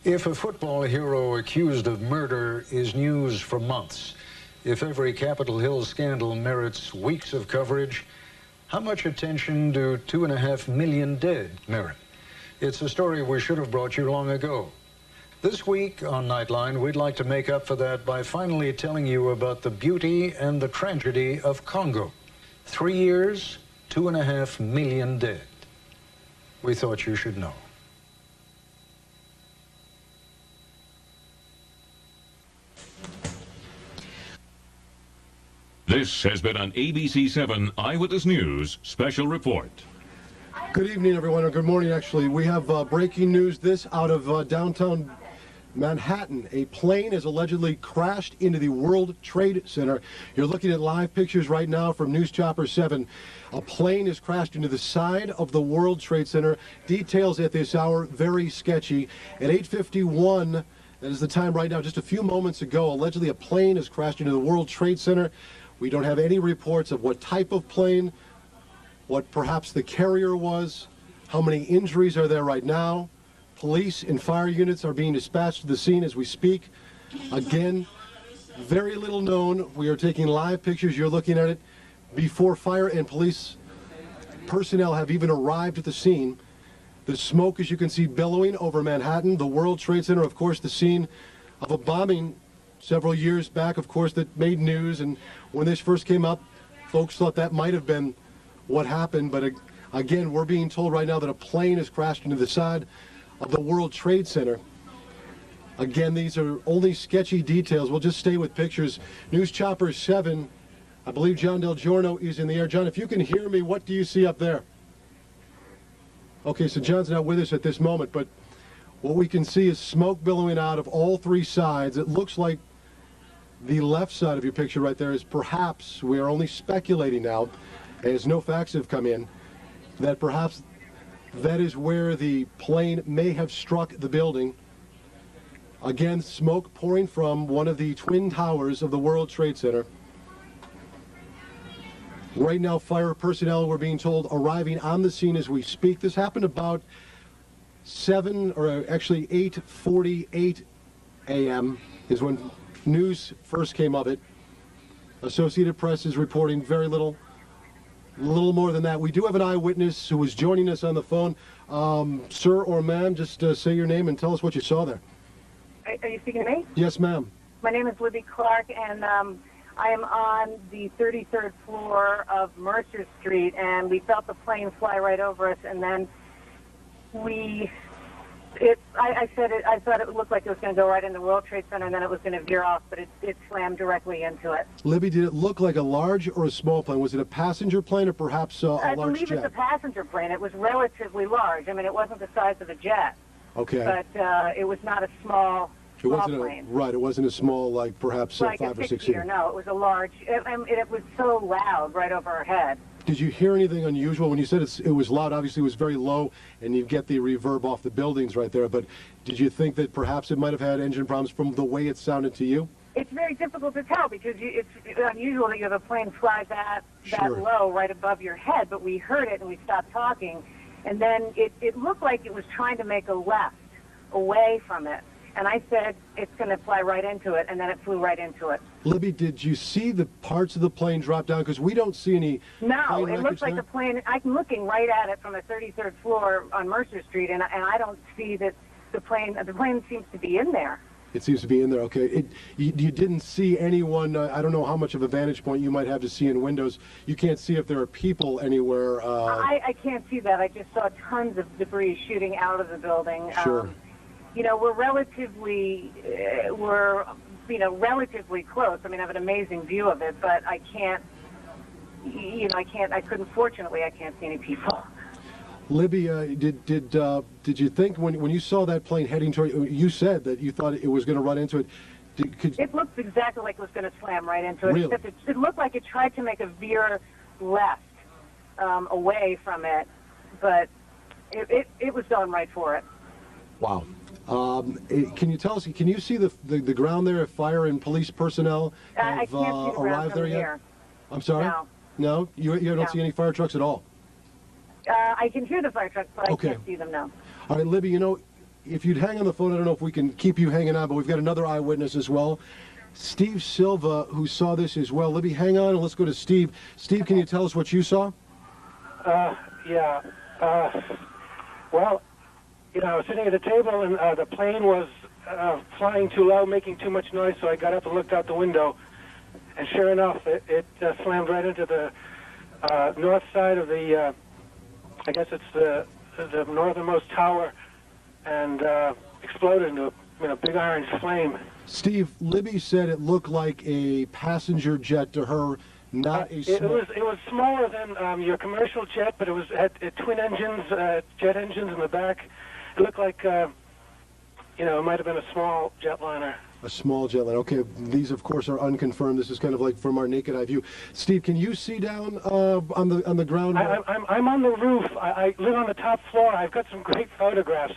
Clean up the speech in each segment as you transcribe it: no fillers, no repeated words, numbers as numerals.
If a football hero accused of murder is news for months, if every Capitol Hill scandal merits weeks of coverage, how much attention do 2.5 million dead merit? It's a story we should have brought you long ago. This week on Nightline, we'd like to make up for that by finally telling you about the beauty and the tragedy of Congo. 3 years, 2.5 million dead. We thought you should know. This has been an ABC 7 Eyewitness News special report. Good evening, everyone, or good morning, actually. We have breaking news this out of downtown Manhattan. A plane has allegedly crashed into the World Trade Center. You're looking at live pictures right now from News Chopper 7. A plane has crashed into the side of the World Trade Center. Details at this hour, very sketchy. At 8:51, that is the time right now, just a few moments ago, allegedly a plane has crashed into the World Trade Center. We don't have any reports of what type of plane, what perhaps the carrier was, how many injuries are there right now. Police and fire units are being dispatched to the scene as we speak. Again, very little known. We are taking live pictures. You're looking at it before fire and police personnel have even arrived at the scene. The smoke, as you can see, billowing over Manhattan. The World Trade Center, of course, the scene of a bombing several years back, of course, that made news. And when this first came up, folks thought that might have been what happened. But again, we're being told right now that a plane has crashed into the side of the World Trade Center. Again, these are only sketchy details. We'll just stay with pictures. News Chopper 7, I believe John Del Giorno is in the air. John, if you can hear me, what do you see up there? Okay, so John's not with us at this moment, but what we can see is smoke billowing out of all three sides. It looks like the left side of your picture right there is perhaps, we are only speculating now, as no facts have come in, that perhaps that is where the plane may have struck the building. Again, smoke pouring from one of the twin towers of the World Trade Center. Right now, fire personnel, we're being told, arriving on the scene as we speak. This happened about 8:48 a.m. is when news first came of it. Associated Press is reporting very little more than that. We do have an eyewitness who is joining us on the phone. Sir or ma'am, just say your name and tell us what you saw there. Are you speaking to me? Yes, ma'am. My name is Libby Clark, and I am on the 33rd floor of Mercer Street, and we felt the plane fly right over us, and then I thought it looked like it was going to go right in the World Trade Center, and then it was going to veer off, but it slammed directly into it. Libby, did it look like a large or a small plane? Was it a passenger plane or perhaps a large jet? I believe it's a passenger plane. It was relatively large. I mean, it wasn't the size of a jet. Okay. But it was not a small plane. Right, it wasn't a small, like perhaps like 5 or 6 seater. No, it was a large. It was so loud right over our head. Did you hear anything unusual when you said it was loud? Obviously, it was very low, and you get the reverb off the buildings right there. But did you think that perhaps it might have had engine problems from the way it sounded to you? It's very difficult to tell because it's unusual that you have a plane fly that low right above your head. But we heard it and we stopped talking, and then it looked like it was trying to make a left away from it. And I said, it's going to fly right into it, and then it flew right into it. Libby, did you see the parts of the plane drop down? Because we don't see any. No, it looks like the plane. I'm looking right at it from the 33rd floor on Mercer Street, and I don't see that the plane seems to be in there. It seems to be in there, okay. You didn't see anyone, I don't know how much of a vantage point you might have to see in windows. You can't see if there are people anywhere. I can't see that. I just saw tons of debris shooting out of the building. Sure. We're relatively close. I mean, I have an amazing view of it, but I can't see any people. Libby, did you think when you saw that plane heading toward you, said that you thought it was going to run into it? It looked exactly like it was going to slam right into it. Really? Except it looked like it tried to make a veer left away from it, but it was going right for it. Wow. Can you tell us, can you see the ground there if fire and police personnel have arrived there yet? Here. I'm sorry? No. No? You don't see any fire trucks at all? I can hear the fire trucks, but okay. I can't see them now. All right, Libby, if you'd hang on the phone, I don't know if we can keep you hanging on, but we've got another eyewitness as well. Steve Silva, who saw this as well. Libby, hang on and let's go to Steve. Steve, can you tell us what you saw? Yeah. Well, I was sitting at a table and the plane was flying too low, making too much noise, so I got up and looked out the window. And sure enough, it slammed right into the north side of the, I guess it's the northernmost tower, and exploded into a big orange flame. Steve, Libby said it looked like a passenger jet to her, not a small... It was smaller than your commercial jet, but it had twin engines, jet engines in the back. It looked like, it might have been a small jetliner. A small jetliner. Okay, these of course are unconfirmed. This is kind of like from our naked eye view. Steve, can you see down on the ground? I'm on the roof. I live on the top floor. I've got some great photographs.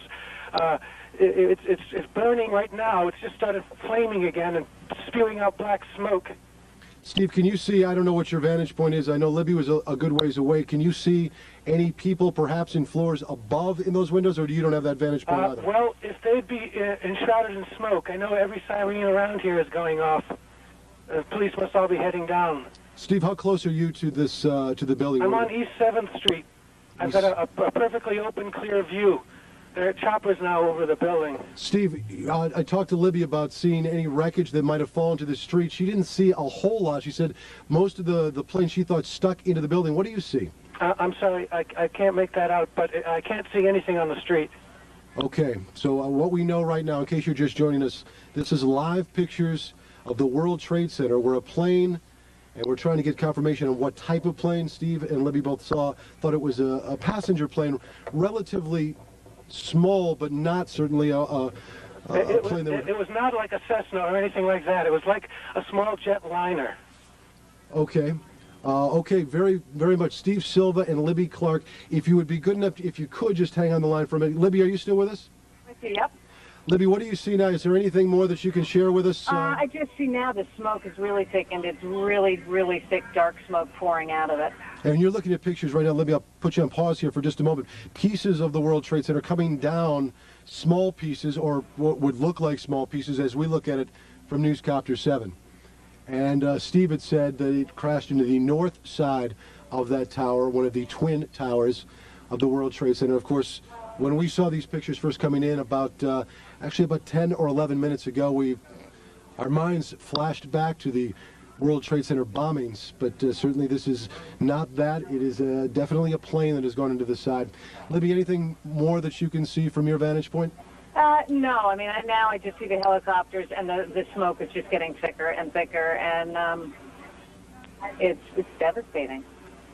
It's burning right now. It's just started flaming again and spewing out black smoke. Steve, can you see, I don't know what your vantage point is. I know Libby was a good ways away. Can you see any people perhaps in floors above in those windows, or you don't have that vantage point either? Well, if they'd be enshrouded in smoke, I know every siren around here is going off. The police must all be heading down. Steve, how close are you to this to the building? I'm on East 7th Street. I've got a perfectly open, clear view. There are choppers now over the building. Steve, I talked to Libby about seeing any wreckage that might have fallen to the street. She didn't see a whole lot. She said most of the plane she thought stuck into the building. What do you see? I'm sorry, I can't make that out, but I can't see anything on the street. Okay, so what we know right now, in case you're just joining us, this is live pictures of the World Trade Center where a plane, and we're trying to get confirmation on what type of plane Steve and Libby both thought it was a passenger plane, relatively small, but not certainly a plane that it was not like a Cessna or anything like that. It was like a small jetliner. Okay. Okay, very, very much. Steve Silva and Libby Clark, if you would be good enough, if you could just hang on the line for a minute. Libby, are you still with us? Yep. Libby, what do you see now? Is there anything more that you can share with us? I just see now the smoke is really thickened. It's really, really thick, dark smoke pouring out of it. And you're looking at pictures right now. Libby, I'll put you on pause here for just a moment. Pieces of the World Trade Center coming down, small pieces, or what would look like small pieces as we look at it from Newscopter 7. And Steve had said that it crashed into the north side of that tower, one of the twin towers of the World Trade Center. Of course, when we saw these pictures first coming in actually about 10 or 11 minutes ago, our minds flashed back to the World Trade Center bombings, but certainly this is not that. It is definitely a plane that has gone into the side. Libby, anything more that you can see from your vantage point? No, I mean, now I just see the helicopters, and the smoke is just getting thicker and thicker, and it's devastating.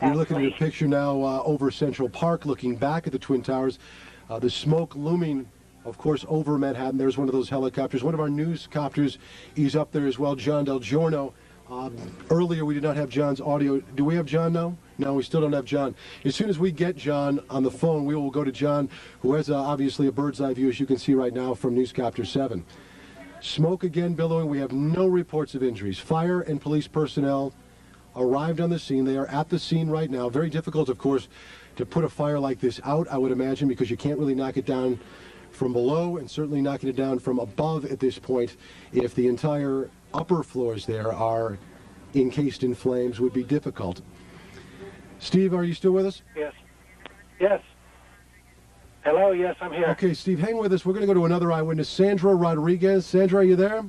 You're looking at a picture now over Central Park, looking back at the Twin Towers. The smoke looming, of course, over Manhattan. There's one of those helicopters. One of our newscopters is up there as well, John Del Giorno. Earlier, we did not have John's audio. Do we have John now? No, we still don't have John. As soon as we get John on the phone, we will go to John, who has obviously a bird's eye view, as you can see right now, from Newscopter 7. Smoke again billowing. We have no reports of injuries. Fire and police personnel arrived on the scene. They are at the scene right now. Very difficult, of course, to put a fire like this out, I would imagine, because you can't really knock it down from below, and certainly knocking it down from above at this point, if the entire upper floors there are encased in flames, would be difficult. Steve, are you still with us? Yes. Yes. Hello, yes, I'm here. Okay, Steve, hang with us. We're going to go to another eyewitness, Sandra Rodriguez. Sandra, are you there?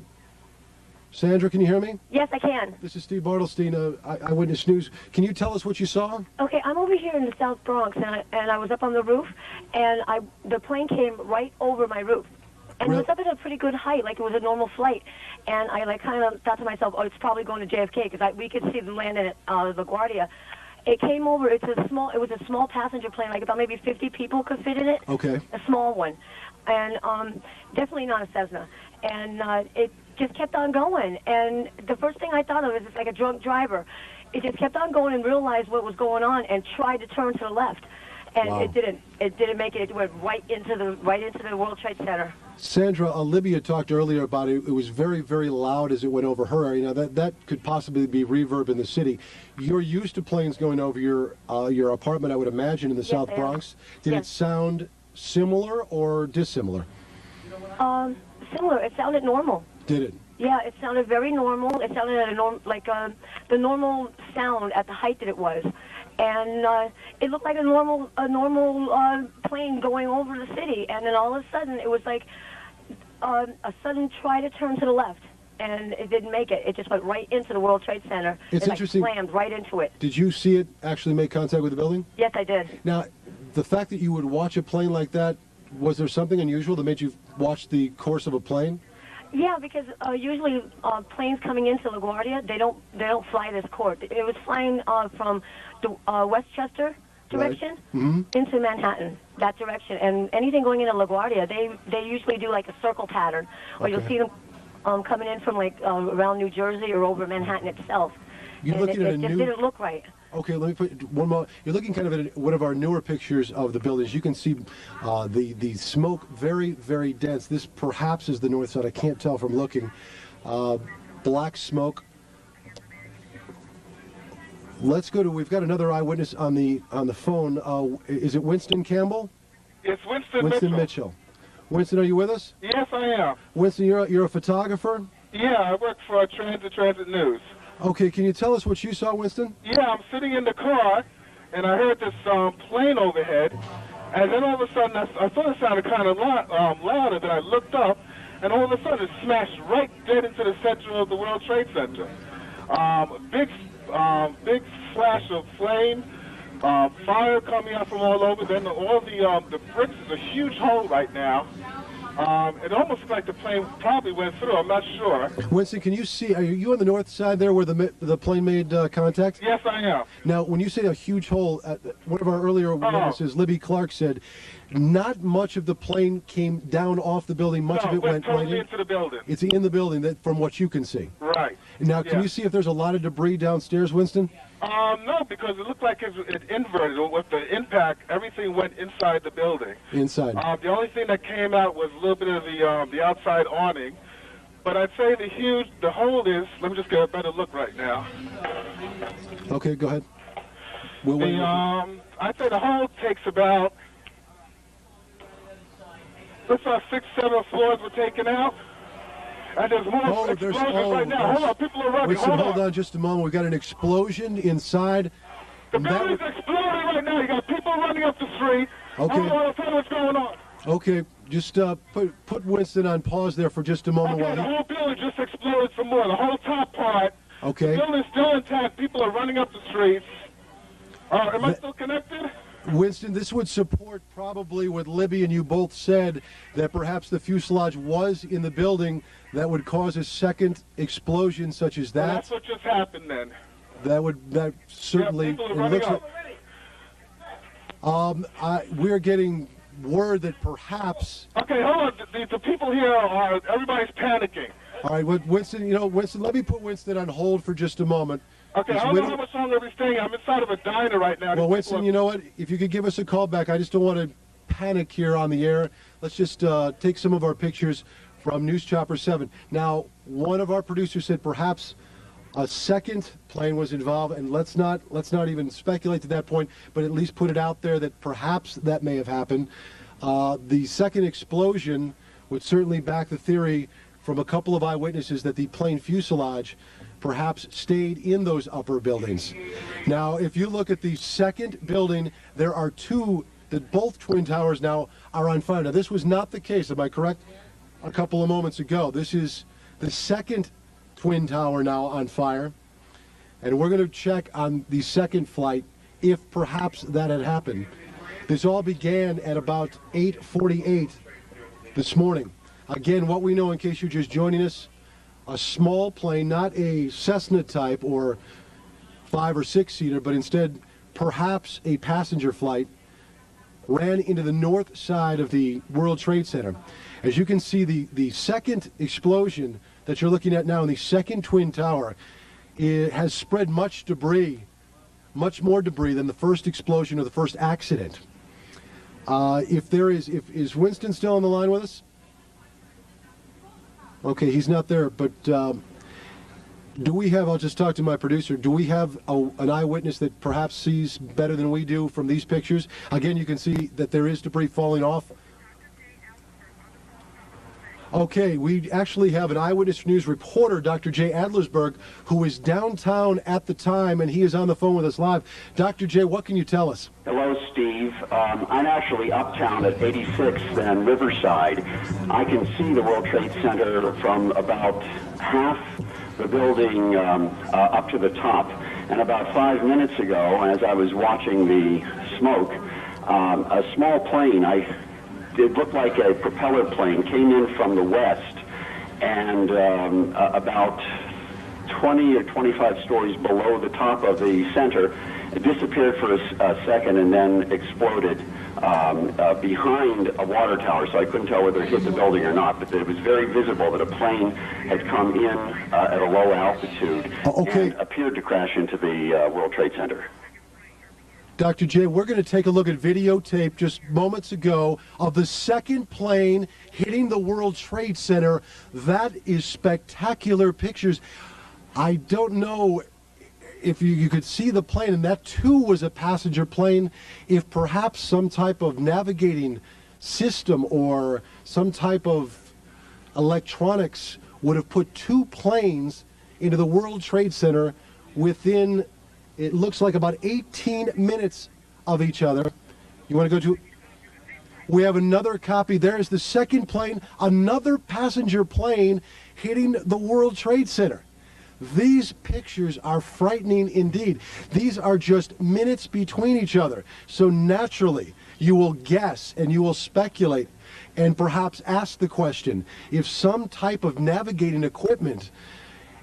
Sandra, can you hear me? Yes, I can. This is Steve Bartlestein, Eyewitness News. Can you tell us what you saw? Okay, I'm over here in the South Bronx, and I was up on the roof, and the plane came right over my roof. And it was up at a pretty good height, like it was a normal flight. And I kind of thought to myself, oh, it's probably going to JFK, because we could see them landing at LaGuardia. It came over. It was a small passenger plane, like about maybe 50 people could fit in it. Okay. A small one, and definitely not a Cessna. And it just kept on going. And the first thing I thought of is it's like a drunk driver. It just kept on going and realized what was going on and tried to turn to the left. And wow. It didn't make it. It went right into the World Trade Center. Sandra, Olivia talked earlier about it. It was very, very loud as it went over her area. Now that could possibly be reverb in the city. You're used to planes going over your apartment, I would imagine, in the South Bronx. Did it sound similar or dissimilar? Similar. It sounded normal. Did it? Yeah, it sounded very normal. It sounded at the normal sound at the height that it was, and it looked like a normal plane going over the city. And then all of a sudden, it was like a sudden try to turn to the left, and it didn't make it. It just went right into the World Trade Center. It's interesting. Slammed right into it. Did you see it actually make contact with the building? Yes, I did. Now, the fact that you would watch a plane like that, was there something unusual that made you watch the course of a plane? Yeah, because usually planes coming into LaGuardia, they don't fly this course. It was flying from the Westchester direction into Manhattan, that direction. And anything going into LaGuardia, they usually do like a circle pattern, or you'll see them coming in from like around New Jersey or over Manhattan itself. You're looking at it just didn't look right. Okay, let me put one more. You're looking kind of at one of our newer pictures of the buildings. You can see the smoke very, very dense. This perhaps is the north side. I can't tell from looking. Black smoke. Let's go to. We've got another eyewitness on the phone. Is it Winston Campbell? It's Winston Mitchell. Winston, are you with us? Yes, I am. Winston, you're a photographer? Yeah, I work for Transit News. Okay, can you tell us what you saw, Winston? Yeah, I'm sitting in the car, and I heard this plane overhead, and then all of a sudden I thought it sounded kind of louder. Then I looked up, and all of a sudden it smashed right dead into the center of the World Trade Center. Big flash of flame, fire coming out from all over. Then all the bricks is a huge hole right now. It almost looked like the plane probably went through. I'm not sure. Winston, can you see? Are you on the north side there where the plane made contact? Yes, I am. Now, when you say a huge hole, one of our earlier witnesses, Libby Clark, said not much of the plane came down off the building. Much of it went totally right into the building. It's in the building, from what you can see. Right. Now, can you see if there's a lot of debris downstairs, Winston? No, because it looked like it inverted. With the impact, everything went inside the building. Inside. The only thing that came out was a little bit of the outside awning. But I'd say the hole is, let me just get a better look right now. Okay, go ahead. We'll wait. I'd say the hole takes about, looks like 6, 7 floors were taken out. And there's more explosions right now. Hold on, people are running. Winston, hold on just a moment. We've got an explosion inside. The building's exploding right now. You got people running up the street. Okay. Hold on, I'll tell you what's going on. Okay, just put Winston on pause there for just a moment. Okay, the whole building just exploded some more. The whole top part. Okay. The building's still intact. People are running up the streets. Am I still connected? Winston, this would support probably what Libby and you both said, that perhaps the fuselage was in the building that would cause a second explosion such as that. Well, that's what just happened then. That certainly. Yeah, people are running up. We're getting word that perhaps. Okay, hold on. The people here everybody's panicking. All right, Winston, Winston, let me put Winston on hold for just a moment. Okay, I don't know how much longer we're staying. I'm inside of a diner right now. Well, Winston, you know what? If you could give us a call back, I just don't want to panic here on the air. Let's just take some of our pictures from News Chopper 7. Now, one of our producers said perhaps a second plane was involved, and let's not even speculate to that point, but at least put it out there that perhaps that may have happened. The second explosion would certainly back the theory from a couple of eyewitnesses that the plane fuselage perhaps stayed in those upper buildings. Now, if you look at the second building, there are two, that both twin towers now are on fire. Now, this was not the case, am I correct? A couple of moments ago. This is the second twin tower now on fire. And we're going to check on the second flight if perhaps that had happened. This all began at about 8:48 this morning. Again, what we know, in case you're just joining us, a small plane, not a Cessna type or 5 or 6-seater, but instead perhaps a passenger flight, ran into the north side of the World Trade Center. As you can see, the second explosion that you're looking at now in the second twin tower, it has spread much debris, much more debris than the first explosion or the first accident. Is Winston still on the line with us? Okay, he's not there, but do we have, I'll just talk to my producer, do we have an eyewitness that perhaps sees better than we do from these pictures? Again, you can see that there is debris falling off. Okay, we actually have an Eyewitness News reporter, Dr. Jay Adlersberg, who was downtown at the time, and he is on the phone with us live. Dr. Jay, what can you tell us? Hello, Steve. I'm actually uptown at 86th and Riverside. I can see the World Trade Center from about half the building up to the top. And about 5 minutes ago, as I was watching the smoke, a small plane, it looked like a propeller plane, came in from the west, and about 20 or 25 stories below the top of the center, it disappeared for a second and then exploded behind a water tower, so I couldn't tell whether it hit the building or not, but it was very visible that a plane had come in at a low altitude and appeared to crash into the World Trade Center. Dr. Jay, we're going to take a look at videotape just moments ago of the second plane hitting the World Trade Center. That is spectacular pictures. I don't know if you could see the plane, and that too was a passenger plane, if perhaps some type of navigating system or some type of electronics would have put two planes into the World Trade Center within, it looks like, about 18 minutes of each other. You want to go to... We have another copy. There's the second plane, another passenger plane hitting the World Trade Center. These pictures are frightening indeed. These are just minutes between each other. So naturally, you will guess and you will speculate and perhaps ask the question, if some type of navigating equipment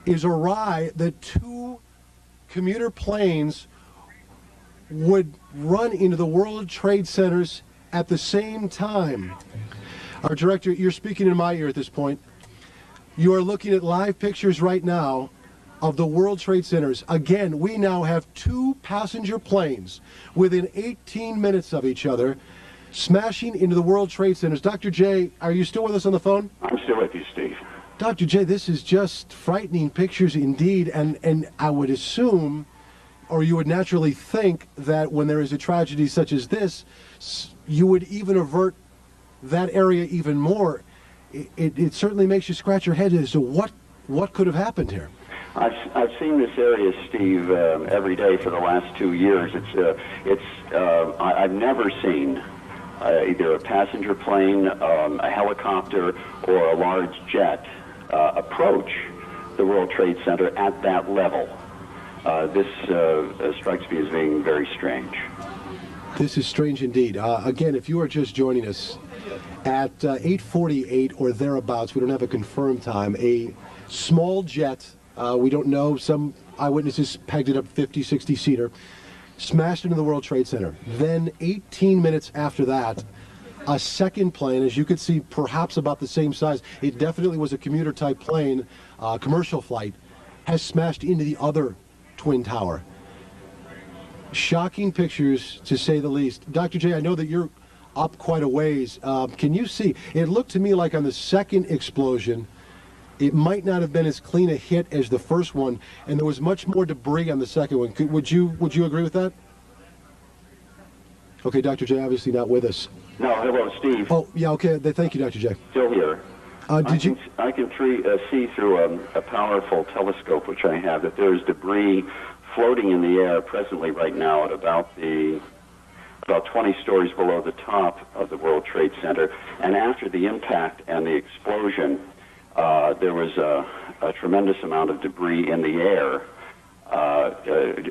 is awry, that two commuter planes would run into the World Trade Centers at the same time. Our director, you're speaking in my ear at this point. You are looking at live pictures right now of the World Trade Centers. Again, we now have two passenger planes within 18 minutes of each other smashing into the World Trade Centers. Dr. Jay, are you still with us on the phone? I'm still with you, Steve. Dr. Jay, this is just frightening pictures indeed, and I would assume, or you would naturally think, that when there is a tragedy such as this, you would even avert that area even more. It certainly makes you scratch your head as to what could have happened here. I've seen this area, Steve, every day for the last 2 years. I've never seen either a passenger plane, a helicopter, or a large jet approach the World Trade Center at that level. This strikes me as being very strange. This is strange indeed. Again, if you are just joining us at 8:48 or thereabouts, we don't have a confirmed time, a small jet, we don't know, some eyewitnesses pegged it up 50, 60-seater, smashed into the World Trade Center. Then 18 minutes after that, a second plane, as you could see, perhaps about the same size, it definitely was a commuter-type plane, commercial flight, has smashed into the other twin tower. Shocking pictures, to say the least. Dr. J, I know that you're up quite a ways. Can you see? It looked to me like on the second explosion, it might not have been as clean a hit as the first one, and there was much more debris on the second one. Would you agree with that? Okay, Dr. J, obviously not with us. No, hello, Steve. Oh, yeah, okay. Thank you, Dr. J. Still here. I can see through a powerful telescope, which I have, that there's debris floating in the air presently right now at about 20 stories below the top of the World Trade Center. And after the impact and the explosion, there was a tremendous amount of debris in the air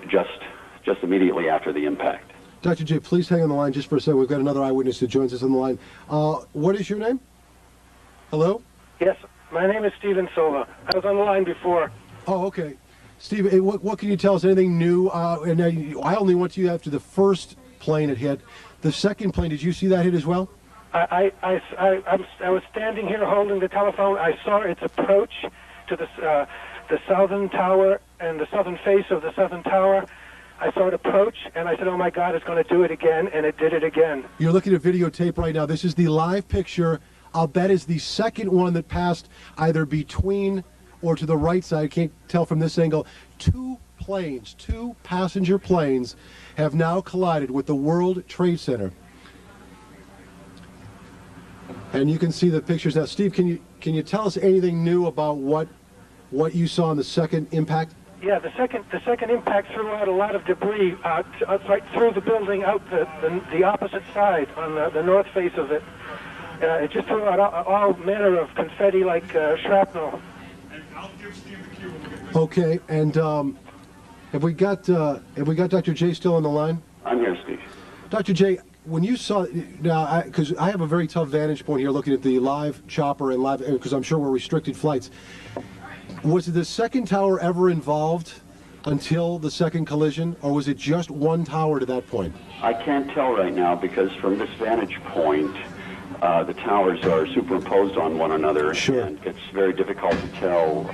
just immediately after the impact. Dr. J, please hang on the line just for a second. We've got another eyewitness who joins us on the line. What is your name? Hello? Yes, my name is Steven Silva. I was on the line before. Oh, okay. Steve, what can you tell us? Anything new? And I only went to you after the first plane had hit. The second plane, did you see that hit as well? I was standing here holding the telephone. I saw its approach to the southern tower and the southern face of the southern tower. I saw it approach, and I said, oh, my God, it's going to do it again, and it did it again. You're looking at videotape right now. This is the live picture. I'll bet is the second one that passed either between or to the right side. I can't tell from this angle. Two passenger planes have now collided with the World Trade Center. And you can see the pictures now. Steve, can can you tell us anything new about what you saw in the second impact? Yeah, the second impact threw out a lot of debris right through the building, out the opposite side on the north face of it. It just threw out all manner of confetti like shrapnel. Okay, and have we got Dr. J still on the line? I'm here, Steve. Dr. J, when you saw, now, because I have a very tough vantage point here looking at the live chopper and live, because I'm sure we're restricted flights. Was the second tower ever involved until the second collision, or was it just one tower to that point? I can't tell right now because from this vantage point, the towers are superimposed on one another, sure. And it's very difficult to tell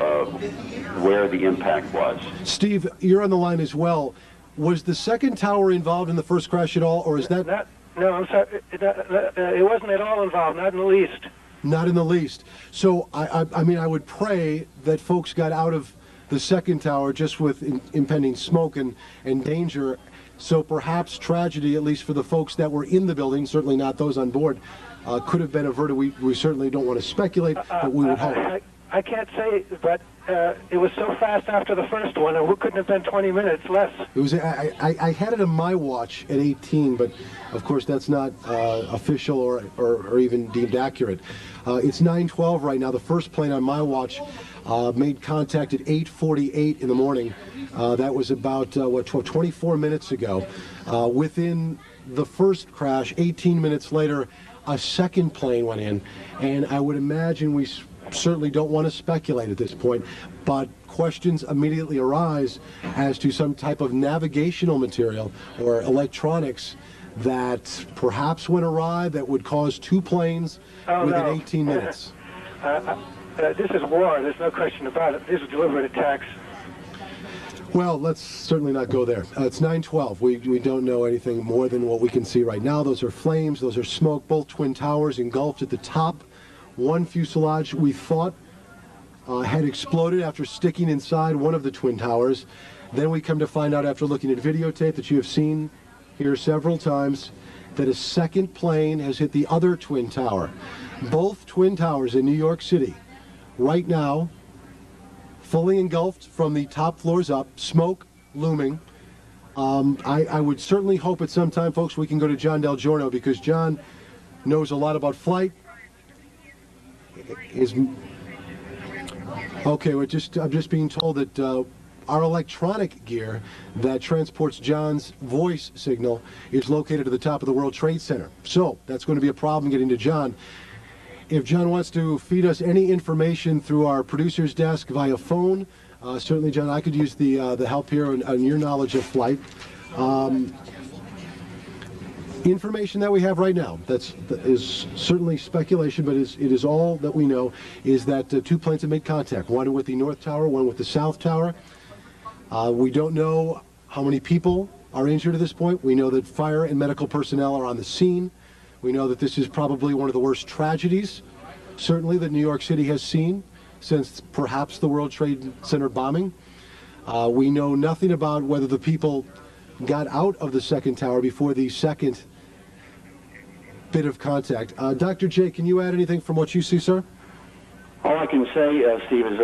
where the impact was. Steve, you're on the line as well. Was the second tower involved in the first crash at all, or is that... No, I'm sorry. It wasn't at all involved, not in the least. Not in the least. So, I mean, I would pray that folks got out of the second tower just with impending smoke and danger. So perhaps tragedy, at least for the folks that were in the building, certainly not those on board, could have been averted. We certainly don't want to speculate, but we would hope. I can't say, but it was so fast after the first one, it couldn't have been 20 minutes less. It was. I had it on my watch at 18, but of course that's not official or even deemed accurate. It's 9:12 right now. The first plane on my watch made contact at 8:48 in the morning. That was about 24 minutes ago. Within the first crash, 18 minutes later, a second plane went in, and I would imagine we certainly don't want to speculate at this point, but questions immediately arise as to some type of navigational material or electronics that perhaps went awry that would cause two planes within 18 minutes. This is war. There's no question about it. These are deliberate attacks. Well, let's certainly not go there. It's 9:12. We don't know anything more than what we can see right now. Those are flames. Those are smoke. Both twin towers engulfed at the top. One fuselage we thought had exploded after sticking inside one of the twin towers. Then we come to find out after looking at videotape that you have seen here several times that a second plane has hit the other twin tower. Both twin towers in New York City right now fully engulfed from the top floors up, smoke looming. I would certainly hope at some time, folks, we can go to John Del Giorno because John knows a lot about flight. Okay, I'm just being told that our electronic gear that transports John's voice signal is located at the top of the World Trade Center. So that's going to be a problem getting to John. If John wants to feed us any information through our producer's desk via phone, certainly, John, I could use the help here on your knowledge of flight. Information that we have right now, that is certainly speculation, but it is all that we know, is that two planes have made contact, one with the North Tower, one with the South Tower. We don't know how many people are injured at this point. We know that fire and medical personnel are on the scene. We know that this is probably one of the worst tragedies, certainly, that New York City has seen since perhaps the World Trade Center bombing. We know nothing about whether the people got out of the second tower before the second bit of contact. Dr. J, can you add anything from what you see, sir? All I can say, Steve, is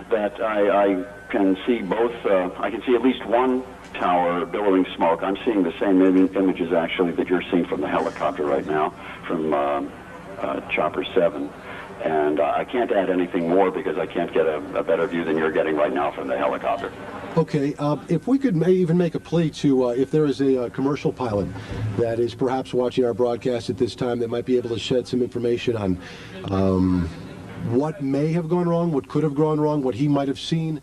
that I can see both. I can see at least one tower billowing smoke. I'm seeing the same images, actually, that you're seeing from the helicopter right now, from Chopper 7. And I can't add anything more because I can't get a better view than you're getting right now from the helicopter. Okay, if we could even make a plea to, if there is a commercial pilot that is perhaps watching our broadcast at this time that might be able to shed some information on what may have gone wrong, what could have gone wrong, what he might have seen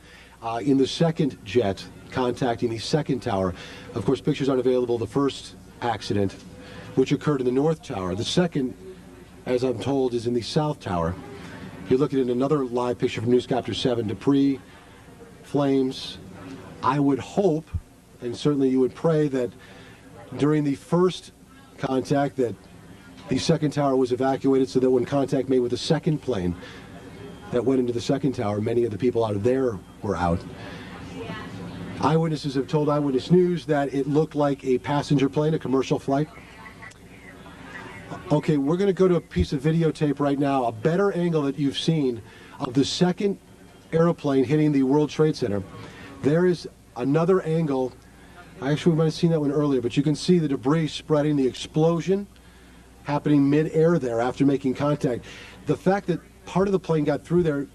in the second jet contacting the second tower. Of course, pictures aren't available. The first accident, which occurred in the North Tower. The second, as I'm told, is in the South Tower. You're looking at another live picture from Newscopter 7. Debris, flames. I would hope, and certainly you would pray, that during the first contact that the second tower was evacuated so that when contact made with the second plane that went into the second tower, many of the people out of there were out. Eyewitnesses have told Eyewitness News that it looked like a passenger plane, a commercial flight. Okay, we're going to go to a piece of videotape right now, a better angle that you've seen of the second airplane hitting the World Trade Center. There is another angle. Actually, we might have seen that one earlier, but you can see the debris spreading, the explosion happening mid-air there after making contact. The fact that part of the plane got through there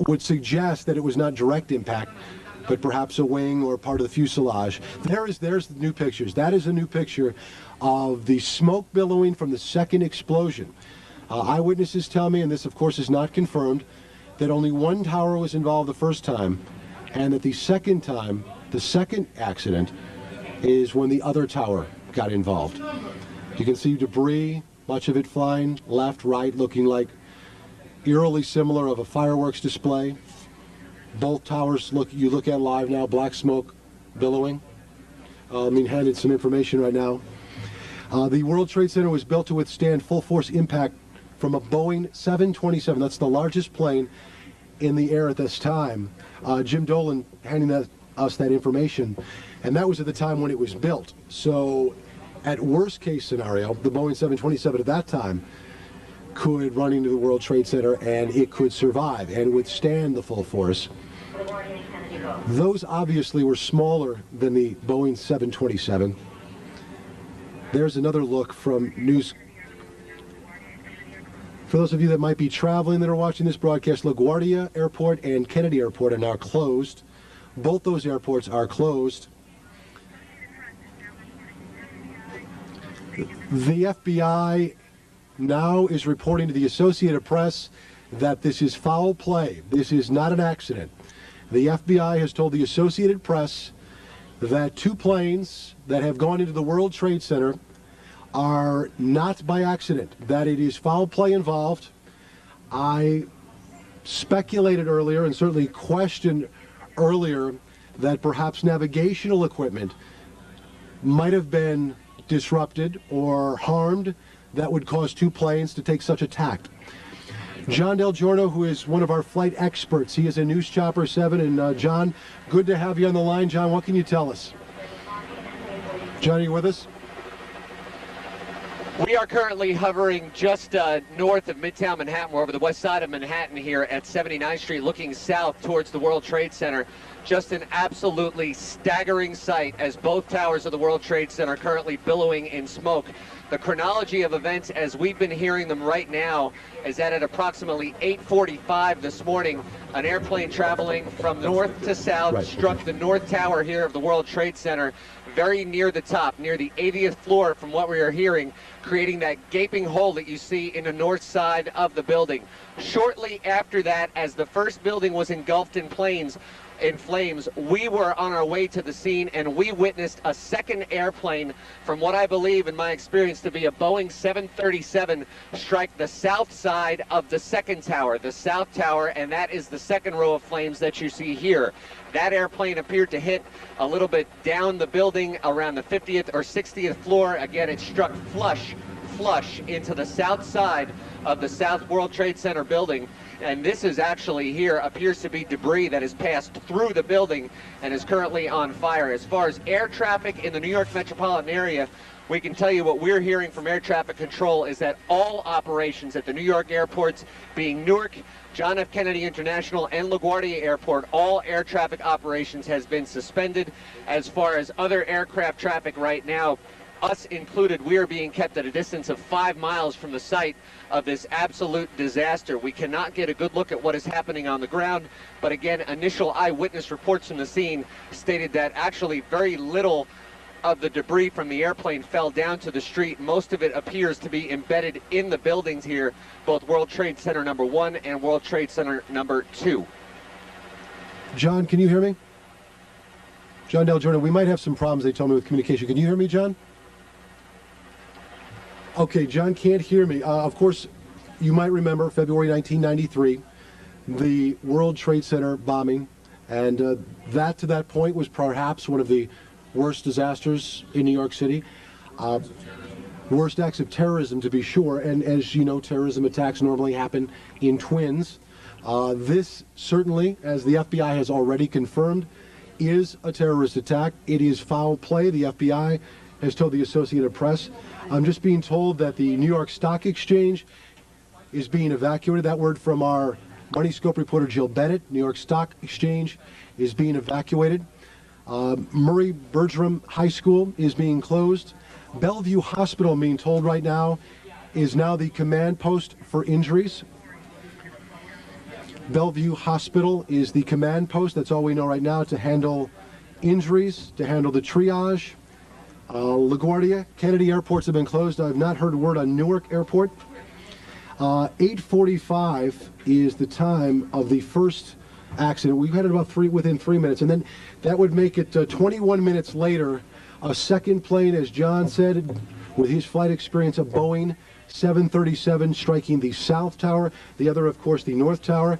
would suggest that it was not direct impact, but perhaps a wing or part of the fuselage. There's the new pictures. That is a new picture of the smoke billowing from the second explosion. Eyewitnesses tell me, and this of course is not confirmed, that only one tower was involved the first time, and that the second time, the second accident, is when the other tower got involved. You can see debris, much of it flying left, right, looking like eerily similar of a fireworks display. Both towers you look at live now, black smoke billowing. I'm being handed some information right now. The World Trade Center was built to withstand full force impact from a Boeing 727. That's the largest plane in the air at this time. Jim Dolan handing us that information, and that was at the time when it was built. So at worst case scenario, the Boeing 727 at that time could run into the World Trade Center and it could survive and withstand the full force. Those obviously were smaller than the Boeing 727. There's another look from news. For those of you that might be traveling that are watching this broadcast, LaGuardia Airport and Kennedy Airport are now closed. Both those airports are closed. The FBI now is reporting to the Associated Press that this is foul play. This is not an accident. The FBI has told the Associated Press that two planes that have gone into the World Trade Center are not by accident, that it is foul play involved. I speculated earlier and certainly questioned earlier that perhaps navigational equipment might have been disrupted or harmed that would cause two planes to take such a tack. John Del Giorno, who is one of our flight experts, he is a News Chopper 7. And John, good to have you on the line. John, what can you tell us? John, are you with us? We are currently hovering just north of Midtown Manhattan. We're over the west side of Manhattan here at 79th Street, looking south towards the World Trade Center. Just an absolutely staggering sight as both towers of the World Trade Center are currently billowing in smoke. The chronology of events as we've been hearing them right now is that at approximately 8:45 this morning, an airplane traveling from north to south struck the north tower here of the World Trade Center, very near the top, near the 80th floor from what we are hearing, creating that gaping hole that you see in the north side of the building. Shortly after that, as the first building was engulfed in flames, we were on our way to the scene and we witnessed a second airplane from what I believe in my experience to be a Boeing 737 strike the south side of the second tower, the south tower, and that is the second row of flames that you see here. That airplane appeared to hit a little bit down the building around the 50th or 60th floor. Again, it struck flush into the south side of the South World Trade Center building. And this is actually here appears to be debris that has passed through the building and is currently on fire. As far as air traffic in the New York metropolitan area, we can tell you what we're hearing from air traffic control is that all operations at the New York airports, being Newark, John F. Kennedy International, and LaGuardia Airport, all air traffic operations has been suspended. As far as other aircraft traffic right now, us included, we are being kept at a distance of 5 miles from the site of this absolute disaster. We cannot get a good look at what is happening on the ground, but again, initial eyewitness reports from the scene stated that actually very little of the debris from the airplane fell down to the street. Most of it appears to be embedded in the buildings here, both World Trade Center number 1 and World Trade Center number 2. John, can you hear me? John Del Giorno, we might have some problems, they told me, with communication. Can you hear me, John? Okay, John can't hear me. Of course, you might remember February 1993, the World Trade Center bombing, and that to that point was perhaps one of the worst disasters in New York City. Worst acts of terrorism, to be sure, and as you know, terrorism attacks normally happen in twins. This certainly, as the FBI has already confirmed, is a terrorist attack. It is foul play. The FBI has told the Associated Press. I'm just being told that the New York Stock Exchange is being evacuated. That word from our Money Scope reporter Jill Bennett. New York Stock Exchange is being evacuated. Murray Bergstrom High School is being closed. Bellevue Hospital, I'm being told right now, is now the command post for injuries. Bellevue Hospital is the command post. That's all we know right now to handle injuries, to handle the triage. LaGuardia, Kennedy airports have been closed. I've not heard a word on Newark Airport. 8:45 is the time of the first accident. We've had it about within 3 minutes, and then that would make it 21 minutes later. A second plane, as John said, with his flight experience, a Boeing 737 striking the South Tower. The other, of course, the North Tower.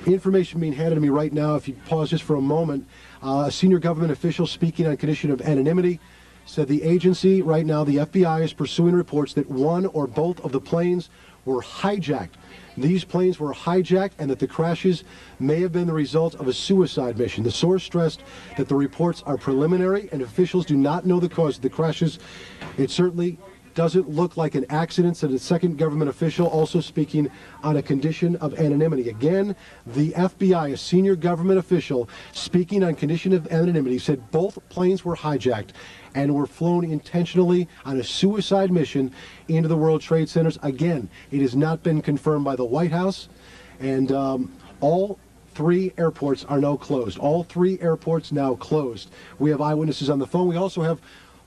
Information being handed to me right now. If you pause just for a moment, a senior government official speaking on condition of anonymity said the agency right now, the FBI, is pursuing reports that one or both of the planes were hijacked. These planes were hijacked and that the crashes may have been the result of a suicide mission. The source stressed that the reports are preliminary and officials do not know the cause of the crashes. It certainly doesn't look like an accident, said a second government official, also speaking on a condition of anonymity. Again, the FBI, a senior government official, speaking on condition of anonymity, said both planes were hijacked and were flown intentionally on a suicide mission into the World Trade Centers. Again, it has not been confirmed by the White House, and all three airports are now closed. All three airports now closed. We have eyewitnesses on the phone. We also have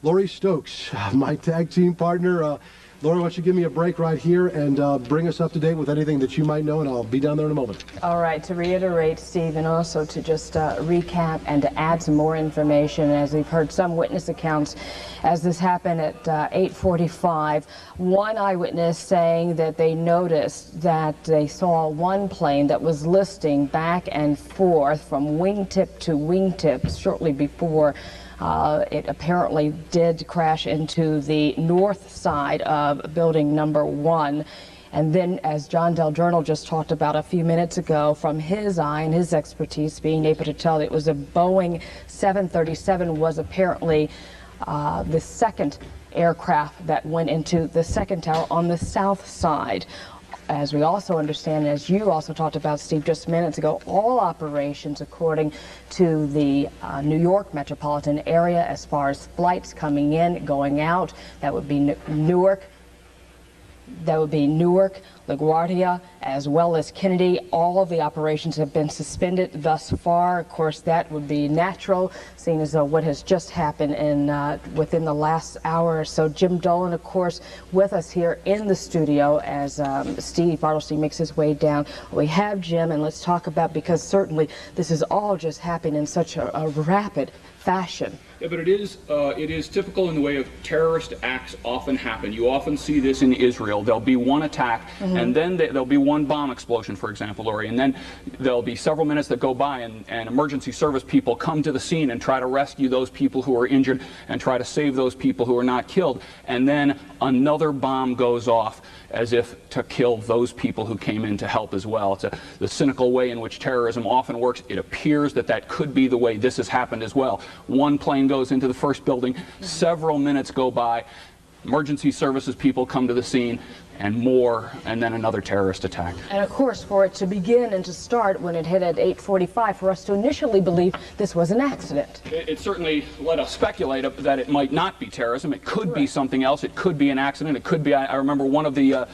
Lori Stokes, my tag team partner. Lori, why don't you give me a break right here and bring us up to date with anything that you might know, and I'll be down there in a moment. All right, to reiterate, Steve, and also to just recap and to add some more information, as we've heard some witness accounts as this happened at 8:45. One eyewitness saying that they noticed that they saw one plane that was listing back and forth from wingtip to wingtip shortly before it apparently did crash into the north side of building number 1. And then, as John Del Giorno just talked about a few minutes ago, from his eye and his expertise, being able to tell that it was a Boeing 737 was apparently the second aircraft that went into the second tower on the south side. As we also understand, as you also talked about, Steve, just minutes ago, all operations, according to the New York metropolitan area, as far as flights coming in, going out, that would be Newark, LaGuardia, as well as Kennedy. All of the operations have been suspended thus far. Of course, that would be natural, seeing as though what has just happened within the last hour or so. Jim Dolan, of course, with us here in the studio as Steve Bartlestein makes his way down. We have Jim, and let's talk about, because certainly this is all just happening in such a rapid fashion. Yeah, but it is typical in the way of terrorist acts often happen. You often see this in Israel. There'll be one attack, and then there'll be one bomb explosion, for example, Lori, and then there'll be several minutes that go by, and emergency service people come to the scene and try to rescue those people who are injured and try to save those people who are not killed, and then another bomb goes off as if to kill those people who came in to help as well. It's the cynical way in which terrorism often works. It appears that that could be the way this has happened as well. One plane goes into the first building, several minutes go by, emergency services people come to the scene, and then another terrorist attack. And of course, for it to begin and to start when it hit at 8:45, for us to initially believe this was an accident. It certainly let us speculate that it might not be terrorism. It could be something else. It could be an accident. It could be, I remember one of the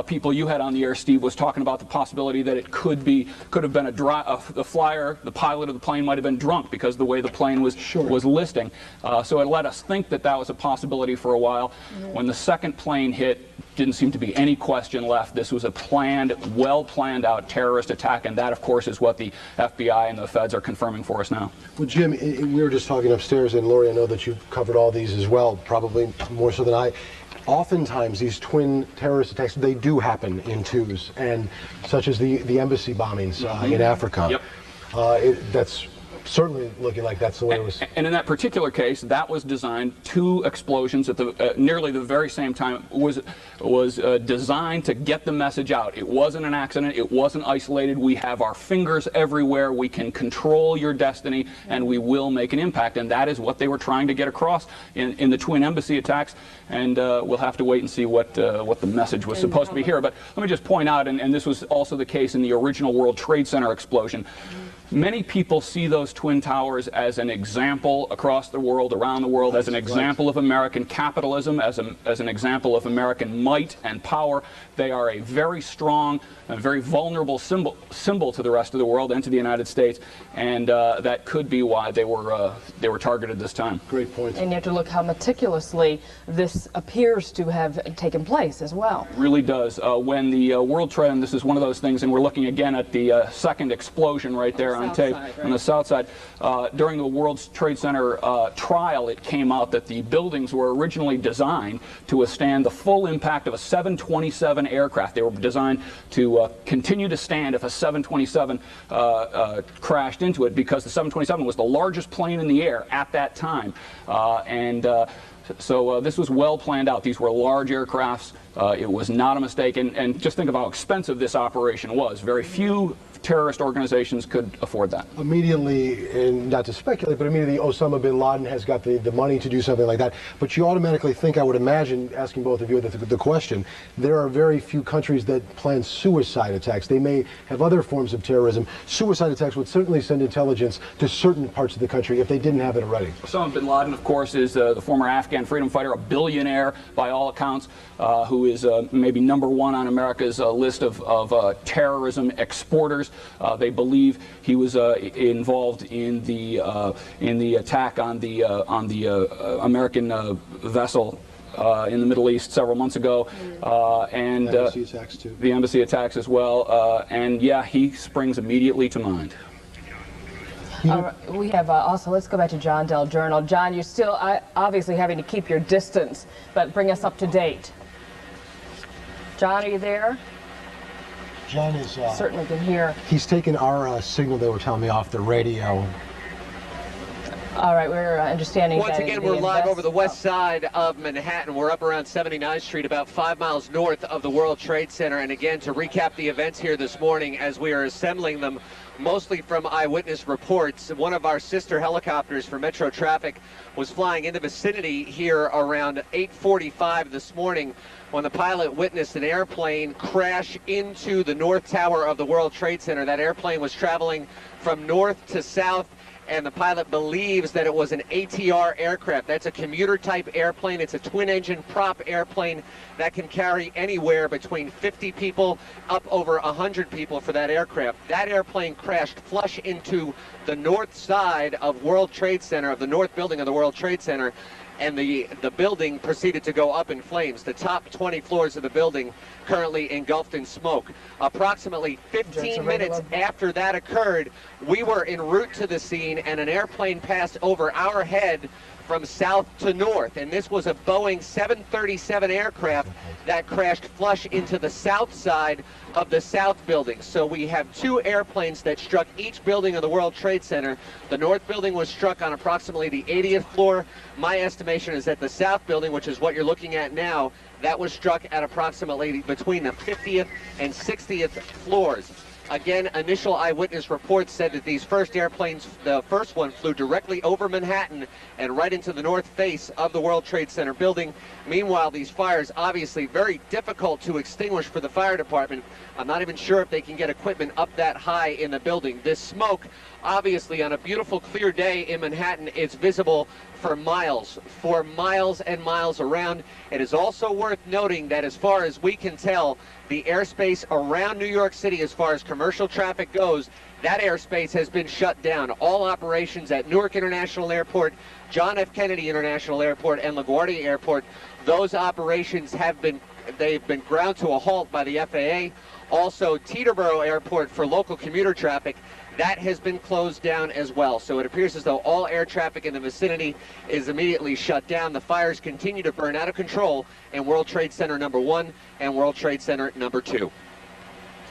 people you had on the air, Steve, was talking about the possibility that it could have been the flyer, the pilot of the plane might have been drunk because of the way the plane was listing. So it let us think that that was a possibility for a while. When the second plane hit, didn't seem to be any question left. This was a planned, well planned out terrorist attack, and that, of course, is what the FBI and the feds are confirming for us now. Well, Jim, we were just talking upstairs, and Lori, I know that you've covered all these as well, probably more so than I. Oftentimes, these twin terrorist attacks, they do happen in twos, and such as the embassy bombings in Africa. Yep. That's certainly looking like that's the way it was. And in that particular case, that was designed, 2 explosions at the nearly the very same time, was designed to get the message out. It wasn't an accident. It wasn't isolated. We have our fingers everywhere. We can control your destiny, and we will make an impact. And that is what they were trying to get across in the twin embassy attacks. And we'll have to wait and see what the message was supposed to be here. But let me just point out, and this was also the case in the original World Trade Center explosion. Many people see those Twin Towers as an example across the world, around the world, as an example of American capitalism, as an example of American might and power. They are a very strong, a very vulnerable symbol to the rest of the world and to the United States, and that could be why they were targeted this time. Great point. And you have to look how meticulously this appears to have taken place as well. It really does. When the World Trade, and this is one of those things, and we're looking again at the second explosion right there on tape, on the south side. During the World Trade Center trial, it came out that the buildings were originally designed to withstand the full impact of a 727 aircraft. They were designed to continue to stand if a 727 crashed into it, because the 727 was the largest plane in the air at that time. So this was well planned out. These were large aircrafts. It was not a mistake. And just think of how expensive this operation was. Very few terrorist organizations could afford that. Immediately, and not to speculate, but immediately Osama bin Laden has got the money to do something like that. But you automatically think, I would imagine, asking both of you the question, there are very few countries that plan suicide attacks. They may have other forms of terrorism. Suicide attacks would certainly send intelligence to certain parts of the country if they didn't have it already. Osama bin Laden, of course, is the former Afghan freedom fighter, a billionaire by all accounts, who is maybe #1 on America's list of terrorism exporters. They believe he was involved in the attack on the American vessel in the Middle East several months ago, and the embassy attacks too. The embassy attacks as well, and yeah, he springs immediately to mind. We have also, let's go back to John Del Journal. John, you're still obviously having to keep your distance, but bring us up to date. John, are you there? John is certainly can hear. He's taken our signal, they were telling me, off the radio. All right, we're understanding Once again, we're live over the west side of Manhattan. We're up around 79th Street, about 5 miles north of the World Trade Center. And again, to recap the events here this morning as we are assembling them, mostly from eyewitness reports, one of our sister helicopters for Metro Traffic was flying in the vicinity here around 8:45 this morning when the pilot witnessed an airplane crash into the North Tower of the World Trade Center. That airplane was traveling from north to south, and the pilot believes that it was an ATR aircraft. That's a commuter-type airplane. It's a twin-engine prop airplane that can carry anywhere between 50 people up over 100 people for that aircraft. That airplane crashed flush into the north side of World Trade Center, of the north building of the World Trade Center, and the building proceeded to go up in flames. The top 20 floors of the building currently engulfed in smoke. Approximately 15 minutes after that occurred, we were en route to the scene, and an airplane passed over our head from south to north, and this was a Boeing 737 aircraft that crashed flush into the south side of the south building. So we have 2 airplanes that struck each building of the World Trade Center. The north building was struck on approximately the 80th floor. My estimation is that the south building, which is what you're looking at now, that was struck at approximately between the 50th and 60th floors. Again, initial eyewitness reports said that these first airplanes, the first one flew directly over Manhattan and right into the north face of the World Trade Center building. Meanwhile, these fires obviously very difficult to extinguish for the fire department. I'm not even sure if they can get equipment up that high in the building. This smoke, obviously, on a beautiful clear day in Manhattan, is visible for miles and miles around. It is also worth noting that as far as we can tell, the airspace around New York City, as far as commercial traffic goes, that airspace has been shut down. All operations at Newark International Airport, John F. Kennedy International Airport, and LaGuardia Airport, those operations they've been ground to a halt by the FAA. Also, Teterboro Airport for local commuter traffic, that has been closed down as well. So it appears as though all air traffic in the vicinity is immediately shut down. The fires continue to burn out of control in World Trade Center #1 and World Trade Center #2.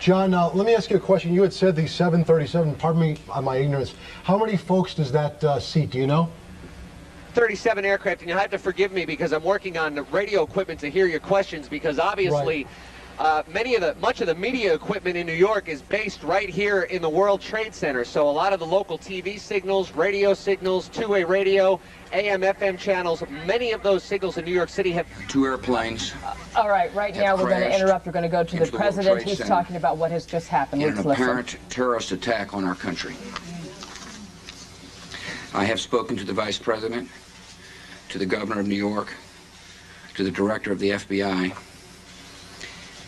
John, let me ask you a question. You had said the 737, pardon me on my ignorance. How many folks does that seat, do you know? 37 aircraft, and you'll have to forgive me because I'm working on the radio equipment to hear your questions, because obviously much of the media equipment in New York is based right here in the World Trade Center. So a lot of the local TV signals, radio signals, two-way radio, AM, FM channels, many of those signals in New York City have... 2 airplanes. All right, right now we're going to interrupt. We're going to go to the president. He's talking about what has just happened. In an apparent terrorist attack on our country. I have spoken to the Vice President, to the Governor of New York, to the Director of the FBI,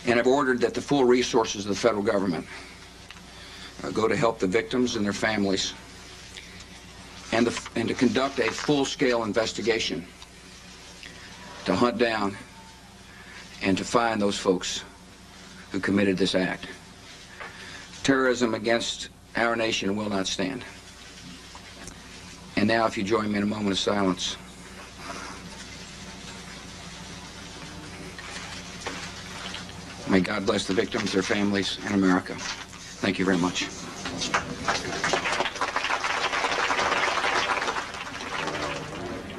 and have ordered that the full resources of the federal government go to help the victims and their families, and to conduct a full-scale investigation to hunt down and to find those folks who committed this act. Terrorism against our nation will not stand. And now, if you join me in a moment of silence. May God bless the victims, their families, and America. Thank you very much.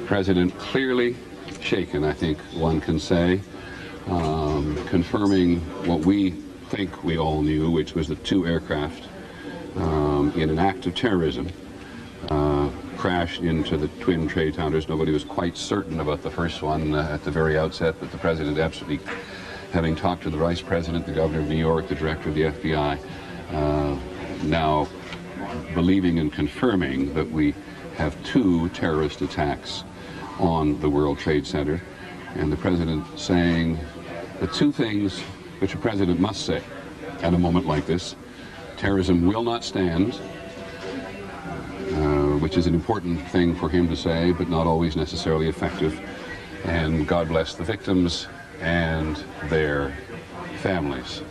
President clearly shaken, I think one can say, confirming what we think we all knew, which was that 2 aircraft in an act of terrorism crashed into the twin trade towers. Nobody was quite certain about the first one at the very outset, but the president absolutely, having talked to the Vice President, the Governor of New York, the Director of the FBI, now believing and confirming that we have 2 terrorist attacks on the World Trade Center, and the President saying the 2 things which a President must say at a moment like this. Terrorism will not stand, which is an important thing for him to say, but not always necessarily effective. And God bless the victims and their families.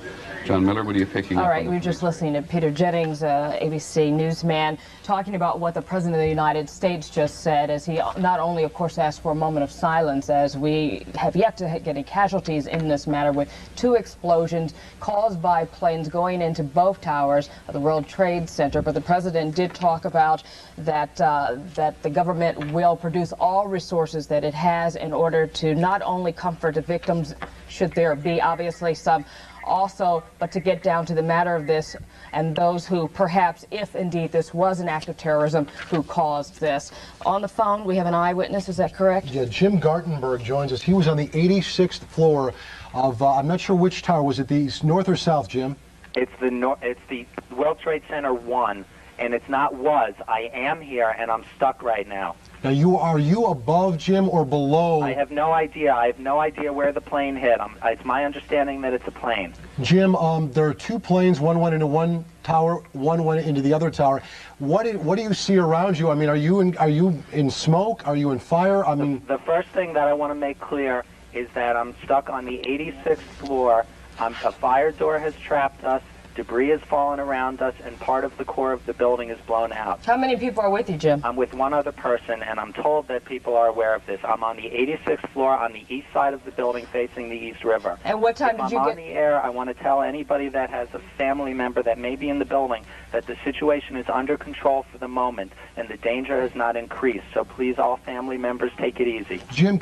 John Miller, what are you picking up? All right, we were just listening to Peter Jennings, ABC newsman, talking about what the President of the United States just said, as he not only, of course, asked for a moment of silence, as we have yet to get any casualties in this matter, with 2 explosions caused by planes going into both towers of the World Trade Center. But the President did talk about that, that the government will produce all resources that it has in order to not only comfort the victims, should there be obviously some, also, but to get down to the matter of this and those who perhaps, if indeed this was an act of terrorism, who caused this. On the phone, we have an eyewitness, is that correct? Yeah, Jim Gartenberg joins us. He was on the 86th floor of, I'm not sure which tower. Was it the north or south, Jim? It's the World Trade Center 1, and it's not was. I am here, and I'm stuck right now. Now, are you above, Jim, or below? I have no idea. I have no idea where the plane hit. It's my understanding that it's a plane. Jim, there are 2 planes. One went into one tower, one went into the other tower. What do you see around you? I mean, are you in smoke? Are you in fire? I mean, the first thing that I want to make clear is that I'm stuck on the 86th floor. A fire door has trapped us. Debris has fallen around us, and part of the core of the building is blown out. How many people are with you, Jim? I'm with one other person, and I'm told that people are aware of this. I'm on the 86th floor on the east side of the building facing the East River. And what time did you get? I'm on the air. I want to tell anybody that has a family member that may be in the building that the situation is under control for the moment, and the danger has not increased. So please, all family members, take it easy. Jim,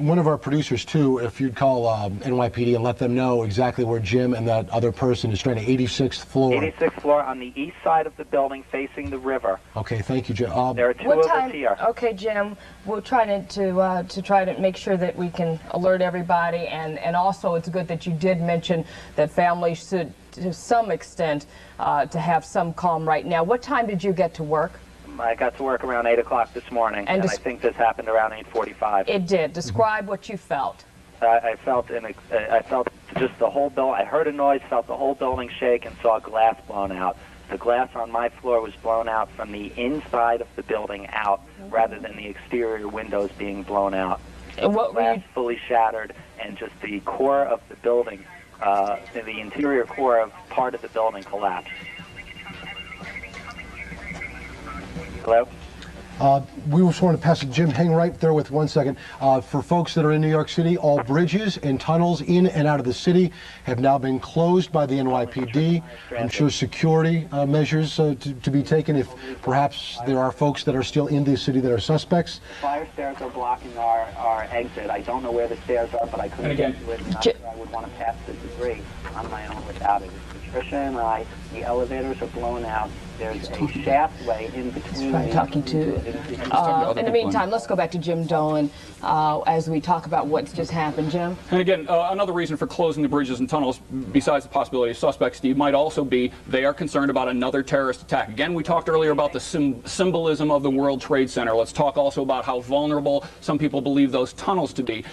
one of our producers, too, if you'd call NYPD and let them know exactly where Jim and that other person is trying to 86th floor. 86th floor on the east side of the building facing the river. Okay, thank you, Jim. There are 2 of us here. Okay, Jim, we'll try to try to make sure that we can alert everybody, and also it's good that you did mention that families should, to some extent, to have some calm right now. What time did you get to work? I got to work around 8 o'clock this morning, and I think this happened around 8:45. It did. Describe what you felt. I felt just the whole building. I heard a noise, felt the whole building shake, and saw glass blown out. The glass on my floor was blown out from the inside of the building out, rather than the exterior windows being blown out. And what glass fully shattered, and just the core of the building, the interior core of part of the building collapsed. Hello? We just want to pass it, Jim, hang right there with 1 second. For folks that are in New York City, all bridges and tunnels in and out of the city have now been closed by the NYPD. I'm sure security measures to be taken if perhaps there are folks that are still in the city that are suspects. Fire stairs are blocking our exit. I don't know where the stairs are, but I couldn't get to it. Not sure I would want to pass the debris on my own without it. Patricia and I, the elevators are blown out. There's a shaftway in between. Talking to. In the meantime, let's go back to Jim Dolan as we talk about what's just happened. Jim? And again, another reason for closing the bridges and tunnels, besides the possibility of suspects, Steve, might also be they are concerned about another terrorist attack. Again, we talked earlier about the symbolism of the World Trade Center. Let's talk also about how vulnerable some people believe those tunnels to be.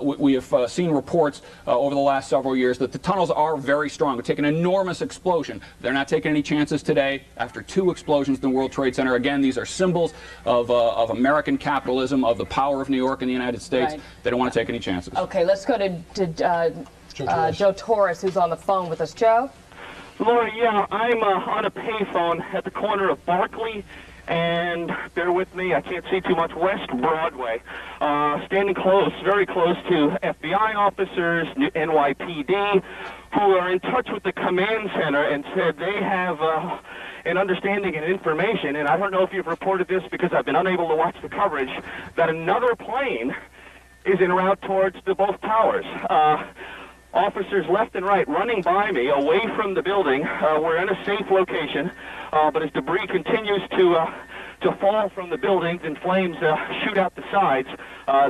We have seen reports over the last several years that the tunnels are very strong. They take an enormous explosion. They're not taking any chances today. After 2 explosions in the World Trade Center, again, these are symbols of American capitalism, of the power of New York and the United States. Right. They don't want to take any chances. Okay, let's go to Joe Torres, who's on the phone with us. Joe? Laura, yeah, I'm on a payphone at the corner of Barclay and, bear with me, I can't see too much, West Broadway. Standing close, very close to FBI officers, NYPD, who are in touch with the command center and said they have an understanding and information, and I don't know if you've reported this because I've been unable to watch the coverage, that another plane is en route towards the both towers. Officers left and right running by me away from the building. We're in a safe location, but as debris continues to fall from the buildings and flames shoot out the sides,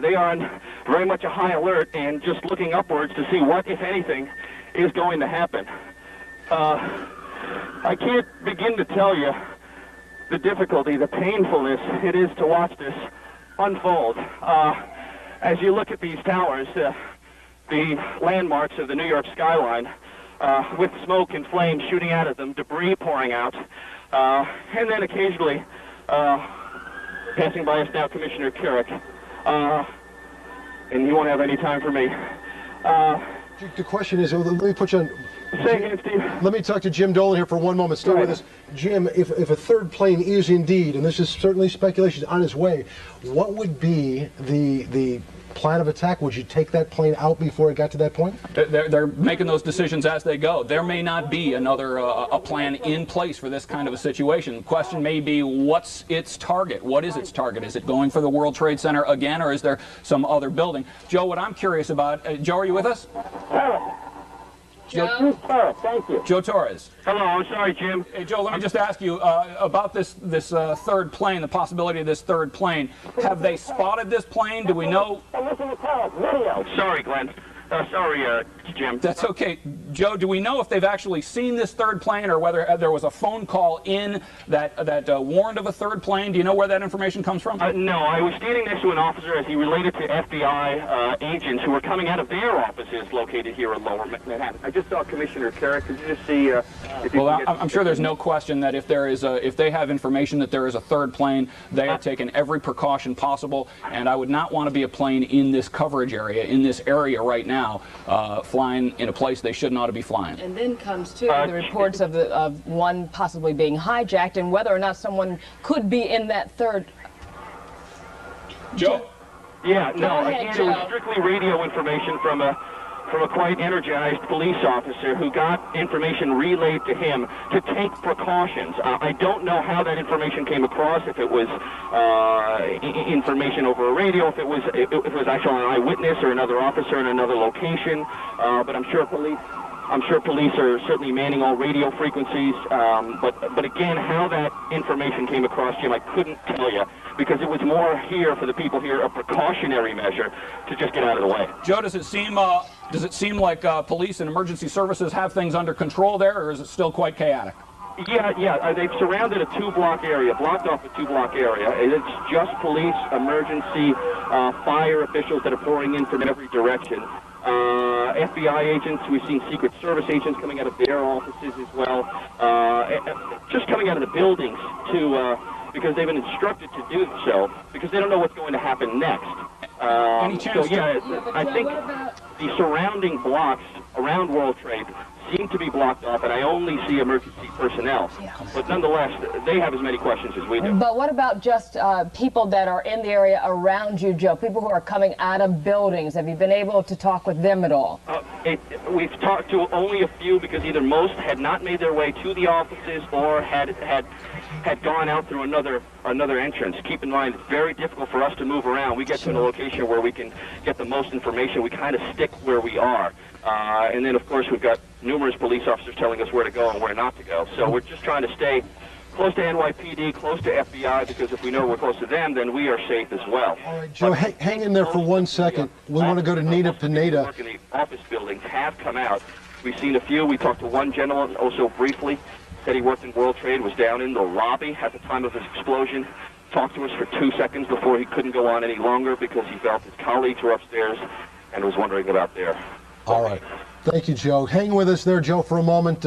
they are on very much a high alert and just looking upwards to see what, if anything, is going to happen. I can't begin to tell you the difficulty, the painfulness it is to watch this unfold. As you look at these towers, the landmarks of the New York skyline, with smoke and flames shooting out of them, debris pouring out, and then occasionally passing by us now, Commissioner Carrick, and he won't have any time for me. The question is, let me put you on. Say again, Steve. Let me talk to Jim Dolan here for 1 moment. Stay with us. Jim, if a third plane is indeed, and this is certainly speculation, on its way, what would be the plan of attack? Would you take that plane out before it got to that point? They're making those decisions as they go. There may not be another a plan in place for this kind of a situation. The question may be, what's its target? What is its target? Is it going for the World Trade Center again, or is there some other building? Joe, what I'm curious about, Joe, are you with us? Joe? Thank you. Joe Torres. Hello, I'm sorry, Jim. Hey, Joe, let me just ask you about this third plane, the possibility of this third plane. Have they spotted this plane? Do we know? Listen to video. Sorry, Glenn. Sorry, Jim. That's okay. Joe, do we know if they've actually seen this third plane or whether there was a phone call in that warned of a third plane? Do you know where that information comes from? No, I was standing next to an officer as he related to FBI agents who were coming out of their offices located here in Lower Manhattan. I just saw Commissioner Carrick. Could you just see if you Well, I'm sure there's no question that if they have information that there is a third plane, they are taking every precaution possible, and I would not want to be a plane in this coverage area, in this area right now, flying in a place they should not be flying. And then comes to the reports of one possibly being hijacked and whether or not someone could be in that third. Joe? Yeah, no, ahead, again, it was strictly radio information from a quite energized police officer who got information relayed to him to take precautions. I don't know how that information came across, if it was information over a radio, if it was actually an eyewitness or another officer in another location, but I'm sure police are certainly manning all radio frequencies, but again, how that information came across, Jim, I couldn't tell you, because it was more here for the people here, a precautionary measure to just get out of the way. Joe, does it seem like police and emergency services have things under control there, or is it still quite chaotic? Yeah, they've surrounded a blocked off a 2-block area. It's just police, emergency, fire officials that are pouring in from every direction. FBI agents, we've seen Secret Service agents coming out of their offices as well, just coming out of the buildings to because they've been instructed to do so, because they don't know what's going to happen next. Any chance I think the surrounding blocks around World Trade seem to be blocked off, and I only see emergency personnel. But nonetheless, they have as many questions as we do. But what about just people that are in the area around you, Joe? People who are coming out of buildings. Have you been able to talk with them at all? We've talked to only a few, because either most had not made their way to the offices or had gone out through another entrance. Keep in mind, it's very difficult for us to move around. We get to a location where we can get the most information. We kind of stick where we are. And then, of course, we've got numerous police officers telling us where to go and where not to go. So we're just trying to stay close to NYPD, close to FBI, because if we know we're close to them, then we are safe as well. All right, Joe, hang in there for 1 second. We want to go to Nina Pineda. Work in the office buildings have come out. We've seen a few. We talked to one gentleman also briefly. Said he worked in World Trade, was down in the lobby at the time of his explosion. Talked to us for 2 seconds before he couldn't go on any longer because he felt his colleagues were upstairs and was wondering about their... All right. Thank you, Joe. Hang with us there, Joe, for a moment.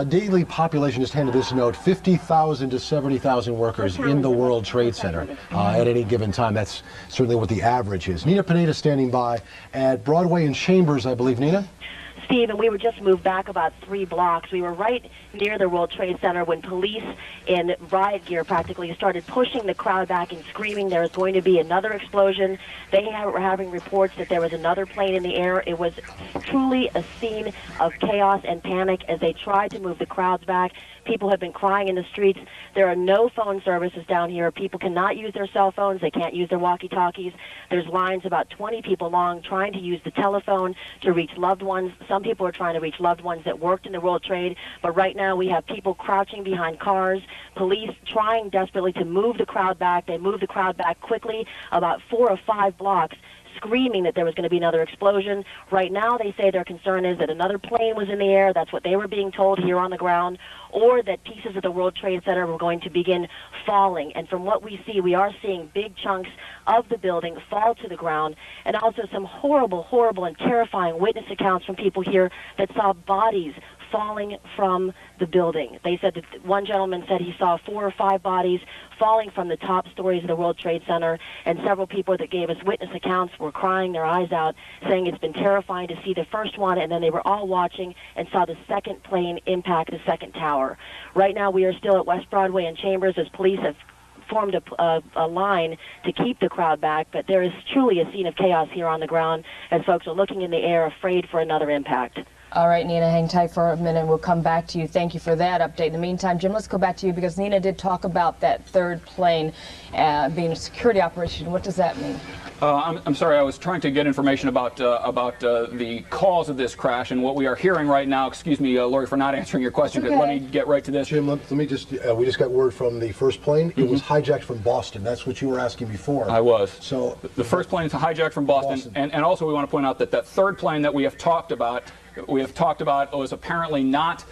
Daily population just handed this note, 50,000 to 70,000 workers in the World Trade Center at any given time. That's certainly what the average is. Nina Pineda standing by at Broadway and Chambers, I believe. Nina? Steve, and we were just moved back about 3 blocks. We were right near the World Trade Center when police in riot gear practically started pushing the crowd back and screaming there was going to be another explosion. They were having reports that there was another plane in the air. It was truly a scene of chaos and panic as they tried to move the crowds back. People have been crying in the streets. There are no phone services down here. People cannot use their cell phones. They can't use their walkie-talkies. There's lines about 20 people long trying to use the telephone to reach loved ones. Some people are trying to reach loved ones that worked in the World Trade, but right now we have people crouching behind cars, police trying desperately to move the crowd back. They moved the crowd back quickly, about 4 or 5 blocks, screaming that there was going to be another explosion. Right now they say their concern is that another plane was in the air. That's what they were being told here on the ground, or that pieces of the World Trade Center were going to begin falling. And from what we see, we are seeing big chunks of the building fall to the ground, and also some horrible, horrible and terrifying witness accounts from people here that saw bodies falling from the building. They said that one gentleman said he saw 4 or 5 bodies falling from the top stories of the World Trade Center, and several people that gave us witness accounts were crying their eyes out, saying it's been terrifying to see the first one, and then they were all watching and saw the second plane impact the second tower. Right now we are still at West Broadway and Chambers as police have formed a line to keep the crowd back, but there is truly a scene of chaos here on the ground as folks are looking in the air afraid for another impact. All right, Nina, hang tight for a minute. We'll come back to you. Thank you for that update. In the meantime, Jim, let's go back to you because Nina did talk about that third plane being a security operation. What does that mean? I'm sorry, I was trying to get information about the cause of this crash, and what we are hearing right now, excuse me, Lori, for not answering your question, okay. Let me get right to this. Jim, let me just, we just got word from the first plane. It was hijacked from Boston. That's what you were asking before. I was. So the first plane is hijacked from Boston. And also we want to point out that that third plane that we have talked about was apparently not,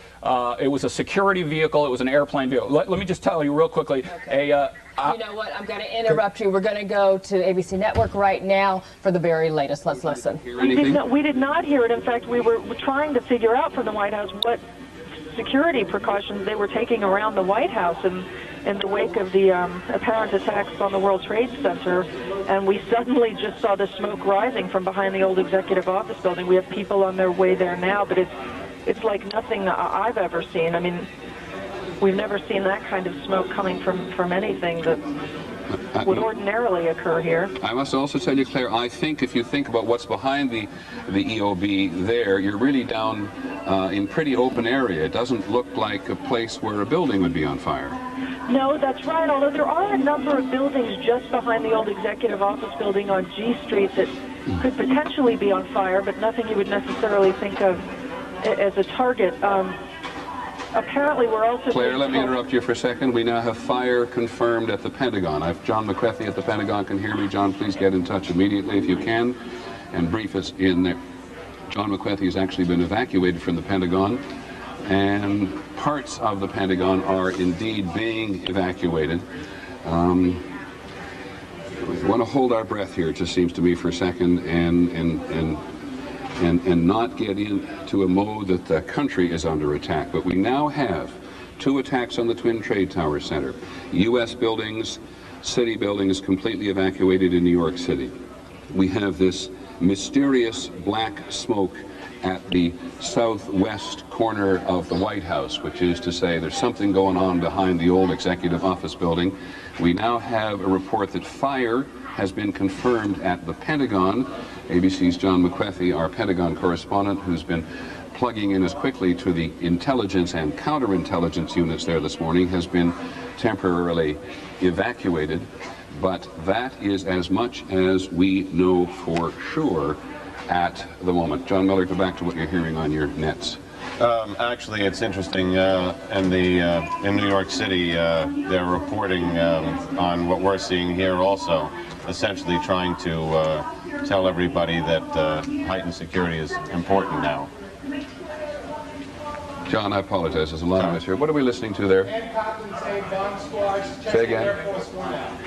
it was a security vehicle, it was an airplane vehicle. Let me just tell you real quickly, okay. You know what, I'm going to interrupt you. We're going to go to ABC Network right now for the very latest. Let's listen. We did not hear it. In fact, we were trying to figure out from the White House what security precautions they were taking around the White House in the wake of the apparent attacks on the World Trade Center, and we suddenly just saw the smoke rising from behind the old executive office building. We have people on their way there now, but it's like nothing I've ever seen. I mean, we've never seen that kind of smoke coming from anything that would ordinarily occur here. I must also tell you, Claire, I think if you think about what's behind the EOB there, you're really down in pretty open area. It doesn't look like a place where a building would be on fire. No, that's right, although there are a number of buildings just behind the old executive office building on G Street that could potentially be on fire, but nothing you would necessarily think of as a target. Apparently, we're also... Claire, let me interrupt you for a second. We now have fire confirmed at the Pentagon. If John McCarthy at the Pentagon can hear me, John, please get in touch immediately if you can and brief us in there. John McCarthy has actually been evacuated from the Pentagon, and parts of the Pentagon are indeed being evacuated. We want to hold our breath here, it just seems to me, for a second, and not get into a mode that the country is under attack. But we now have 2 attacks on the Twin Trade Tower Center. U.S. buildings, city buildings completely evacuated in New York City. We have this mysterious black smoke at the southwest corner of the White House, which is to say there's something going on behind the old executive office building. We now have a report that fire has been confirmed at the Pentagon. ABC's John McWethy, our Pentagon correspondent, who's been plugging in as quickly to the intelligence and counterintelligence units there this morning, has been temporarily evacuated. But that is as much as we know for sure at the moment. John Miller, go back to what you're hearing on your nets. Actually, it's interesting. In New York City, they're reporting on what we're seeing here also, essentially trying to tell everybody that heightened security is important now. John, I apologize. There's a lot of us here. What are we listening to there? Say again.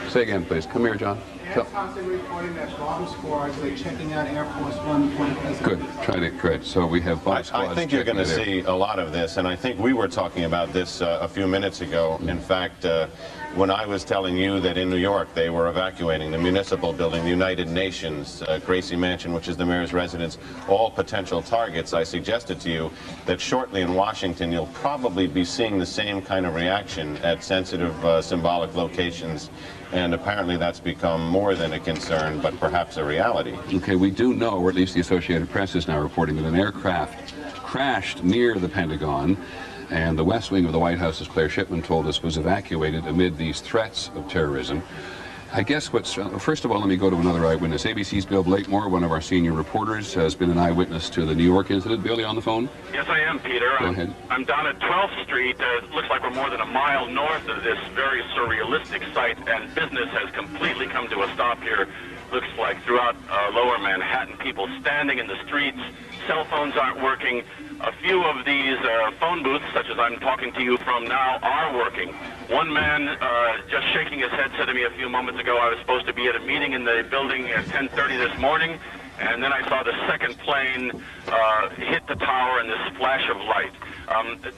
Say again, please. Come here, John. Reporting that bomb squads are checking out Air Force One before the president. Good. Try to correct. So we have bomb squads. I think you're going to see a lot of this, and I think we were talking about this a few minutes ago. In fact, when I was telling you that in New York they were evacuating the municipal building, the United Nations, Gracie Mansion, which is the mayor's residence, all potential targets, I suggested to you that shortly in Washington you'll probably be seeing the same kind of reaction at sensitive symbolic locations. And apparently that's become more than a concern, but perhaps a reality. Okay, we do know, or at least the Associated Press is now reporting, that an aircraft crashed near the Pentagon, and the West Wing of the White House, as Claire Shipman told us, was evacuated amid these threats of terrorism. I guess first of all, let me go to another eyewitness. ABC's Bill Blakemore, one of our senior reporters, has been an eyewitness to the New York incident. Bill, you on the phone? Yes, I am, Peter. Go ahead. I'm down at 12th Street. It looks like we're more than a mile north of this very surrealistic site, and business has completely come to a stop here. Looks like throughout lower Manhattan, people standing in the streets, cell phones aren't working. A few of these phone booths, such as I'm talking to you from now, are working. One man just shaking his head said to me a few moments ago, I was supposed to be at a meeting in the building at 10:30 this morning, and then I saw the second plane hit the tower in this flash of light.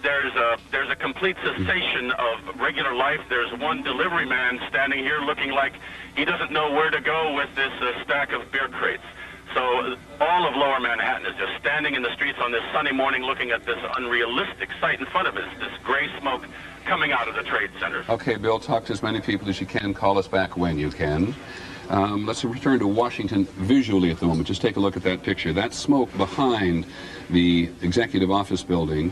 There's a complete cessation of regular life. There's one delivery man standing here looking like he doesn't know where to go with this stack of beer crates. So all of lower Manhattan is just standing in the streets on this sunny morning looking at this unrealistic sight in front of us, this gray smoke coming out of the trade centers. Okay, Bill, talk to as many people as you can. Call us back when you can. Let's return to Washington visually at the moment. Just take a look at that picture. That smoke behind the executive office building,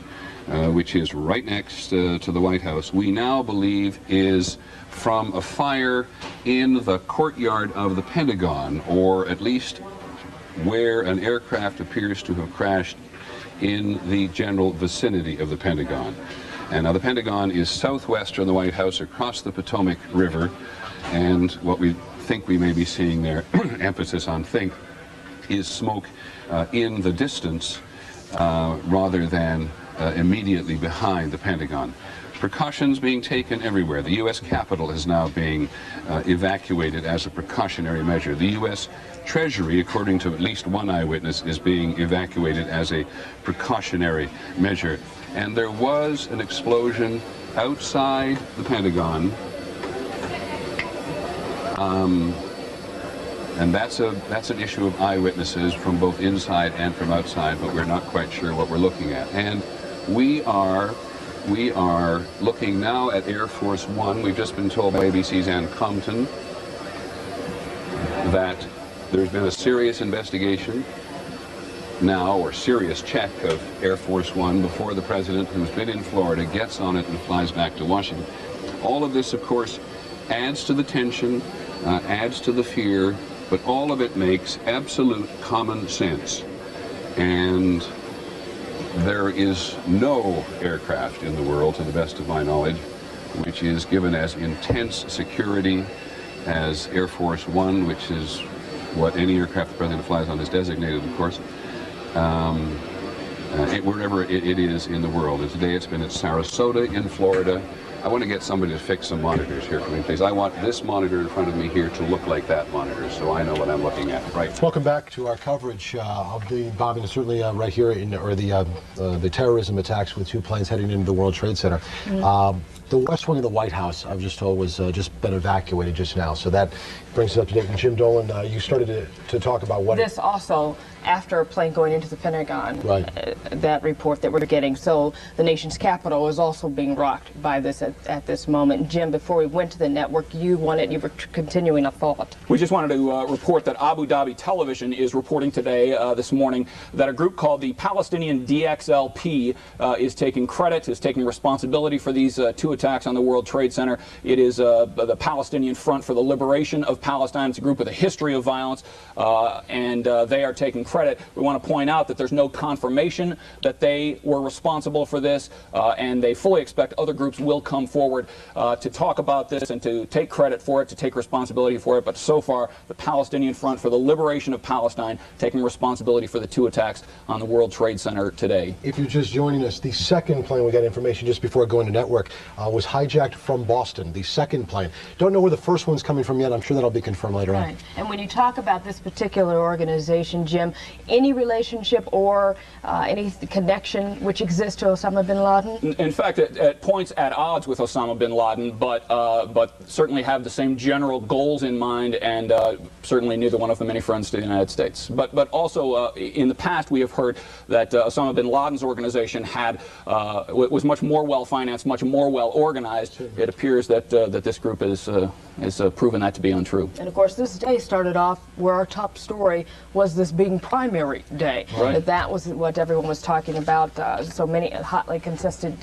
which is right next to the White House, we now believe is from a fire in the courtyard of the Pentagon, or at least where an aircraft appears to have crashed in the general vicinity of the Pentagon. And now the Pentagon is southwest of the White House across the Potomac River, and what we think we may be seeing there, emphasis on think, is smoke in the distance rather than immediately behind the Pentagon. Precautions being taken everywhere. The U.S. Capitol is now being evacuated as a precautionary measure. The U.S. Treasury, according to at least one eyewitness, is being evacuated as a precautionary measure. And there was an explosion outside the Pentagon. And that's an issue of eyewitnesses from both inside and from outside, but we're not quite sure what we're looking at. And we are looking now at Air Force One. We've just been told by ABC's Ann Compton that there's been a serious investigation now, or serious check of Air Force One before the president, who's been in Florida, gets on it and flies back to Washington. All of this, of course, adds to the tension, adds to the fear, but all of it makes absolute common sense. And there is no aircraft in the world, to the best of my knowledge, which is given as intense security as Air Force One, which is what any aircraft the president flies on is designated, of course, wherever it is in the world. And today it's been at Sarasota in Florida. I want to get somebody to fix some monitors here for me, please. I want this monitor in front of me here to look like that monitor, so I know what I'm looking at. Right. Welcome back to our coverage of the bombing, certainly right here, the terrorism attacks with two planes heading into the World Trade Center. The West Wing of the White House, I was just told, was just been evacuated just now. So that brings us up to date. And Jim Dolan, you started to talk about what... This also after a plane going into the Pentagon. Right. That report that we're getting. So the nation's capital is also being rocked by this at this moment. Jim, before we went to the network, you were continuing a thought. We just wanted to report that Abu Dhabi Television is reporting today, this morning, that a group called the Palestinian DXLP is taking credit, is taking responsibility for these 2 attacks on the World Trade Center. It is the Palestinian Front for the Liberation of Palestine. It's a group with a history of violence, and they are taking credit. We want to point out that there's no confirmation that they were responsible for this, and they fully expect other groups will come forward to talk about this and to take credit for it, to take responsibility for it. But so far, the Palestinian Front for the Liberation of Palestine taking responsibility for the 2 attacks on the World Trade Center today. If you're just joining us, the second plane, we got information just before going to network, was hijacked from Boston, the second plane. Don't know where the first one's coming from yet. I'm sure that'll be confirmed later on. And when you talk about this particular organization, Jim, any relationship or any connection which exists to Osama bin Laden? In fact, at points at odds with Osama bin Laden, but certainly have the same general goals in mind, and certainly neither one of them any friends to the United States. But also in the past we have heard that Osama bin Laden's organization was much more well financed, much more well organized. It appears that this group is proven that to be untrue. And of course, this day started off where our top story was this being primary day. Right. That was what everyone was talking about. So many hotly contested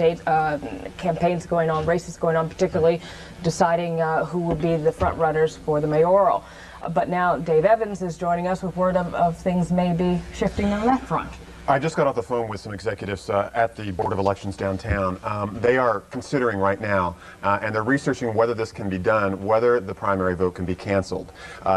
campaigns going on, races going on, particularly deciding who will be the front runners for the mayoral. But now Dave Evans is joining us with word of things may be shifting on that front. I just got off the phone with some executives at the Board of Elections downtown. They are considering right now, and they're researching whether this can be done, whether the primary vote can be canceled.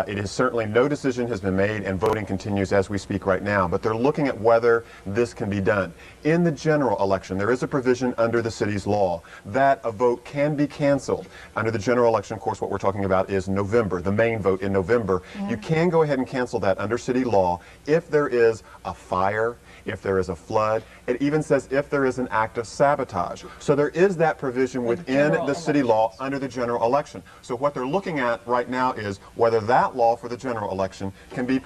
It is certainly no decision has been made, and voting continues as we speak right now, but they're looking at whether this can be done. In the general election, there is a provision under the city's law that a vote can be canceled. Under the general election, of course, what we're talking about is November, the main vote in November. You can go ahead and cancel that under city law if there is a fire, if there is a flood. It even says if there is an act of sabotage. So there is that provision within the city law under the general election. So what they're looking at right now is whether that law for the general election can be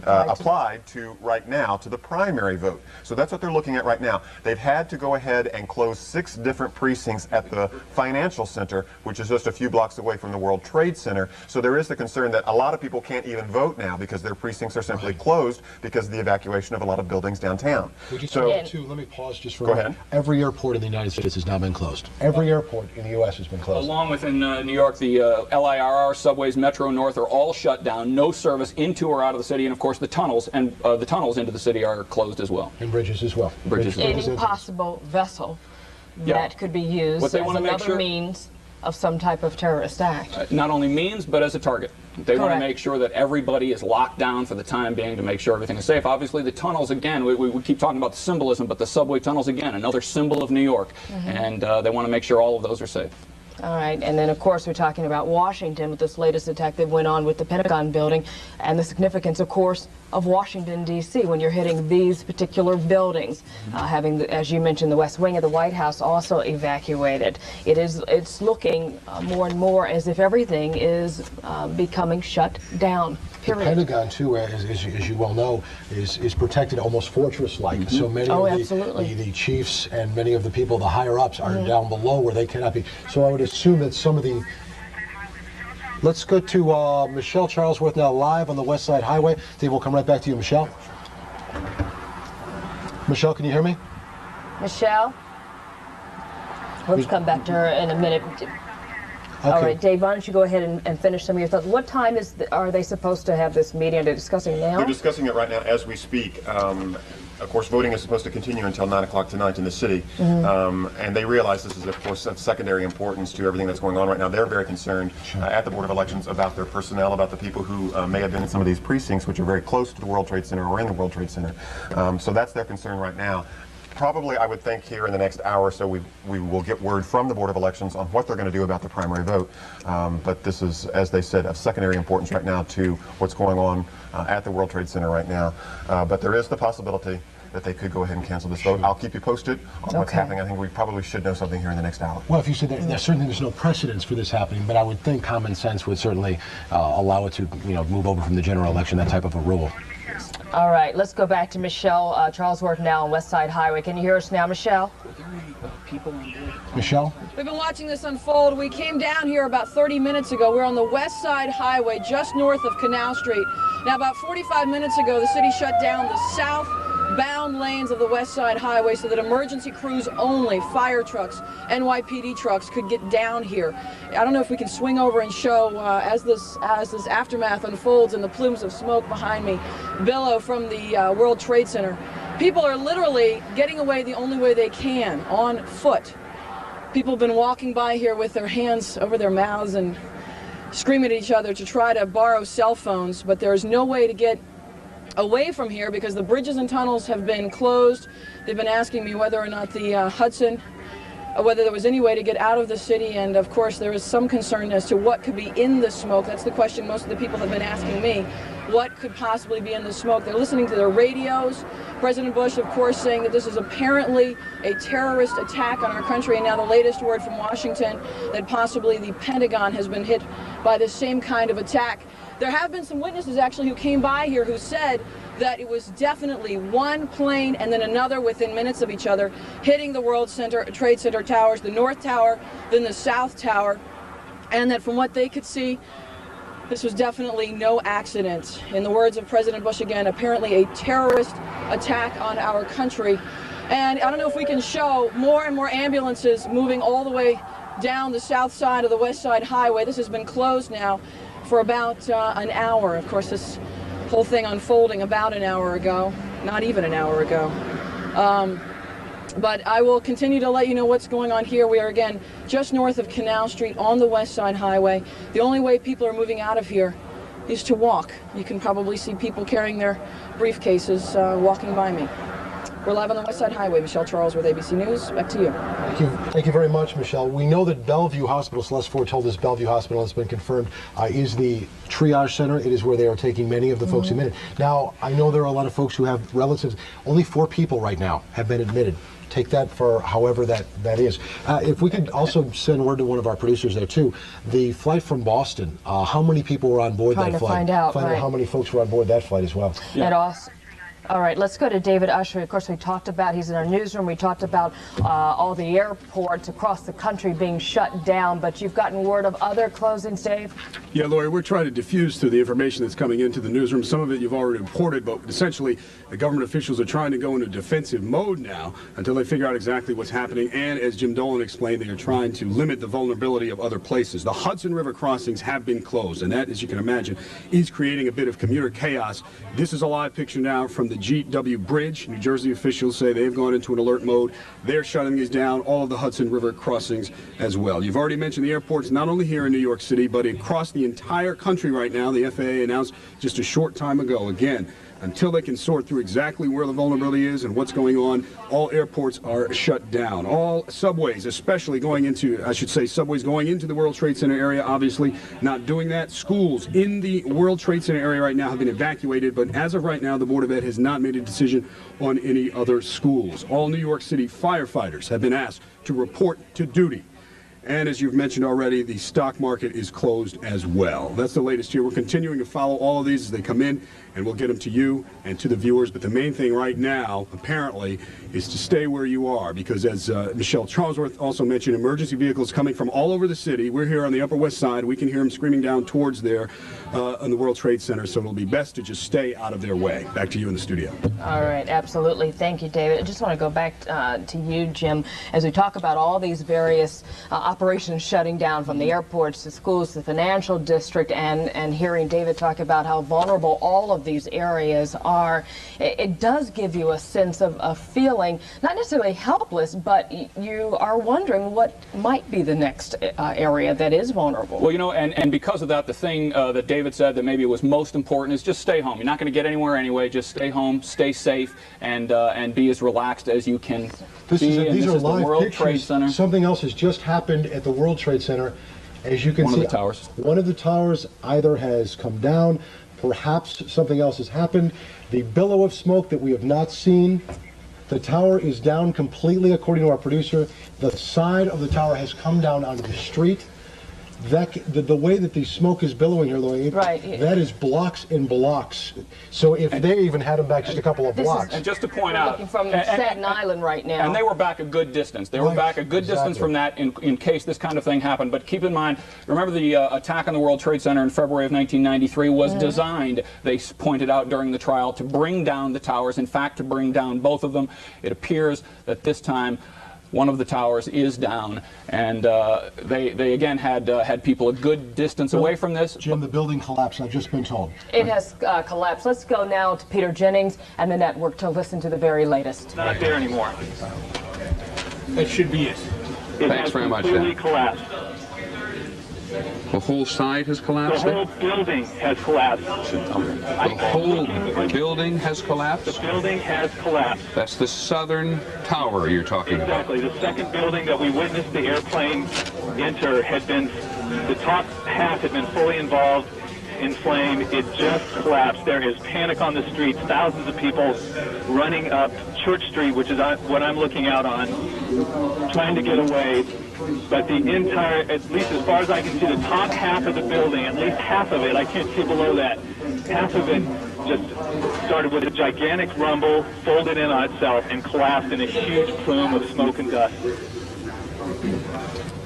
applied to right now to the primary vote. So that's what they're looking at right now. They've had to go ahead and close 6 different precincts at the Financial Center, which is just a few blocks away from the World Trade Center. So there is the concern that a lot of people can't even vote now because their precincts are simply closed because of the evacuation of a lot of buildings downtown. Let me pause just for a minute. Every airport in the United States has now been closed. Every airport in the U.S. has been closed. Along with in New York, the LIRR, subways, Metro North are all shut down. No service into or out of the city, and of course the tunnels into the city are closed as well. And bridges as well. Any possible vessel that could be used as another means of some type of terrorist act. Not only means, but as a target. They want to make sure that everybody is locked down for the time being to make sure everything is safe. Obviously, the tunnels, again, we keep talking about the symbolism, but the subway tunnels, again, another symbol of New York. And they want to make sure all of those are safe. All right, and then of course we're talking about Washington with this latest attack that went on with the Pentagon building and the significance, of course, of Washington, D.C. when you're hitting these particular buildings, having, as you mentioned, the West Wing of the White House also evacuated. It's looking more and more as if everything is becoming shut down. Period. The Pentagon, too, as you well know, is protected almost fortress-like. So many of the chiefs and many of the people, the higher-ups, are down below where they cannot be. So I would assume that some of the... Let's go to Michelle Charlesworth now live on the West Side Highway. Dave, we'll come right back to you, Michelle. Michelle, can you hear me? Michelle? Let's come back to her in a minute. Okay. All right, Dave, why don't you go ahead and finish some of your thoughts. What time are they supposed to have this meeting? Are they discussing now? They're discussing it right now as we speak. Of course, voting is supposed to continue until 9 o'clock tonight in the city. And they realize this is, of course, of secondary importance to everything that's going on right now. They're very concerned at the Board of Elections about their personnel, about the people who may have been in some of these precincts, which are very close to the World Trade Center or in the World Trade Center. So that's their concern right now. Probably, I would think, here in the next hour or so, we will get word from the Board of Elections on what they're going to do about the primary vote. But this is, as they said, of secondary importance right now to what's going on at the World Trade Center right now. But there is the possibility that they could go ahead and cancel this vote. I'll keep you posted on what's happening. I think we probably should know something here in the next hour. Well, if you said that, certainly there's no precedence for this happening, but I would think common sense would certainly allow it to, move over from the general election, that type of a rule. All right, let's go back to Michelle Charlesworth now on West Side Highway. Can you hear us now, Michelle? Are there any people on board? Michelle? We've been watching this unfold. We came down here about 30 minutes ago. We're on the West Side Highway, just north of Canal Street. Now, about 45 minutes ago, the city shut down the southbound lanes of the West Side Highway so that emergency crews only, fire trucks, NYPD trucks, could get down here. I don't know if we can swing over and show as this aftermath unfolds and the plumes of smoke behind me billow from the World Trade Center. People are literally getting away the only way they can, on foot. People have been walking by here with their hands over their mouths and screaming at each other to try to borrow cell phones, but there's no way to get away from here because the bridges and tunnels have been closed. They've been asking me whether or not the Hudson, whether there was any way to get out of the city, and of course there is some concern as to what could be in the smoke. That's the question most of the people have been asking me. What could possibly be in the smoke? They're listening to their radios. President Bush, of course, saying that this is apparently a terrorist attack on our country, and now the latest word from Washington that possibly the Pentagon has been hit by the same kind of attack. There have been some witnesses actually who came by here who said that it was definitely one plane and then another within minutes of each other hitting the World Trade Center towers, the North Tower, then the South Tower, and that from what they could see, this was definitely no accident. In the words of President Bush again, apparently a terrorist attack on our country. And I don't know if we can show more and more ambulances moving all the way down the south side of the West Side Highway. This has been closed now for about an hour. Of course, this whole thing unfolding about an hour ago, not even an hour ago. But I will continue to let you know what's going on here. We are, again, just north of Canal Street on the West Side Highway. The only way people are moving out of here is to walk. You can probably see people carrying their briefcases walking by me. We're live on the West Side Highway. Michelle Charles with ABC News. Back to you. Thank you very much, Michelle. We know that Bellevue Hospital, Celeste Ford told us Bellevue Hospital has been confirmed, is the triage center. It is where they are taking many of the folks admitted. Now, I know there are a lot of folks who have relatives. Only 4 people right now have been admitted. Take that for however that is. If we could also send word to one of our producers there too. The flight from Boston, how many people were on board that flight? Find out how many folks were on board that flight as well. Yeah. And also, all right, let's go to David Usher. Of course, we talked about, he's in our newsroom, we talked about all the airports across the country being shut down, but you've gotten word of other closings, Dave? Yeah, Lori, we're trying to diffuse through the information that's coming into the newsroom. Some of it you've already reported, but essentially the government officials are trying to go into defensive mode now until they figure out exactly what's happening. And as Jim Dolan explained, they are trying to limit the vulnerability of other places. The Hudson River crossings have been closed, and that, as you can imagine, is creating a bit of commuter chaos. This is a live picture now from the GW Bridge. New Jersey officials say they've gone into an alert mode. They're shutting these down, all of the Hudson River crossings as well. You've already mentioned the airports, not only here in New York City, but across the entire country right now. The FAA announced just a short time ago, again, until they can sort through exactly where the vulnerability is and what's going on, all airports are shut down. All subways, especially going into, I should say, subways going into the World Trade Center area, obviously not doing that. Schools in the World Trade Center area right now have been evacuated, but as of right now, the Board of Ed has not made a decision on any other schools. All New York City firefighters have been asked to report to duty. And as you've mentioned already, the stock market is closed as well. That's the latest here. We're continuing to follow all of these as they come in, and we'll get them to you and to the viewers. But the main thing right now, apparently, is to stay where you are, because as Michelle Charlesworth also mentioned, emergency vehicles coming from all over the city. We're here on the Upper West Side. We can hear them screaming down towards there on the World Trade Center, so it'll be best to just stay out of their way. Back to you in the studio. All right, absolutely. Thank you, David. I just want to go back to you, Jim, as we talk about all these various operations shutting down, from the airports to schools to the financial district, and hearing David talk about how vulnerable all of these areas are. It does give you a sense of feeling, not necessarily helpless, but you are wondering what might be the next area that is vulnerable. Well, you know, and because of that, the thing that David said that maybe was most important is just stay home. You're not going to get anywhere anyway. Just stay home, stay safe, and be as relaxed as you can be. These are the live World pictures. Trade Center. Something else has just happened at the World Trade Center. As you can see, one of the towers. One of the towers either has come down, perhaps something else has happened. The billow of smoke that we have not seen. The tower is down completely, according to our producer. The side of the tower has come down onto the street. the way that the smoke is billowing here, Lloyd, right, that is blocks and blocks. So if they even had them back just a couple of blocks. And just to point We're out, looking from Staten Island right now. and they were back a good distance. They were back a good distance from that in case this kind of thing happened. But keep in mind, remember the attack on the World Trade Center in February of 1993 was designed, they pointed out during the trial, to bring down the towers. In fact, to bring down both of them. It appears that this time one of the towers is down, and they again had people a good distance away from this. Jim, the building collapsed, I've just been told. It has collapsed. Let's go now to Peter Jennings and the network to listen to the very latest. Not there anymore. That should be it. Thanks very much, Completely Dan. collapsed. The whole side has The collapsed? whole building has collapsed. The whole building has collapsed? The building has collapsed. That's the southern tower you're talking about. Exactly. The second building that we witnessed the airplane enter had been, the top half had been fully involved in flame. It just collapsed. There is panic on the streets. Thousands of people running up Church Street, which is what I'm looking out on, trying to get away. But the entire, at least as far as I can see, the top half of the building, at least half of it, I can't see below that, half of it just started with a gigantic rumble, folded in on itself, and collapsed in a huge plume of smoke and dust.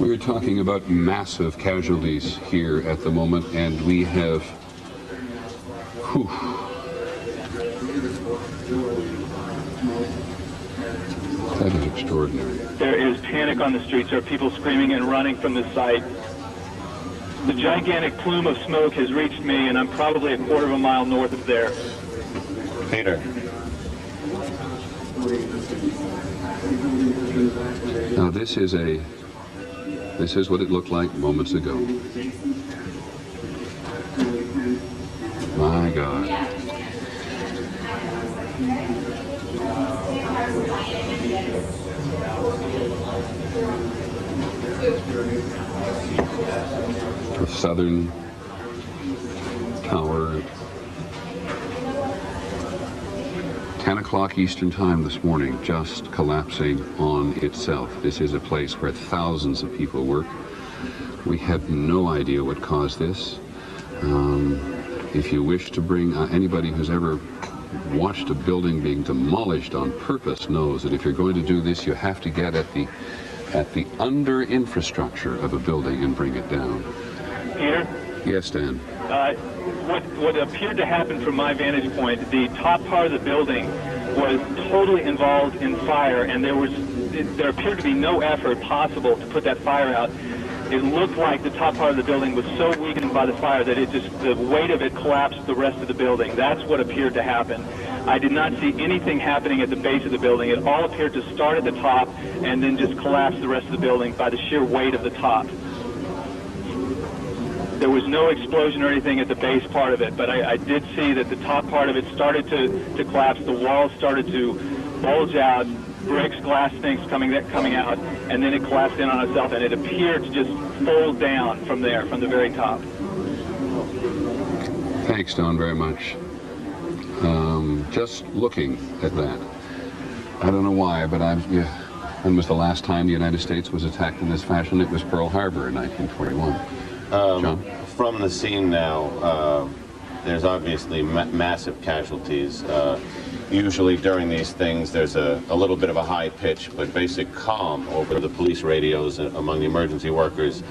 We're talking about massive casualties here at the moment, and we have... Whew. That is extraordinary. There is panic on the streets. There are people screaming and running from the site. The gigantic plume of smoke has reached me, and I'm probably a quarter of a mile north of there. Peter. Now this is what it looked like moments ago. My God. The southern tower, 10 o'clock Eastern time this morning, just collapsing on itself. This is a place where thousands of people work. We have no idea what caused this. If you wish to bring anybody who's ever watched a building being demolished on purpose knows that if you're going to do this, you have to get at the under infrastructure of a building and bring it down. Peter? Yes, Dan. What appeared to happen from my vantage point, the top part of the building was totally involved in fire, and there appeared to be no effort possible to put that fire out. It looked like the top part of the building was so weakened by the fire that the weight of it collapsed the rest of the building. That's what appeared to happen. I did not see anything happening at the base of the building. It all appeared to start at the top and then just collapse the rest of the building by the sheer weight of the top. There was no explosion or anything at the base part of it, but I did see that the top part of it started to collapse. The walls started to bulge out, bricks, glass things coming out, and then it collapsed in on itself, and it appeared to just fold down from there, from the very top. Thanks, Don, very much. Just looking at that, I don't know why, but when was the last time the United States was attacked in this fashion? It was Pearl Harbor in 1941. John? From the scene now, there's obviously massive casualties. Usually during these things, there's a little bit of a high pitch, but basic calm over the police radios among the emergency workers.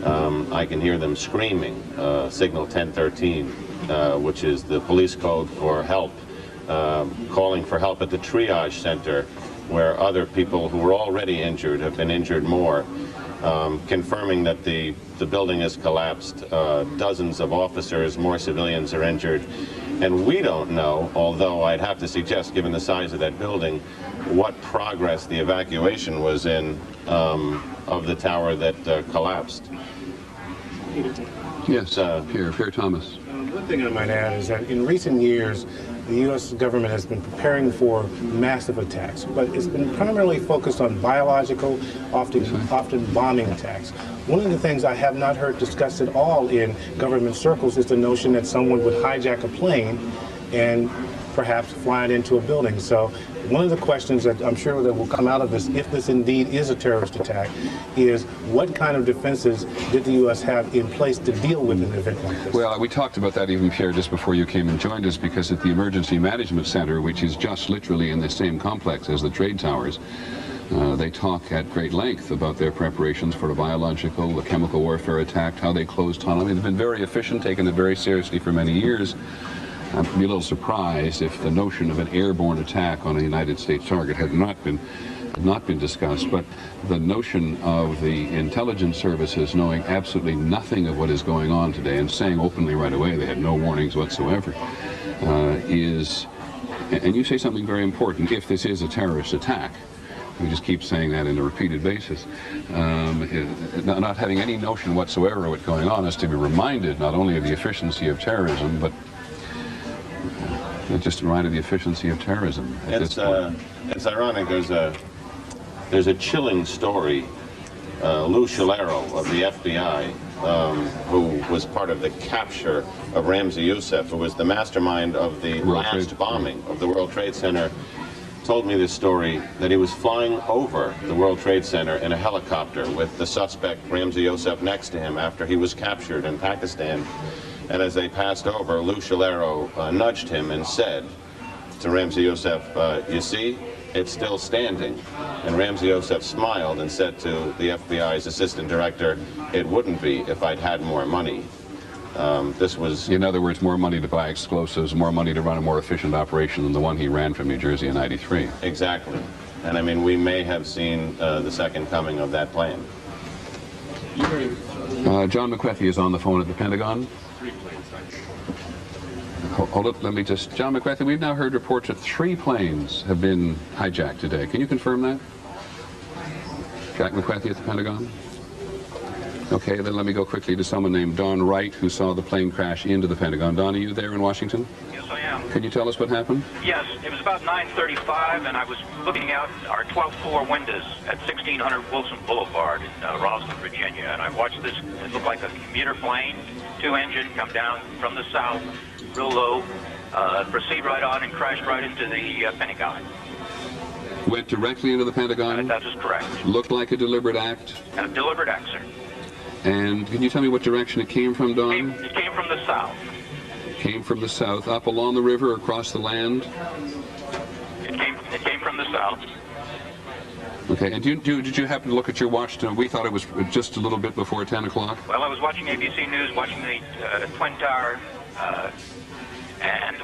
I can hear them screaming, signal 1013, which is the police code for help, calling for help at the triage center, where other people who were already injured have been injured more, confirming that the building has collapsed. Dozens of officers, more civilians are injured. And we don't know, although I'd have to suggest, given the size of that building, what progress the evacuation was in of the tower that collapsed. Yes, Pierre Thomas. One thing I might add is that in recent years, the U.S. government has been preparing for massive attacks, but it's been primarily focused on biological, often bombing attacks. One of the things I have not heard discussed at all in government circles is the notion that someone would hijack a plane and perhaps fly it into a building. So One of the questions that I'm sure that will come out of this, if this indeed is a terrorist attack, is what kind of defenses did the U.S. have in place to deal with an event like this? Well, we talked about that even, Pierre, just before you came and joined us, because at the Emergency Management Center, which is just literally in the same complex as the trade towers, they talk at great length about their preparations for a biological, a chemical warfare attack, how they closed tunnel. I mean, they've been very efficient, taken it very seriously for many years. I'd be a little surprised if the notion of an airborne attack on a United States target had not been discussed, but the notion of the intelligence services knowing absolutely nothing of what is going on today and saying openly right away they had no warnings whatsoever is, and you say something very important, if this is a terrorist attack. We just keep saying that on a repeated basis. Not having any notion whatsoever of what's going on is to be reminded not only of the efficiency of terrorism, but just reminded of the efficiency of terrorism at this point. It's ironic. There's a chilling story. Lou Shalero of the FBI, who was part of the capture of Ramzi Youssef, who was the mastermind of the last bombing of the World Trade Center, told me this story, that he was flying over the World Trade Center in a helicopter with the suspect Ramzi Youssef next to him after he was captured in Pakistan. And as they passed over, Lou Shalero nudged him and said to Ramzi Youssef, you see, it's still standing. And Ramzi Youssef smiled and said to the FBI's assistant director, it wouldn't be if I'd had more money. This was... In other words, more money to buy explosives, more money to run a more efficient operation than the one he ran from New Jersey in '93. Exactly. And I mean, we may have seen the second coming of that plan. John McWethy is on the phone at the Pentagon. Hold up, let me just... John McWethy, we've now heard reports that 3 planes have been hijacked today. Can you confirm that? Jack McWethy at the Pentagon? Okay, then let me go quickly to someone named Don Wright, who saw the plane crash into the Pentagon. Don, are you there in Washington? Yes, I am. Can you tell us what happened? Yes, it was about 9:35, and I was looking out our 12th floor windows at 1600 Wilson Boulevard in Rosslyn, Virginia, and I watched this. It looked like a commuter plane, 2-engine, come down from the south, real low, proceed right on and crash right into the Pentagon. Went directly into the Pentagon? That is correct. Looked like a deliberate act? A deliberate act, sir. And can you tell me what direction it came from, Don? It came from the south. Came from the south, up along the river, across the land? It came from the south. Okay, and did you happen to look at your watch? We thought it was just a little bit before 10 o'clock. Well, I was watching ABC News, watching the Twin Tower, and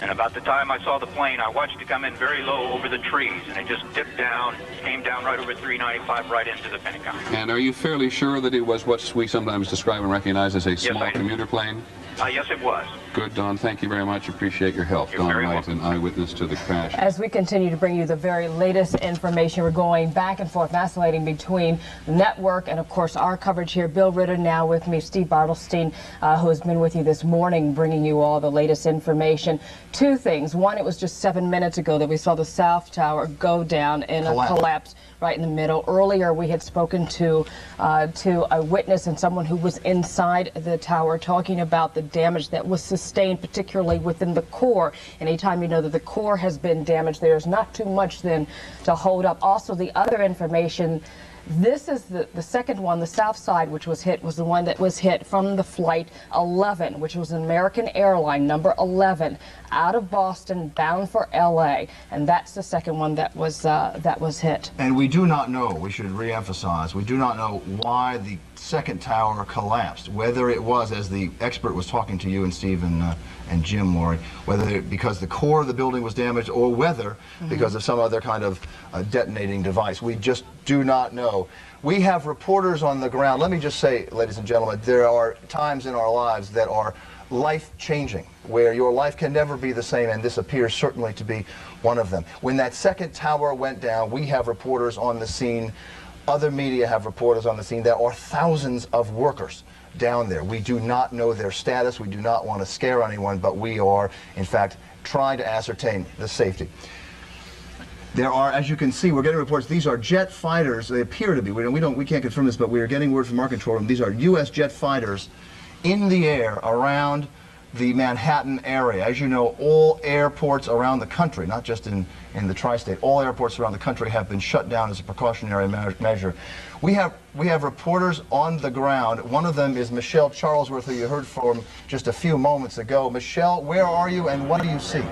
about the time I saw the plane, I watched it come in very low over the trees, and it just dipped down, came down right over 395, right into the Pentagon. And are you fairly sure that it was what we sometimes describe and recognize as a small commuter plane? Yes, it was. Good, Don. Thank you very much. Appreciate your help. Don Wright, an eyewitness to the crash. As we continue to bring you the very latest information, we're going back and forth, vacillating between the network and, of course, our coverage here. Bill Ritter now with me, Steve Bartlestein, who has been with you this morning, bringing you all the latest information. 2 things. One, it was just 7 minutes ago that we saw the South Tower go down in a collapse right in the middle. Earlier, we had spoken to a witness and someone who was inside the tower talking about the damage that was sustained, particularly within the core. Anytime you know that the core has been damaged, there's not too much then to hold up. Also, the other information, this is the second one, the south side, which was hit, was the one that was hit from the flight 11, which was an American airline, number 11, out of Boston, bound for L.A., and that's the second one that was hit. And we do not know, we should re-emphasize, we do not know why the second tower collapsed, whether it was, as the expert was talking to you and Steve and Jim, Lori, whether because the core of the building was damaged or whether because of some other kind of detonating device. We just do not know. We have reporters on the ground. Let me just say, ladies and gentlemen, there are times in our lives that are life-changing, where your life can never be the same, and this appears certainly to be one of them. When that second tower went down, we have reporters on the scene. Other media have reporters on the scene. There are thousands of workers down there. We do not know their status. We do not want to scare anyone, but we are, in fact, trying to ascertain the safety. There are, as you can see, we're getting reports. These are jet fighters. They appear to be. We can't confirm this, but we are getting word from our control room. These are U.S. jet fighters in the air around the Manhattan area. As you know, all airports around the country, not just in the tri-state, all airports around the country have been shut down as a precautionary measure. We have reporters on the ground. One of them is Michelle Charlesworth, who you heard from just a few moments ago. Michelle, where are you and what do you see?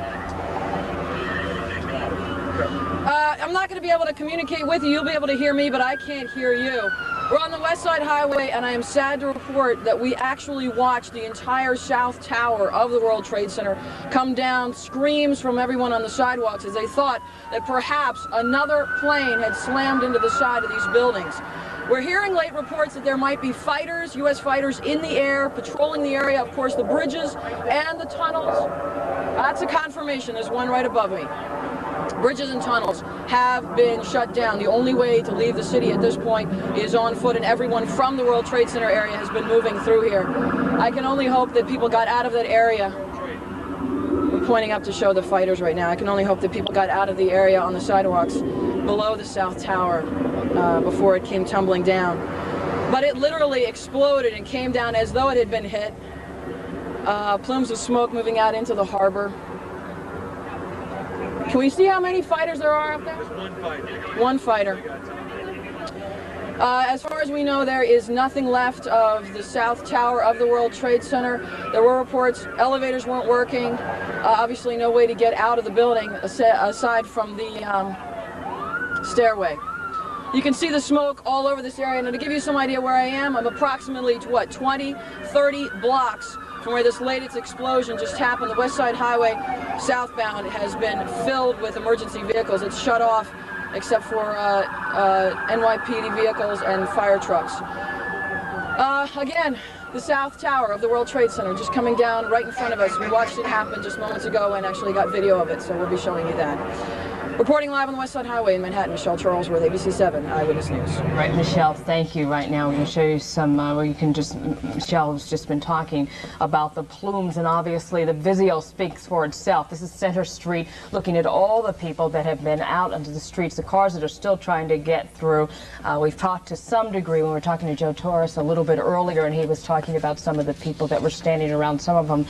I'm not going to be able to communicate with you. You'll be able to hear me, but I can't hear you. We're on the West Side Highway, and I am sad to report that we actually watched the entire South Tower of the World Trade Center come down, screams from everyone on the sidewalks as they thought that perhaps another plane had slammed into the side of these buildings. We're hearing late reports that there might be fighters, U.S. fighters in the air, patrolling the area, of course, the bridges and the tunnels. That's a confirmation. There's one right above me. Bridges and tunnels have been shut down. The only way to leave the city at this point is on foot, and everyone from the World Trade Center area has been moving through here. I can only hope that people got out of that area. I'm pointing up to show the fighters right now. I can only hope that people got out of the area on the sidewalks below the South Tower before it came tumbling down. But it literally exploded and came down as though it had been hit. Plumes of smoke moving out into the harbor. Can we see how many fighters there are up there? Just one fighter. One fighter. As far as we know, there is nothing left of the South Tower of the World Trade Center. There were reports elevators weren't working. Obviously no way to get out of the building aside from the stairway. You can see the smoke all over this area. And to give you some idea where I am, I'm approximately, what, 20, 30 blocks from where this latest explosion just happened. The West Side Highway southbound has been filled with emergency vehicles. It's shut off except for NYPD vehicles and fire trucks. Again, the South Tower of the World Trade Center just coming down right in front of us. We watched it happen just moments ago and actually got video of it, so we'll be showing you that. Reporting live on the West Side Highway in Manhattan, Michelle Charlesworth, ABC 7 Eyewitness News. Right, Michelle, thank you. Right now, we're going to show you some where you can just, Michelle has just been talking about the plumes, and obviously the visual speaks for itself. This is Center Street, looking at all the people that have been out onto the streets, the cars that are still trying to get through. We've talked to some degree when we were talking to Joe Torres a little bit earlier, and he was talking about some of the people that were standing around, some of them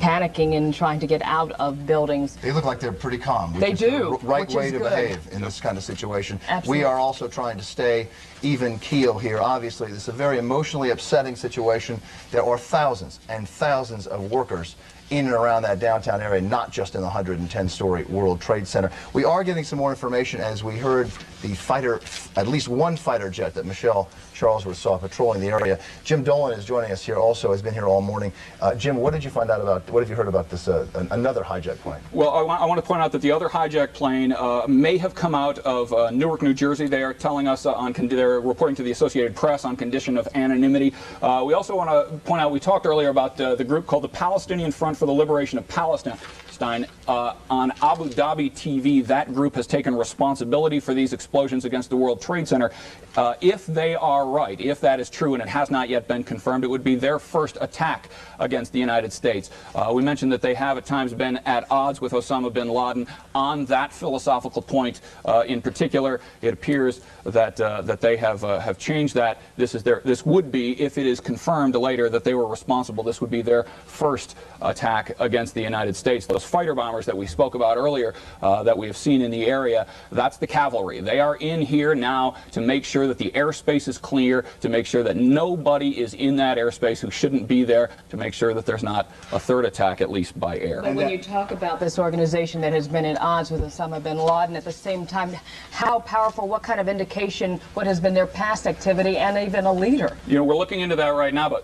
panicking and trying to get out of buildings. They look like they're pretty calm. They do. Right way to behave in this kind of situation. Absolutely. We are also trying to stay even keel here. Obviously, this is a very emotionally upsetting situation. There are thousands and thousands of workers in and around that downtown area, not just in the 110-story World Trade Center. We are getting some more information as we heard the fighter, at least one fighter jet that Michelle Charlesworth saw patrolling the area. Jim Dolan is joining us here also, has been here all morning. Jim, what did you find out about, what have you heard about this, another hijacked plane? Well, I want to point out that the other hijacked plane may have come out of Newark, New Jersey. They are telling us, they're reporting to the Associated Press on condition of anonymity. We also want to point out, we talked earlier about the group called the Palestinian Front for the Liberation of Palestine. On Abu Dhabi TV, that group has taken responsibility for these explosions against the World Trade Center. If they are right, if that is true, and it has not yet been confirmed, it would be their first attack against the United States. We mentioned that they have at times been at odds with Osama bin Laden on that philosophical point in particular. It appears that that they have changed that. This would be, if it is confirmed later that they were responsible, this would be their first attack against the United States. Those fighter bombers that we spoke about earlier that we have seen in the area, that's the cavalry. They are in here now to make sure that the airspace is clear, to make sure that nobody is in that airspace who shouldn't be there, to make sure that there's not a third attack, at least by air. But when you talk about this organization that has been at odds with Osama bin Laden, at the same time, how powerful, what kind of indication, what has been their past activity, and even a leader? You know, we're looking into that right now, but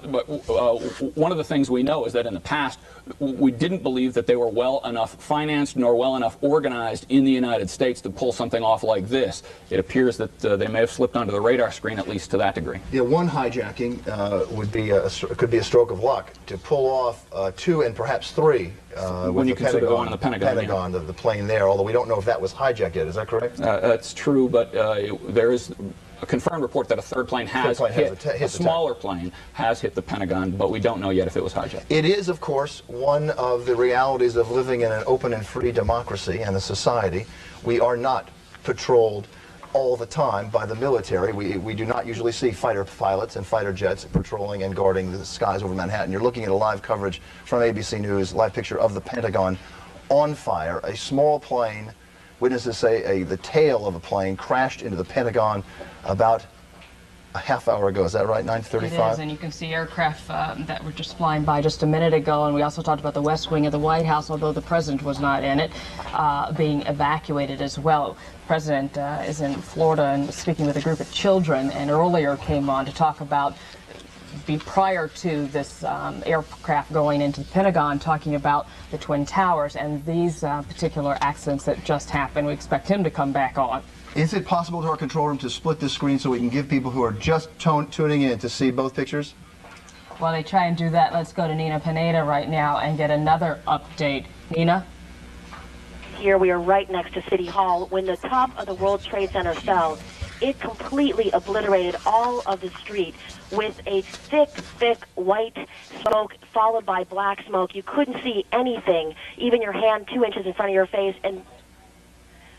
one of the things we know is that in the past, we didn't believe that they were well enough financed nor well enough organized in the United States to pull something off like this. It appears that they may have slipped onto the radar screen, at least to that degree. Yeah, one hijacking could be a stroke of luck. To pull off two and perhaps three when you consider the one in the Pentagon, the plane there, although we don't know if that was hijacked yet. Is that correct? That's true, but there is a confirmed report that a third plane has hit a smaller plane has hit the Pentagon, but we don't know yet if it was hijacked. It is, of course, one of the realities of living in an open and free democracy and a society. We are not patrolled all the time by the military. We do not usually see fighter pilots and fighter jets patrolling and guarding the skies over Manhattan. You're looking at a live coverage from ABC News, live picture of the Pentagon on fire. A small plane, witnesses say the tail of a plane crashed into the Pentagon about a half hour ago. Is that right, 9:35? It is, and you can see aircraft that were just flying by just a minute ago, and we also talked about the West Wing of the White House, although the president was not in it, being evacuated as well. The president is in Florida and speaking with a group of children, and earlier came on to talk about prior to this aircraft going into the Pentagon, talking about the Twin Towers and these particular accidents that just happened. We expect him to come back on. Is it possible to our control room to split this screen so we can give people who are just tuning in to see both pictures? While they try and do that, let's go to Nina Pineda right now and get another update. Nina? Here we are right next to City Hall. When the top of the World Trade Center fell, it completely obliterated all of the street with a thick, thick white smoke followed by black smoke. You couldn't see anything, even your hand 2 inches in front of your face, and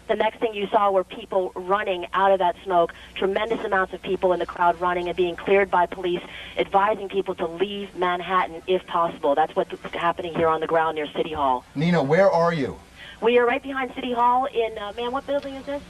the next thing you saw were people running out of that smoke, tremendous amounts of people in the crowd running and being cleared by police, advising people to leave Manhattan if possible. That's what's happening here on the ground near City Hall. Nina, where are you? We are right behind City Hall in, man, what building is this?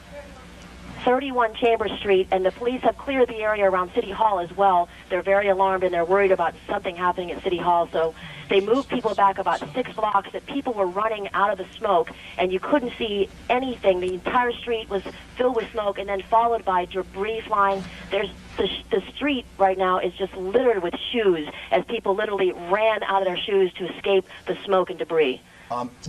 31 Chambers Street, and the police have cleared the area around City Hall as well. They're very alarmed and they're worried about something happening at City Hall, so they moved people back about 6 blocks. That people were running out of the smoke, and you couldn't see anything. The entire street was filled with smoke, and then followed by debris flying. There's the street right now is just littered with shoes, as people literally ran out of their shoes to escape the smoke and debris.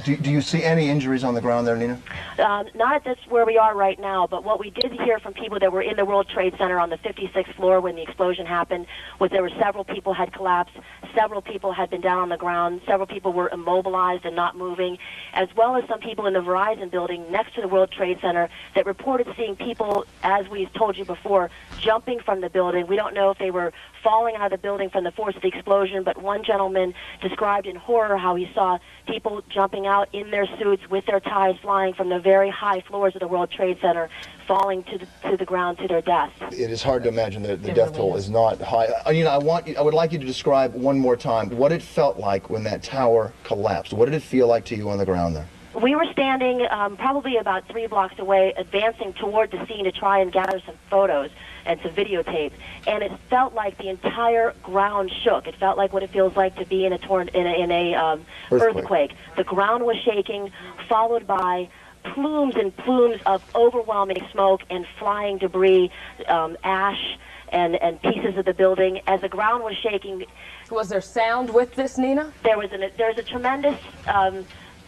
Do you see any injuries on the ground there, Nina? Not at this where we are right now, but what we did hear from people that were in the World Trade Center on the 56th floor when the explosion happened was there were several people had collapsed, several people had been down on the ground, several people were immobilized and not moving, as well as some people in the Verizon building next to the World Trade Center that reported seeing people, as we told you before, jumping from the building. We don't know if they were falling out of the building from the force of the explosion, but one gentleman described in horror how he saw people jumping out in their suits with their ties flying from the very high floors of the World Trade Center, falling to the ground to their deaths. It is hard to imagine that the death toll is not high. Nina, I would like you to describe one more time what it felt like when that tower collapsed. What did it feel like to you on the ground there? We were standing probably about 3 blocks away, advancing toward the scene to try and gather some photos and some videotape, and it felt like the entire ground shook. It felt like what it feels like to be in a earthquake. The ground was shaking, followed by plumes and plumes of overwhelming smoke and flying debris, ash and pieces of the building. As the ground was shaking, was there sound with this, Nina? There's a tremendous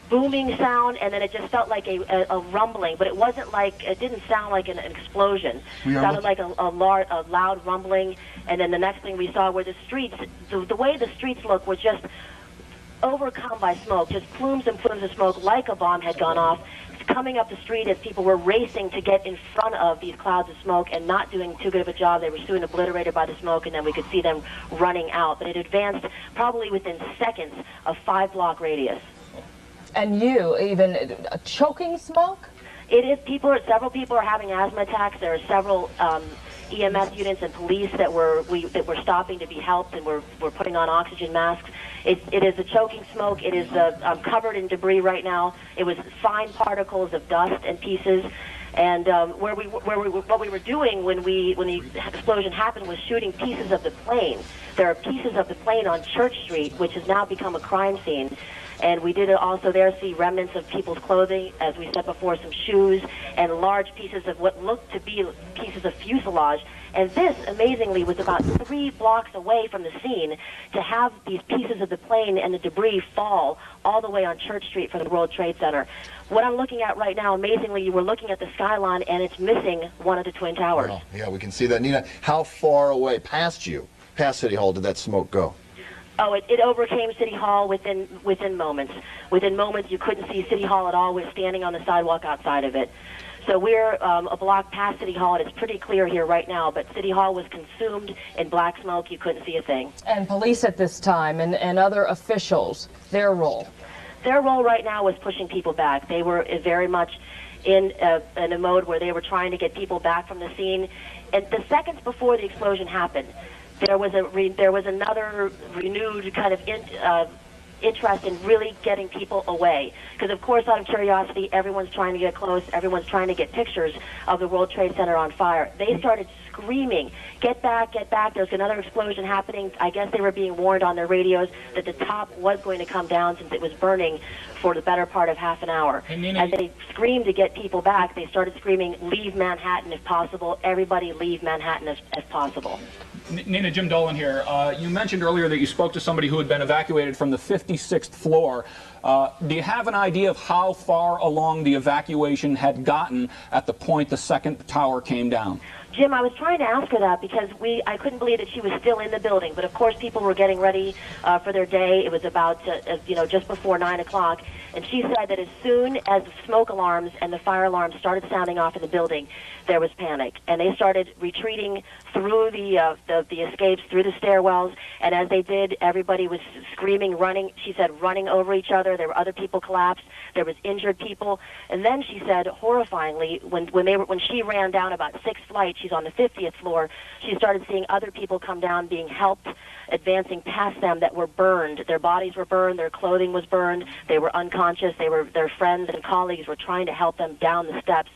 booming sound, and then it just felt like a rumbling, but it didn't sound like an explosion. It sounded like a loud rumbling, and then the next thing we saw were the streets. The way the streets looked was just overcome by smoke, just plumes and plumes of smoke, like a bomb had gone off, coming up the street as people were racing to get in front of these clouds of smoke and not doing too good of a job. They were soon obliterated by the smoke, and then we could see them running out. But it advanced probably within seconds, a 5-block radius. And even choking smoke? It is. Several people are having asthma attacks. There are several EMS units and police that were stopping to be helped, and we're putting on oxygen masks. It is a choking smoke. It is covered in debris right now. It was fine particles of dust and pieces. And what we were doing when the explosion happened was shooting pieces of the plane. There are pieces of the plane on Church Street, which has now become a crime scene. And we did also there see remnants of people's clothing, as we said before, some shoes, and large pieces of what looked to be pieces of fuselage. And this, amazingly, was about 3 blocks away from the scene. To have these pieces of the plane and the debris fall all the way on Church Street from the World Trade Center. What I'm looking at right now, amazingly, we're looking at the skyline, and it's missing one of the Twin Towers. Wow. Yeah, we can see that. Nina, how far away past City Hall, did that smoke go? Oh, it overcame City Hall within moments. Within moments, you couldn't see City Hall at all. We're standing on the sidewalk outside of it. So we're a block past City Hall, and it's pretty clear here right now, but City Hall was consumed in black smoke. You couldn't see a thing. And police at this time and other officials, their role? Their role right now was pushing people back. They were very much in a mode where they were trying to get people back from the scene. And the seconds before the explosion happened, there was another renewed kind of interest in really getting people away. Because, of course, out of curiosity, everyone's trying to get close. Everyone's trying to get pictures of the World Trade Center on fire. They started screaming, "Get back, get back. There's another explosion happening." I guess they were being warned on their radios that the top was going to come down since it was burning for the better part of half an hour. As they screamed to get people back, they started screaming, "Leave Manhattan if possible. Everybody leave Manhattan if possible." Nina, Jim Dolan here. You mentioned earlier that you spoke to somebody who had been evacuated from the 56th floor. Do you have an idea of how far along the evacuation had gotten at the point the second tower came down? Jim, I was trying to ask her that because I couldn't believe that she was still in the building. But of course, people were getting ready for their day. It was about just before 9 o'clock, and she said that as soon as the smoke alarms and the fire alarms started sounding off in the building, there was panic, and they started retreating through the escapes, through the stairwells. And as they did, everybody was screaming, running. She said, running over each other. There were other people collapsed. There was injured people. And then she said, horrifyingly, when she ran down about 6th flight, she's on the 50th floor, she started seeing other people come down, being helped, advancing past them that were burned. Their bodies were burned. Their clothing was burned. They were unconscious. Their friends and colleagues were trying to help them down the steps.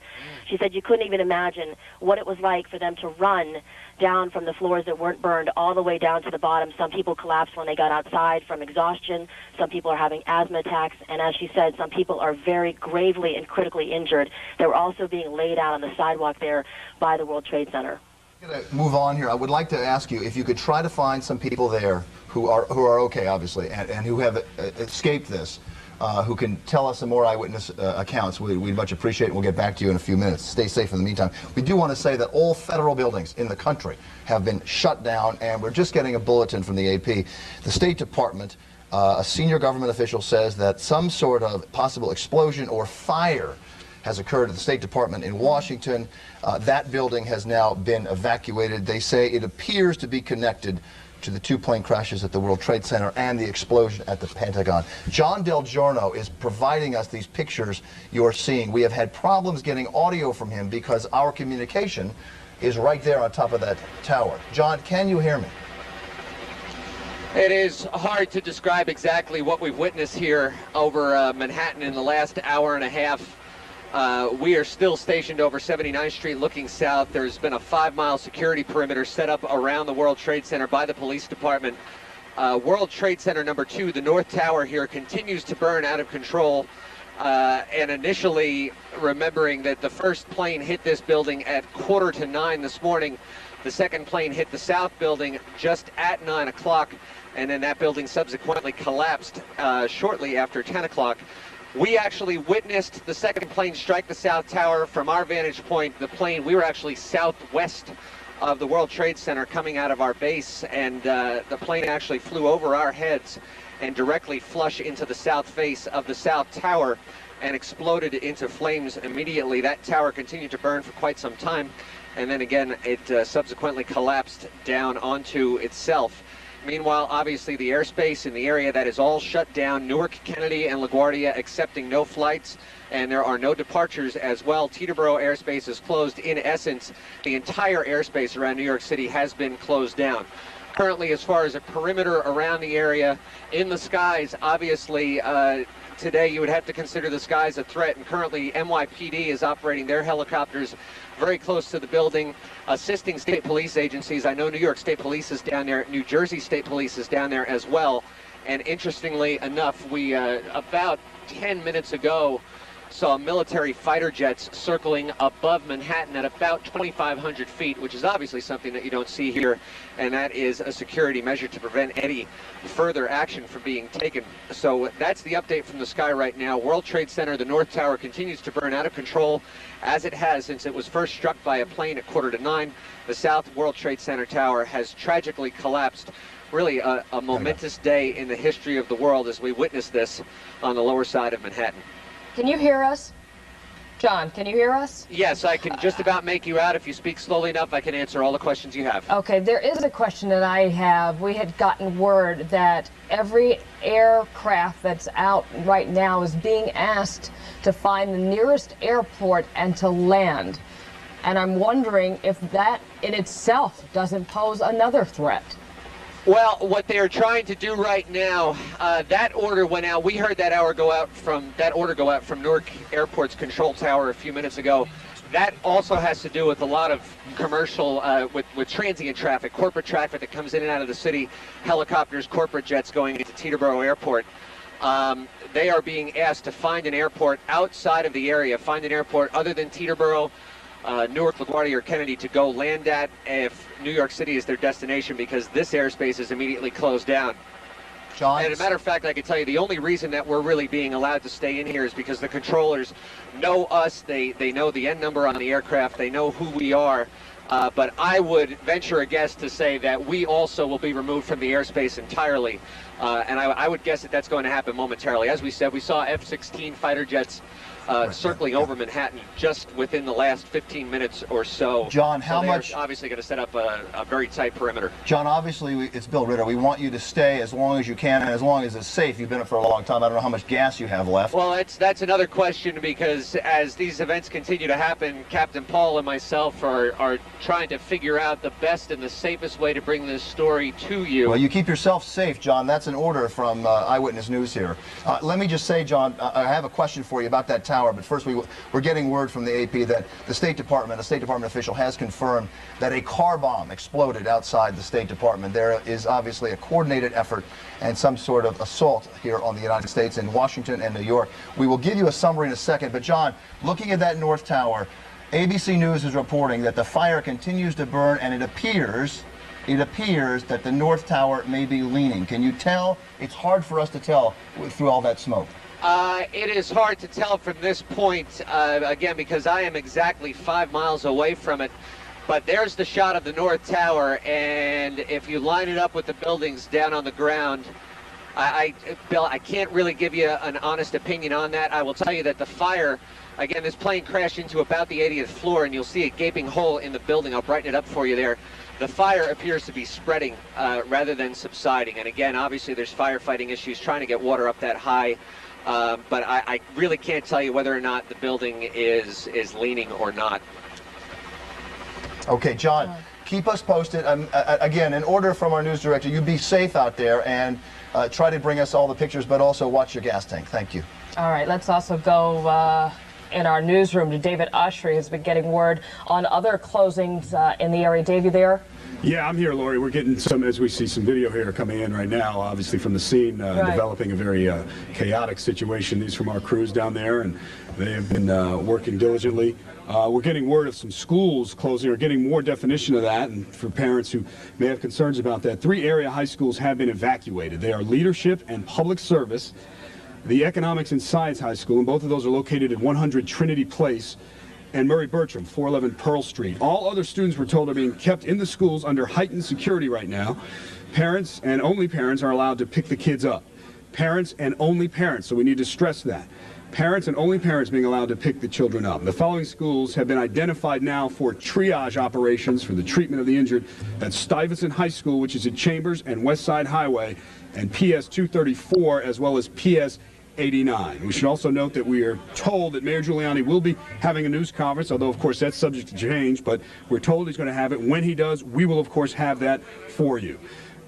She said you couldn't even imagine what it was like for them to run down from the floors that weren't burned all the way down to the bottom. Some people collapsed when they got outside from exhaustion. Some people are having asthma attacks. And as she said, some people are very gravely and critically injured. They were also being laid out on the sidewalk there by the World Trade Center. I'm going to move on here. I would like to ask you if you could try to find some people there who are okay, obviously, and who have escaped this. Who can tell us some more eyewitness accounts. We'd much appreciate it. We'll get back to you in a few minutes. Stay safe in the meantime. We do want to say that all federal buildings in the country have been shut down, and we're just getting a bulletin from the AP. The State Department, a senior government official says that some sort of possible explosion or fire has occurred at the State Department in Washington. That building has now been evacuated. They say it appears to be connected to the two plane crashes at the World Trade Center and the explosion at the Pentagon. John Del Giorno is providing us these pictures you're seeing. We have had problems getting audio from him because our communication is right there on top of that tower. John, can you hear me? It is hard to describe exactly what we've witnessed here over Manhattan in the last hour and a half. We are still stationed over 79th Street looking south. There's been a 5-mile security perimeter set up around the World Trade Center by the police department. World Trade Center number 2, the North Tower here, continues to burn out of control. And initially, remembering that the first plane hit this building at 8:45 this morning, the second plane hit the south building just at 9 o'clock, and then that building subsequently collapsed shortly after 10 o'clock. We actually witnessed the second plane strike the South Tower. From our vantage point, we were actually southwest of the World Trade Center coming out of our base, and the plane actually flew over our heads and directly flush into the south face of the South Tower and exploded into flames immediately. That tower continued to burn for quite some time, and then again it subsequently collapsed down onto itself. Meanwhile, obviously, the airspace in the area that is all shut down, Newark, Kennedy, and LaGuardia accepting no flights, and there are no departures as well. Teterboro airspace is closed. In essence, the entire airspace around New York City has been closed down. Currently, as far as a perimeter around the area, in the skies, obviously, today you would have to consider the skies a threat, and currently NYPD is operating their helicopters very close to the building, assisting state police agencies. I know New York State Police is down there, New Jersey State Police is down there as well. And interestingly enough, we about 10 minutes ago saw military fighter jets circling above Manhattan at about 2,500 feet, which is obviously something that you don't see here, and that is a security measure to prevent any further action from being taken. So that's the update from the sky right now. World Trade Center, the North Tower, continues to burn out of control, as it has since it was first struck by a plane at 8:45. The South World Trade Center tower has tragically collapsed. Really a momentous day in the history of the world as we witness this on the lower side of Manhattan. Can you hear us? John, can you hear us? Yes, I can just about make you out. If you speak slowly enough, I can answer all the questions you have. Okay, there is a question that I have. We had gotten word that every aircraft that's out right now is being asked to find the nearest airport and to land. And I'm wondering if that in itself doesn't pose another threat. Well, what they're trying to do right now, that order went out. We heard that order go out from Newark Airport's control tower a few minutes ago. That also has to do with a lot of commercial, with transient traffic, corporate traffic that comes in and out of the city, helicopters, corporate jets going into Teterboro Airport. They are being asked to find an airport outside of the area, find an airport other than Teterboro, Newark, LaGuardia, or Kennedy to go land at if New York City is their destination, because this airspace is immediately closed down. John? And as a matter of fact, I can tell you the only reason that we're really being allowed to stay in here is because the controllers know us, they know the end number on the aircraft, they know who we are. But I would venture a guess to say that we also will be removed from the airspace entirely. And I would guess that that's going to happen momentarily. As we said, we saw F-16 fighter jets circling over Manhattan just within the last 15 minutes or so. John, how much? Obviously going to set up a very tight perimeter. John, obviously, it's Bill Ritter. We want you to stay as long as you can and as long as it's safe. You've been it for a long time. I don't know how much gas you have left. Well, that's another question, because as these events continue to happen, Captain Paul and myself are trying to figure out the best and the safest way to bring this story to you. Well, you keep yourself safe, John. That's an order from Eyewitness News here. Let me just say, John, I have a question for you about that tower, but first we're getting word from the AP that the State Department, a State Department official has confirmed that a car bomb exploded outside the State Department. There is obviously a coordinated effort and some sort of assault here on the United States in Washington and New York. We will give you a summary in a second, but John, looking at that North Tower, ABC News is reporting that the fire continues to burn, and it appears that the North Tower may be leaning. Can you tell? It's hard for us to tell through all that smoke. It is hard to tell from this point, again, because I am exactly 5 miles away from it. But there's the shot of the North Tower, and if you line it up with the buildings down on the ground, Bill, I can't really give you an honest opinion on that. I will tell you that the fire, again, this plane crashed into about the 80th floor, and you'll see a gaping hole in the building. I'll brighten it up for you there. The fire appears to be spreading rather than subsiding. And again, obviously there's firefighting issues trying to get water up that high. But I really can't tell you whether or not the building is leaning or not. Okay, John, keep us posted. Again, an order from our news director, you be safe out there and try to bring us all the pictures, but also watch your gas tank. Thank you. All right, let's also go in our newsroom to David Ushry, who's been getting word on other closings in the area. Dave, you there? Yeah, I'm here, Lori. We're getting some, as we see some video here coming in right now, obviously from the scene, developing a very chaotic situation. These from our crews down there, and they have been working diligently. We're getting word of some schools closing, or getting more definition of that, and for parents who may have concerns about that, 3 area high schools have been evacuated. They are Leadership and Public Service, the Economics and Science High School, and both of those are located at 100 Trinity Place, and Murray Bertram, 411 Pearl Street. All other students, we're told, are being kept in the schools under heightened security right now. Parents and only parents are allowed to pick the kids up. Parents and only parents, so we need to stress that. Parents and only parents being allowed to pick the children up. The following schools have been identified now for triage operations for the treatment of the injured. That's Stuyvesant High School, which is at Chambers and West Side Highway, and PS 234, as well as PS 89. We should also note that we are told that Mayor Giuliani will be having a news conference, although of course that's subject to change, but we're told he's going to have it. When he does, we will of course have that for you.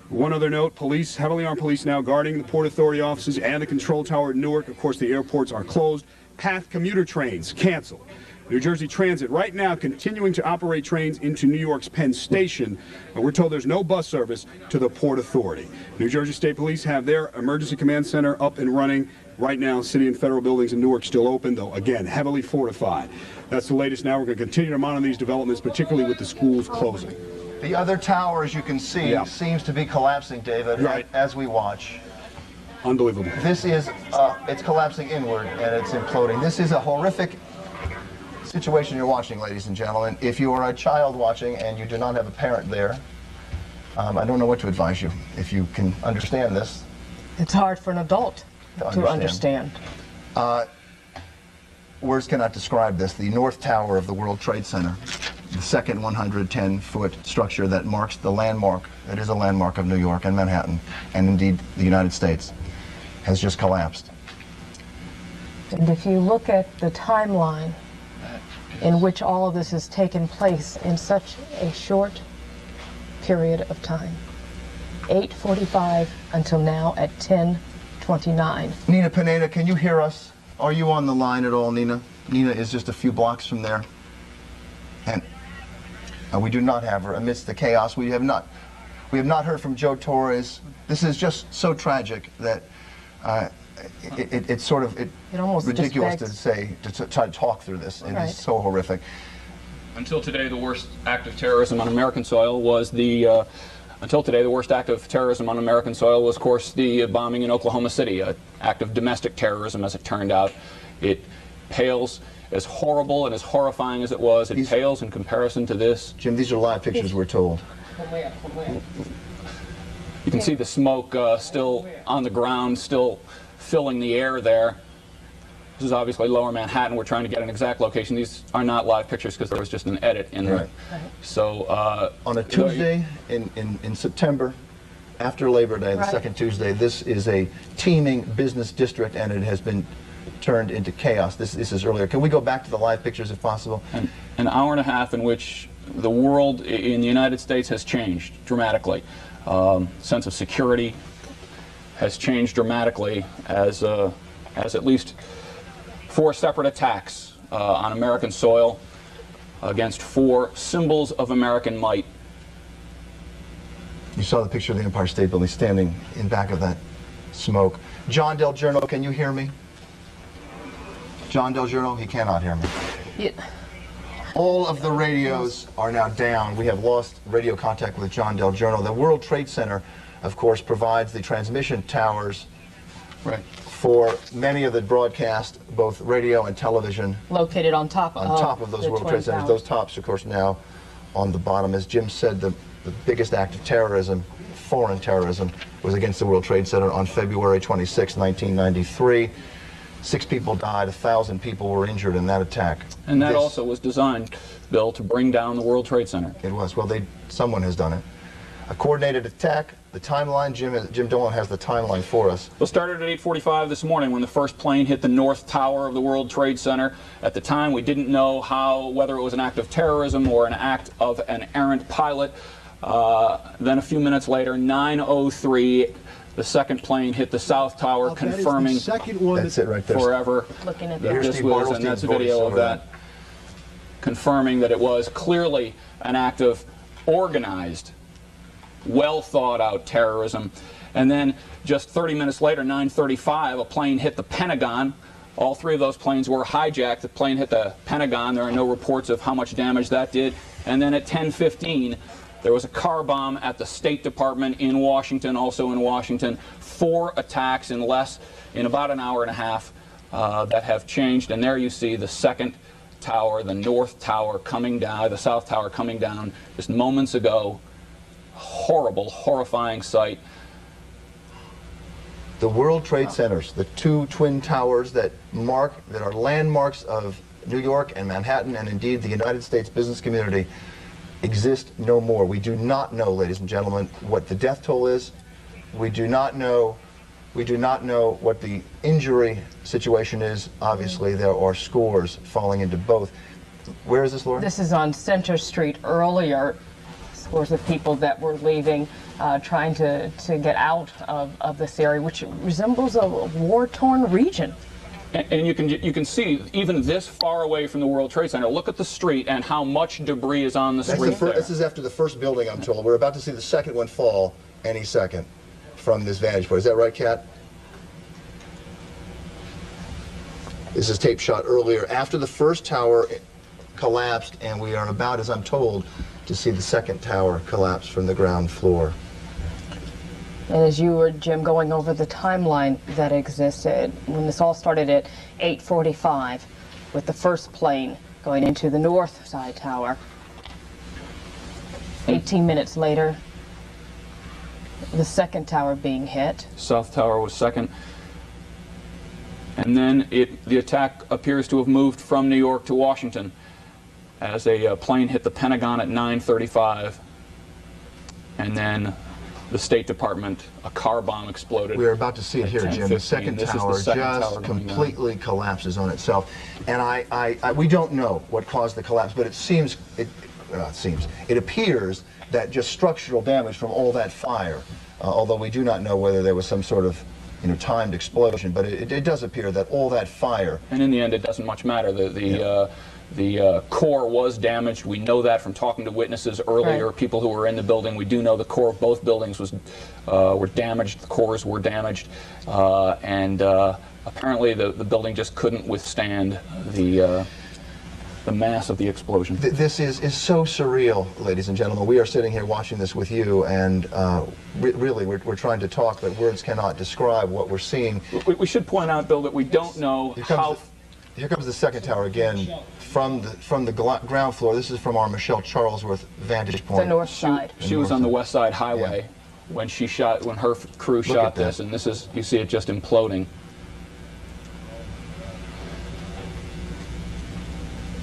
One other note, police, heavily armed police now guarding the Port Authority offices and the control tower in Newark. Of course, the airports are closed. PATH commuter trains canceled. New Jersey Transit right now continuing to operate trains into New York's Penn Station, but we're told there's no bus service to the Port Authority. New Jersey State Police have their emergency command center up and running. Right now, city and federal buildings in Newark still open, though, again, heavily fortified. That's the latest now. We're going to continue to monitor these developments, particularly with the schools closing. The other tower, as you can see, seems to be collapsing, David, as we watch. Unbelievable. This is, it's collapsing inward and it's imploding. This is a horrific situation you're watching, ladies and gentlemen. If you are a child watching and you do not have a parent there, I don't know what to advise you. If you can understand this. It's hard for an adult to understand. words cannot describe this. The North Tower of the World Trade Center, the second 110-foot structure that marks the landmark, that is a landmark of New York and Manhattan, and indeed the United States, has just collapsed. And if you look at the timeline in which all of this has taken place in such a short period of time, 8:45 until now at 10:29. Nina Pineda, can you hear us? Are you on the line at all, Nina? Nina is just a few blocks from there. And we do not have her amidst the chaos. We have not heard from Joe Torres. This is just so tragic that it's sort of almost ridiculous to say, to try to talk through this. It is so horrific. Until today, the worst act of terrorism on American soil was the Until today, the worst act of terrorism on American soil was, of course, the bombing in Oklahoma City, an act of domestic terrorism, as it turned out. It pales, as horrible and as horrifying as it was, it pales in comparison to this. Jim, these are live pictures, we're told. You can see the smoke still on the ground, still filling the air there. This is obviously Lower Manhattan. We're trying to get an exact location. These are not live pictures because there was just an edit in there. So on a Tuesday in September, after Labor Day, the second Tuesday, this is a teeming business district, and it has been turned into chaos. This is earlier. Can we go back to the live pictures if possible? An hour and a half in which the world in the United States has changed dramatically. Sense of security has changed dramatically as at least 4 separate attacks on American soil against 4 symbols of American might. You saw the picture of the Empire State Building standing in back of that smoke. John Del Giorno, can you hear me? John Del Giorno, he cannot hear me. Yeah. All of the radios are now down. We have lost radio contact with John Del Giorno. The World Trade Center, of course, provides the transmission towers for many of the broadcast, both radio and television. Located on top of those World Trade Centers. Those tops, of course, now on the bottom. As Jim said, the biggest act of terrorism, foreign terrorism, was against the World Trade Center on February 26, 1993. 6 people died, 1,000 people were injured in that attack. And that also was designed, Bill, to bring down the World Trade Center. It was. Well, someone has done it. A coordinated attack. The timeline, Jim Dolan has the timeline for us. Well, started at 8:45 this morning when the first plane hit the North Tower of the World Trade Center. At the time, we didn't know whether it was an act of terrorism or an act of an errant pilot. Then a few minutes later, 9:03, the second plane hit the South Tower, confirming the second one that's it right there. Forever looking at that this was, and that's a video of that, confirming that it was clearly an act of organized, well thought out terrorism. And then just 30 minutes later, 9:35, a plane hit the Pentagon. All 3 of those planes were hijacked. The plane hit the Pentagon. There are no reports of how much damage that did. And then at 10:15, there was a car bomb at the State Department in Washington, also in Washington. 4 attacks in about an hour and a half that have changed. And there you see the second tower, the North Tower coming down, the South Tower coming down just moments ago. Horrible, horrifying sight. The World Trade Centers, the 2 twin towers that are landmarks of New York and Manhattan, and indeed the United States business community, exist no more. We do not know, ladies and gentlemen, what the death toll is. We do not know what the injury situation is. Obviously, there are scores falling into both. Where is this, Laura? This is on Center Street earlier. Scores of people that were leaving, trying to get out of this area, which resembles a war-torn region. And you can see, even this far away from the World Trade Center, look at the street and how much debris is on the street there. This is after the first building, I'm told. We're about to see the second one fall any second from this vantage point. Is that right, Kat? This is tape shot earlier, after the first tower collapsed, and we are about, as I'm told, to see the second tower collapse from the ground floor. And as you were, Jim, going over the timeline that existed, when this all started at 8:45, with the first plane going into the north side tower. 18 minutes later, the second tower being hit. South Tower was second. And then the attack appears to have moved from New York to Washington as a plane hit the Pentagon at 9:35. And then the State Department, a car bomb exploded. We're about to see it here, Jim. The second tower just completely collapses on itself. And we don't know what caused the collapse, but it appears that just structural damage from all that fire, although we do not know whether there was some sort of timed explosion, but it does appear that all that fire. And in the end, it doesn't much matter. The core was damaged. We know that from talking to witnesses earlier, people who were in the building. We do know the core of both buildings were damaged. The cores were damaged, and apparently the building just couldn't withstand the mass of the explosion. This is so surreal, ladies and gentlemen. We are sitting here watching this with you, and really we're trying to talk, but words cannot describe what we're seeing. We should point out, Bill, that we don't know how. Here comes the second tower again from the ground floor. This is from our Michelle Charlesworth vantage point. The north side. She was on the West Side Highway when her crew shot this, and this is, you see it just imploding.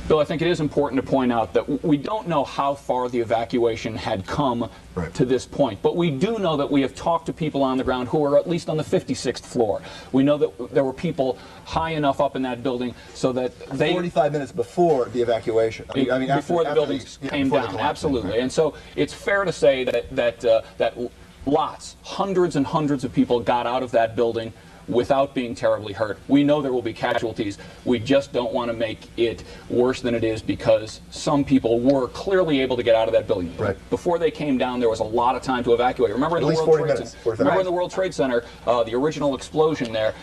Bill, I think it is important to point out that we don't know how far the evacuation had come to this point, but we do know that we have talked to people on the ground who are at least on the 56th floor. We know that there were people high enough up in that building so that 45 minutes before the evacuation. Before the buildings came down, absolutely. And so it's fair to say that lots, hundreds and hundreds of people got out of that building without being terribly hurt. We know there will be casualties. We just don't want to make it worse than it is, because some people were clearly able to get out of that building. Before they came down, there was a lot of time to evacuate. Remember in the World Trade Center, the original explosion there,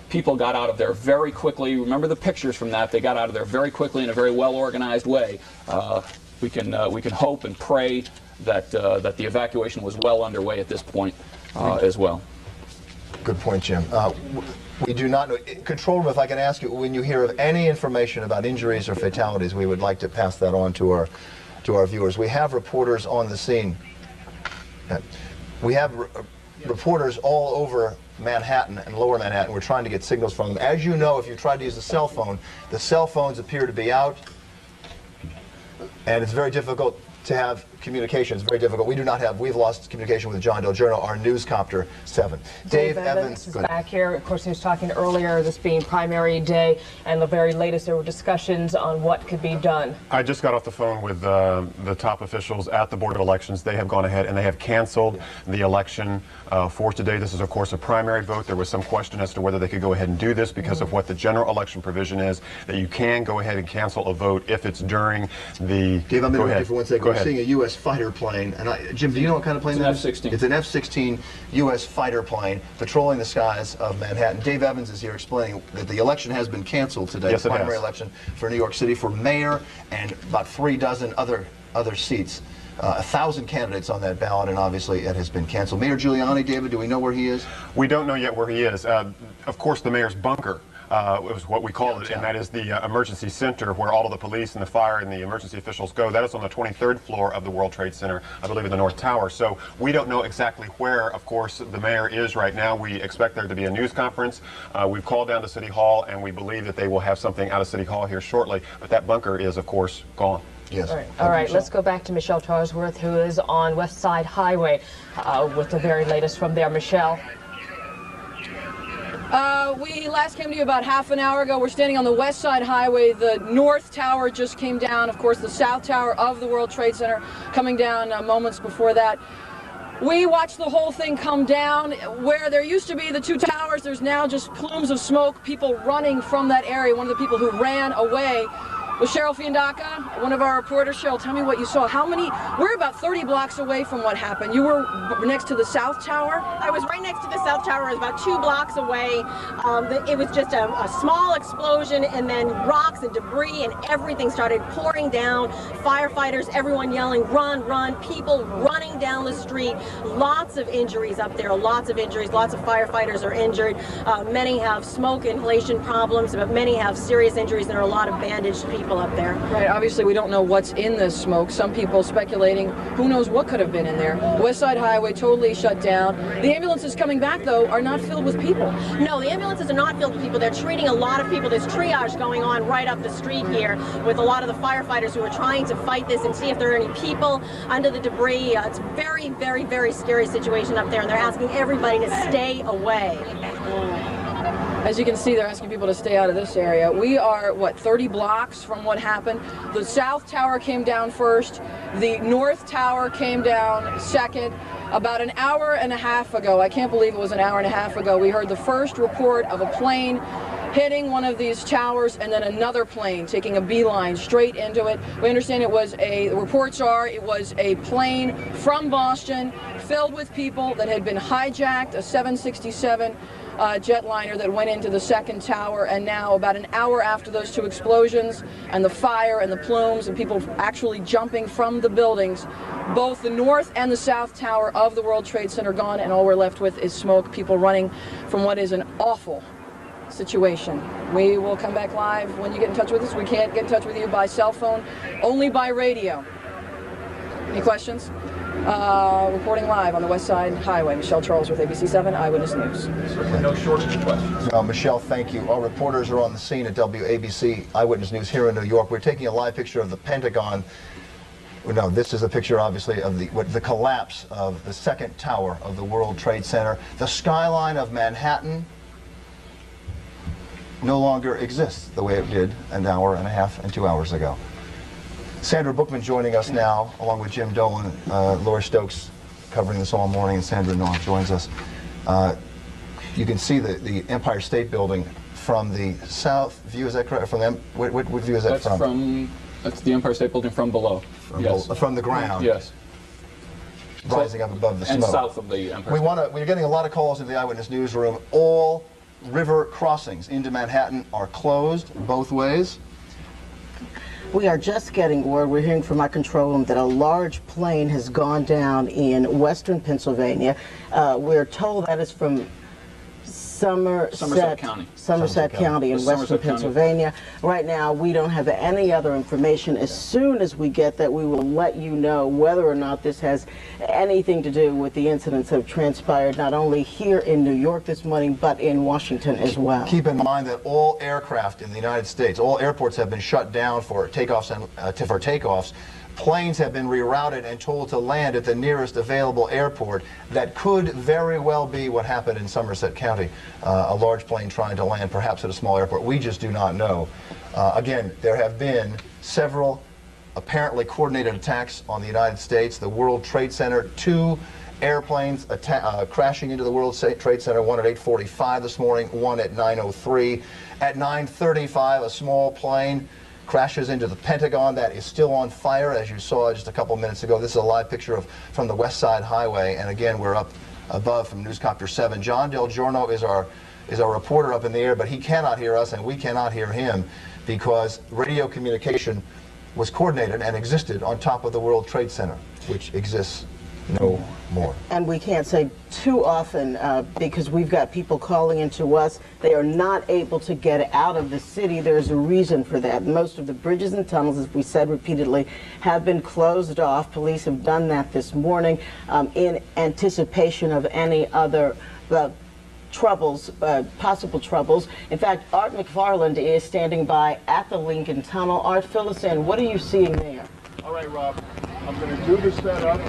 people got out of there very quickly. Remember the pictures from that? They got out of there very quickly in a very well-organized way. We can hope and pray that the evacuation was well underway at this point as well. Good point, Jim. We do not know. Control room, if I can ask you, when you hear of any information about injuries or fatalities, we would like to pass that on to our viewers. We have reporters on the scene. We have reporters all over Manhattan and Lower Manhattan. We're trying to get signals from them. As you know, if you try to use the cell phones appear to be out, and it's very difficult to have communication. It's very difficult. We've lost communication with John Del Giorno, our newscopter 7. Dave Evans is back here. Of course, he was talking earlier, this being primary day, and the very latest, there were discussions on what could be done. I just got off the phone with the top officials at the Board of Elections. They have gone ahead and they have canceled the election for today. This is, of course, a primary vote. There was some question as to whether they could go ahead and do this because of what the general election provision is, that you can go ahead and cancel a vote if it's during the... Dave, I'm interrupting for one second. We're seeing a U.S. fighter plane. And Jim, do you know what kind of plane that is? It's an F-16. It's an F-16 U.S. fighter plane patrolling the skies of Manhattan. Dave Evans is here explaining that the election has been canceled today, yes, the primary election for New York City for mayor and about 3 dozen other seats. 1,000 candidates on that ballot, and obviously it has been canceled. Mayor Giuliani, David, do we know where he is? We don't know yet where he is. Of course, the mayor's bunker. It was what we call it, and that is the emergency center where all of the police and the fire and the emergency officials go. That is on the 23rd floor of the World Trade Center, I believe in the North Tower. So we don't know exactly where, of course, the mayor is right now. We expect there to be a news conference. We've called down to City Hall, and we believe that they will have something out of City Hall here shortly. But that bunker is, of course, gone. Yes. All right, let's go back to Michelle Charlesworth, who is on West Side Highway with the very latest from there. Michelle. We last came to you about half an hour ago. We're standing on the West Side Highway. The North Tower just came down. Of course, the South Tower of the World Trade Center coming down moments before that. We watched the whole thing come down. Where there used to be the 2 towers, there's now just plumes of smoke, people running from that area. One of the people who ran away was Cheryl Fiandaca, one of our reporters. Cheryl, tell me what you saw. We're about 30 blocks away from what happened. You were next to the South Tower? I was right next to the South Tower. I was about 2 blocks away. It was just a small explosion, and then rocks and debris and everything started pouring down. Firefighters, everyone yelling, run, run, people running down the street. Lots of injuries up there, lots of injuries. Lots of firefighters are injured. Many have smoke inhalation problems, but many have serious injuries. There are a lot of bandaged people people up there. Right, obviously we don't know what's in this smoke. Some people speculating who knows what could have been in there. West Side Highway totally shut down. The ambulances coming back, though, are not filled with people. No, the ambulances are not filled with people. They're treating a lot of people. There's triage going on right up the street here with a lot of the firefighters who are trying to fight this and see if there are any people under the debris. It's a very, very, very scary situation up there, and they're asking everybody to stay away. As you can see, they're asking people to stay out of this area. We are, what, 30 blocks from what happened? The South Tower came down first. The North Tower came down second. About an hour and a half ago, I can't believe it was an hour and a half ago, we heard the first report of a plane hitting one of these towers and then another plane taking a beeline straight into it. We understand it was the reports are it was a plane from Boston filled with people that had been hijacked, a 767 jetliner that went into the second tower, and now about an hour after those two explosions and the fire and the plumes and people actually jumping from the buildings, both the North and the South Tower of the World Trade Center gone, and all we're left with is smoke, people running from what is an awful situation. We will come back live when you get in touch with us. We can't get in touch with you by cell phone, only by radio. Any questions? Reporting live on the West Side Highway. Michelle Charles with ABC 7 Eyewitness News. No shortage of questions. Michelle, thank you. Our reporters are on the scene at WABC Eyewitness News here in New York. We're taking a live picture of the Pentagon. No, this is a picture, obviously, of the collapse of the second tower of the World Trade Center. The skyline of Manhattan no longer exists the way it did an hour and a half and 2 hours ago. Sandra Bookman joining us now, along with Jim Dolan. Laura Stokes covering this all morning, and Sandra North joins us. You can see the Empire State Building from the south view. Is that correct? From them, what view is that from? That's the Empire State Building from below. From the ground. Yes. Rising up above the smoke. And south of the Empire State. We're getting a lot of calls into the Eyewitness Newsroom. All river crossings into Manhattan are closed both ways. We are just getting word, we're hearing from our control room, that a large plane has gone down in western Pennsylvania. We're told that is from Somerset County in western Pennsylvania. Right now, we don't have any other information. As soon as we get that, we will let you know whether or not this has anything to do with the incidents that have transpired not only here in New York this morning, but in Washington as well. Keep in mind that all aircraft in the United States, all airports have been shut down for takeoffs and for takeoffs. Planes have been rerouted and told to land at the nearest available airport. That could very well be what happened in Somerset County. A large plane trying to land perhaps at a small airport. We just do not know. Again, there have been several apparently coordinated attacks on the United States. The World Trade Center, 2 airplanes crashing into the World Trade Center, one at 8:45 this morning, one at 9:03. At 9:35, a small plane crashes into the Pentagon. That is still on fire, as you saw just a couple minutes ago. This is a live picture from the West Side Highway, and again, we're up above from Newscopter 7. John Del Giorno is our reporter up in the air, but he cannot hear us, and we cannot hear him, because radio communication was coordinated and existed on top of the World Trade Center, which exists no more. And we can't say too often, because we've got people calling into us. They are not able to get out of the city. There's a reason for that. Most of the bridges and tunnels, as we said repeatedly, have been closed off. Police have done that this morning in anticipation of any other troubles, possible troubles. In fact, Art McFarland is standing by at the Lincoln Tunnel. Art, fill us in. What are you seeing there? All right, Rob. I'm going to do the setup.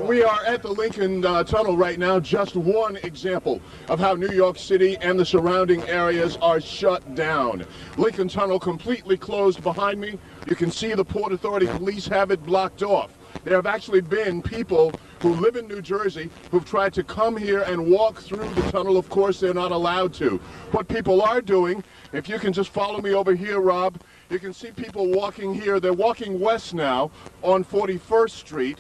We are at the Lincoln Tunnel right now. Just one example of how New York City and the surrounding areas are shut down. Lincoln Tunnel completely closed behind me. You can see the Port Authority police have it blocked off. There have actually been people who live in New Jersey who've tried to come here and walk through the tunnel. Of course, they're not allowed to. What people are doing, if you can just follow me over here, Rob, you can see people walking here. They're walking west now on 41st Street,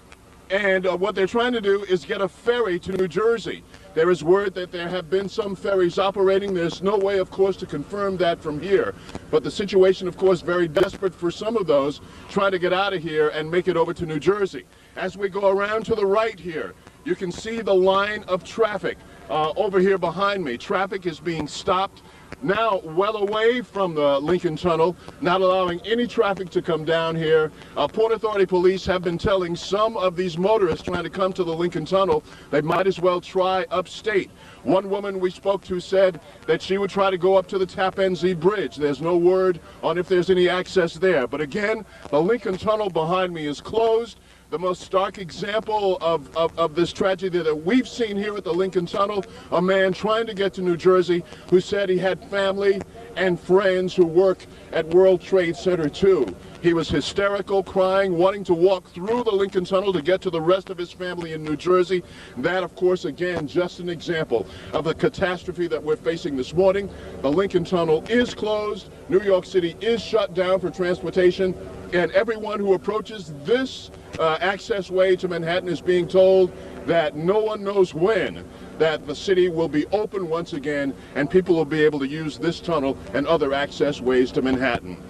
and what they're trying to do is get a ferry to New Jersey. There is word that there have been some ferries operating. There's no way, of course, to confirm that from here. But the situation, of course, very desperate for some of those trying to get out of here and make it over to New Jersey. As we go around to the right here, you can see the line of traffic over here behind me. Traffic is being stopped. now well away from the Lincoln Tunnel, not allowing any traffic to come down here. Port Authority police have been telling some of these motorists trying to come to the Lincoln Tunnel they might as well try upstate. One woman we spoke to said that she would try to go up to the Tappan Zee Bridge. There's no word on if there's any access there. But again, the Lincoln Tunnel behind me is closed. The most stark example of this tragedy that we've seen here at the Lincoln Tunnel, a man trying to get to New Jersey who said he had family and friends who work at World Trade Center too. He was hysterical, crying, wanting to walk through the Lincoln Tunnel to get to the rest of his family in New Jersey. That, of course, again, just an example of the catastrophe that we're facing this morning. The Lincoln Tunnel is closed. New York City is shut down for transportation. And everyone who approaches this access way to Manhattan is being told that no one knows when that the city will be open once again and people will be able to use this tunnel and other access ways to Manhattan.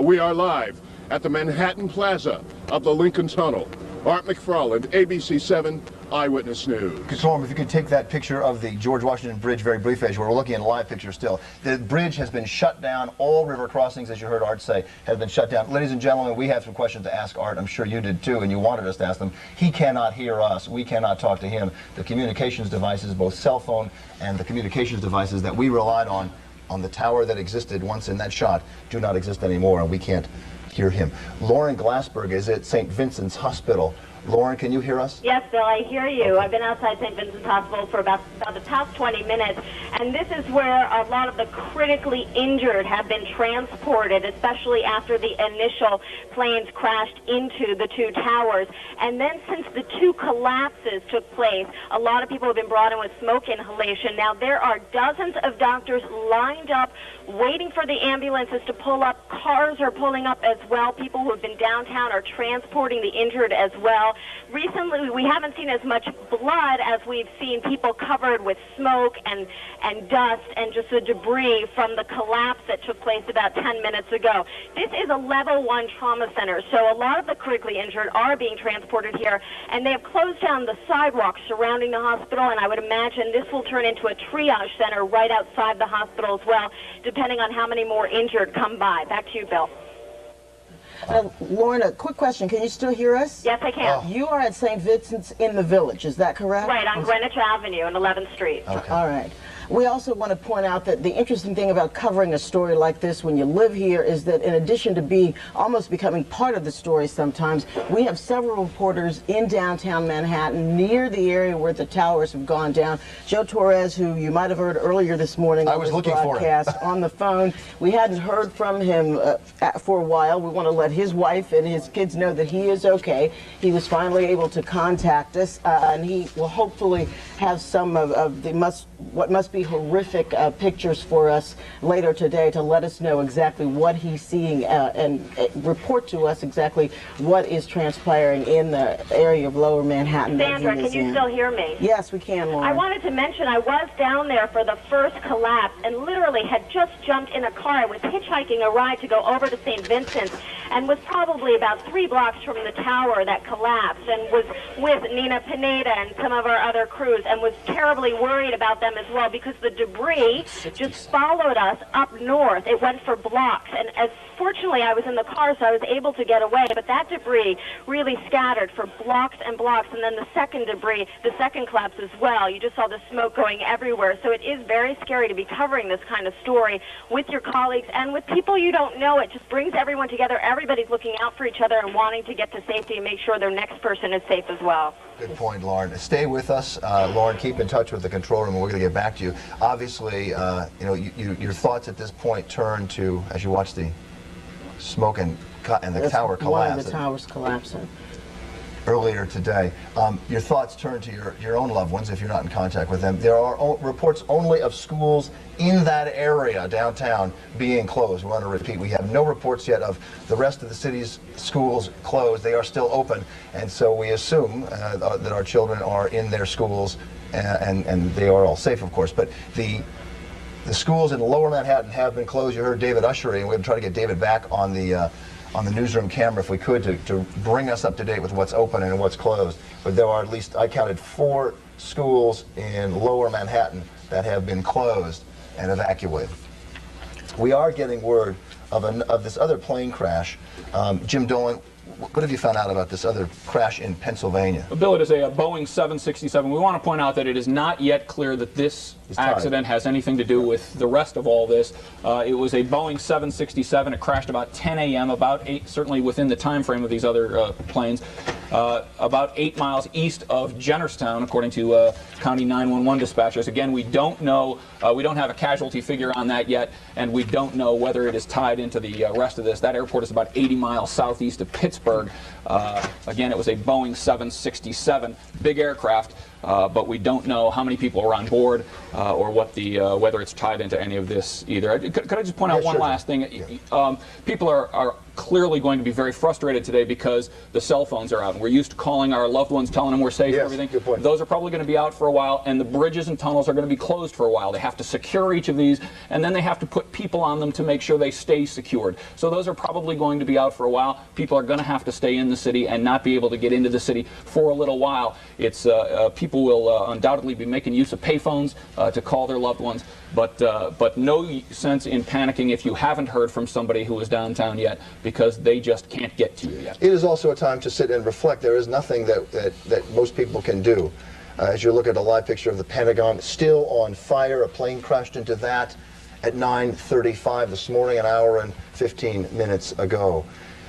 We are live at the Manhattan Plaza of the Lincoln Tunnel. Art McFarland, ABC 7 Eyewitness News. Norm, if you could take that picture of the George Washington Bridge very briefly, as we're looking at a live picture still. The bridge has been shut down. All river crossings, as you heard Art say, have been shut down. Ladies and gentlemen, we have some questions to ask Art. I'm sure you did too, and you wanted us to ask them. He cannot hear us. We cannot talk to him. The communications devices, both cell phone and the communications devices that we relied on the tower that existed once in that shot, do not exist anymore, and we can't hear him. Lauren Glassberg is at St. Vincent's Hospital. Lauren, can you hear us? Yes, Bill, I hear you. I've been outside St. Vincent's Hospital for about the past 20 minutes, and this is where a lot of the critically injured have been transported, especially after the initial planes crashed into the two towers. And then since the two collapses took place, a lot of people have been brought in with smoke inhalation. Now, there are dozens of doctors lined up waiting for the ambulances to pull up. Cars are pulling up as well. People who have been downtown are transporting the injured as well. Recently, we haven't seen as much blood as we've seen people covered with smoke and dust and just the debris from the collapse that took place about 10 minutes ago. This is a level 1 trauma center, so a lot of the critically injured are being transported here, and they have closed down the sidewalks surrounding the hospital, and I would imagine this will turn into a triage center right outside the hospital as well, depending on how many more injured come by. Back to you, Bill. Lauren, a quick question. Can you still hear us? Yes, I can. You are at St. Vincent's in the Village, is that correct? Right, on Greenwich Avenue and 11th Street. Okay. All right. We also want to point out that the interesting thing about covering a story like this when you live here is that in addition to being almost becoming part of the story sometimes, we have several reporters in downtown Manhattan near the area where the towers have gone down. Joe Torres, who you might have heard earlier this morning on this broadcast on the phone. We hadn't heard from him for a while. We want to let his wife and his kids know that he is okay. He was finally able to contact us, and he will hopefully have some of the what must be horrific pictures for us later today to let us know exactly what he's seeing and report to us exactly what is transpiring in the area of Lower Manhattan. Sandra, can you still hear me? Yes, we can, Lauren. I wanted to mention I was down there for the first collapse and literally had just jumped in a car. I was hitchhiking a ride to go over to St. Vincent's and was probably about 3 blocks from the tower that collapsed, and was with Nina Pineda and some of our other crews, and was terribly worried about them as well because the debris just followed us up north. It went for blocks, and as fortunately I was in the car, so I was able to get away, but that debris really scattered for blocks and blocks, and then the second debris, the second collapse as well. You just saw the smoke going everywhere, so it is very scary to be covering this kind of story with your colleagues and with people you don't know. It just brings everyone together. Everybody's looking out for each other and wanting to get to safety and make sure their next person is safe as well. Good point, Lauren. Stay with us. Lauren, keep in touch with the control room, and we're going to get back to you. Obviously, your thoughts at this point turn to, as you watch the smoke and the tower collapse. One of the towers collapsing. Earlier today, your thoughts turn to your own loved ones if you're not in contact with them. There are reports only of schools in that area downtown being closed. We want to repeat, we have no reports yet of the rest of the city's schools closed. They are still open, and so we assume that our children are in their schools and they are all safe, of course. But the schools in Lower Manhattan have been closed. You heard David ushering. We're going to try to get David back on the newsroom camera if we could to bring us up to date with what's open and what's closed. But there are at least, I counted 4 schools in Lower Manhattan that have been closed and evacuated. we are getting word of this other plane crash. Jim Dolan, what have you found out about this other crash in Pennsylvania? Bill, it is a Boeing 767. We want to point out that it is not yet clear that this accident has anything to do with the rest of all this. It was a Boeing 767. It crashed about 10 a.m., about 8, certainly within the time frame of these other planes, about 8 miles east of Jennerstown, according to County 911 dispatchers. Again, we don't know, we don't have a casualty figure on that yet, and we don't know whether it is tied into the rest of this. That airport is about 80 miles southeast of Pittsburgh. Again, it was a Boeing 767, big aircraft, but we don't know how many people are on board or what the whether it's tied into any of this either. Could I just point out one last thing? People are clearly going to be very frustrated today because the cell phones are out. And we're used to calling our loved ones, telling them we're safe and everything. Good point. Those are probably going to be out for a while, and the bridges and tunnels are going to be closed for a while. They have to secure each of these, and then they have to put people on them to make sure they stay secured. So those are probably going to be out for a while. People are going to have to stay in the city and not be able to get into the city for a little while. It's people will undoubtedly be making use of payphones to call their loved ones, but no sense in panicking if you haven't heard from somebody who is downtown yet, because they just can't get to you yet. It is also a time to sit and reflect. There is nothing that most people can do. As you look at a live picture of the Pentagon, still on fire. A plane crashed into that at 9:35 this morning, an hour and 15 minutes ago.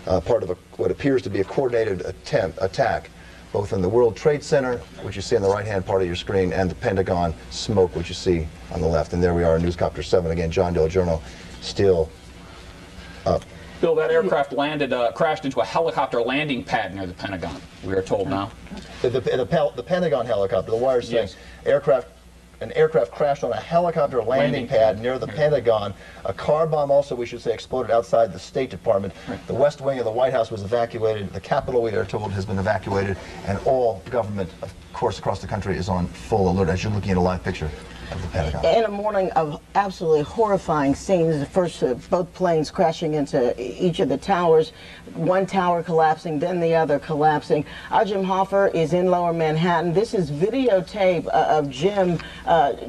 Part of what appears to be a coordinated attack, both in the World Trade Center, which you see on the right-hand part of your screen, and the Pentagon smoke, which you see on the left. And there we are, Newscopter 7. Again, John Del Giorno still up. Bill, that aircraft landed, crashed into a helicopter landing pad near the Pentagon, we are told now. The Pentagon helicopter, the wire saying an aircraft crashed on a helicopter landing pad near the Pentagon. A car bomb also, we should say, exploded outside the State Department. The West Wing of the White House was evacuated. The Capitol, we are told, has been evacuated. And all government, of course, across the country is on full alert, as you're looking at a live picture of the Pentagon. In a morning of absolutely horrifying scenes, first both planes crashing into each of the towers, one tower collapsing, then the other collapsing. Our Jim Hoffer is in Lower Manhattan. This is videotape of Jim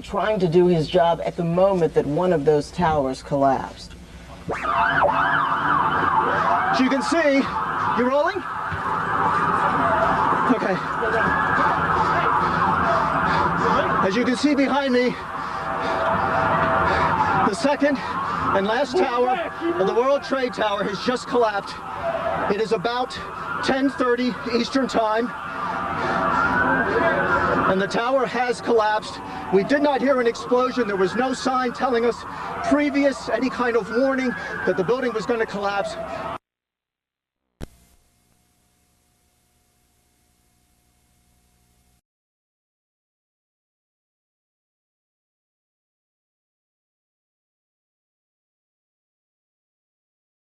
trying to do his job at the moment that one of those towers collapsed. So you can see, you rolling? Okay. As you can see behind me, the second and last tower of the World Trade Tower has just collapsed. It is about 10:30 Eastern Time, and the tower has collapsed. We did not hear an explosion. There was no sign telling us previous any kind of warning that the building was going to collapse.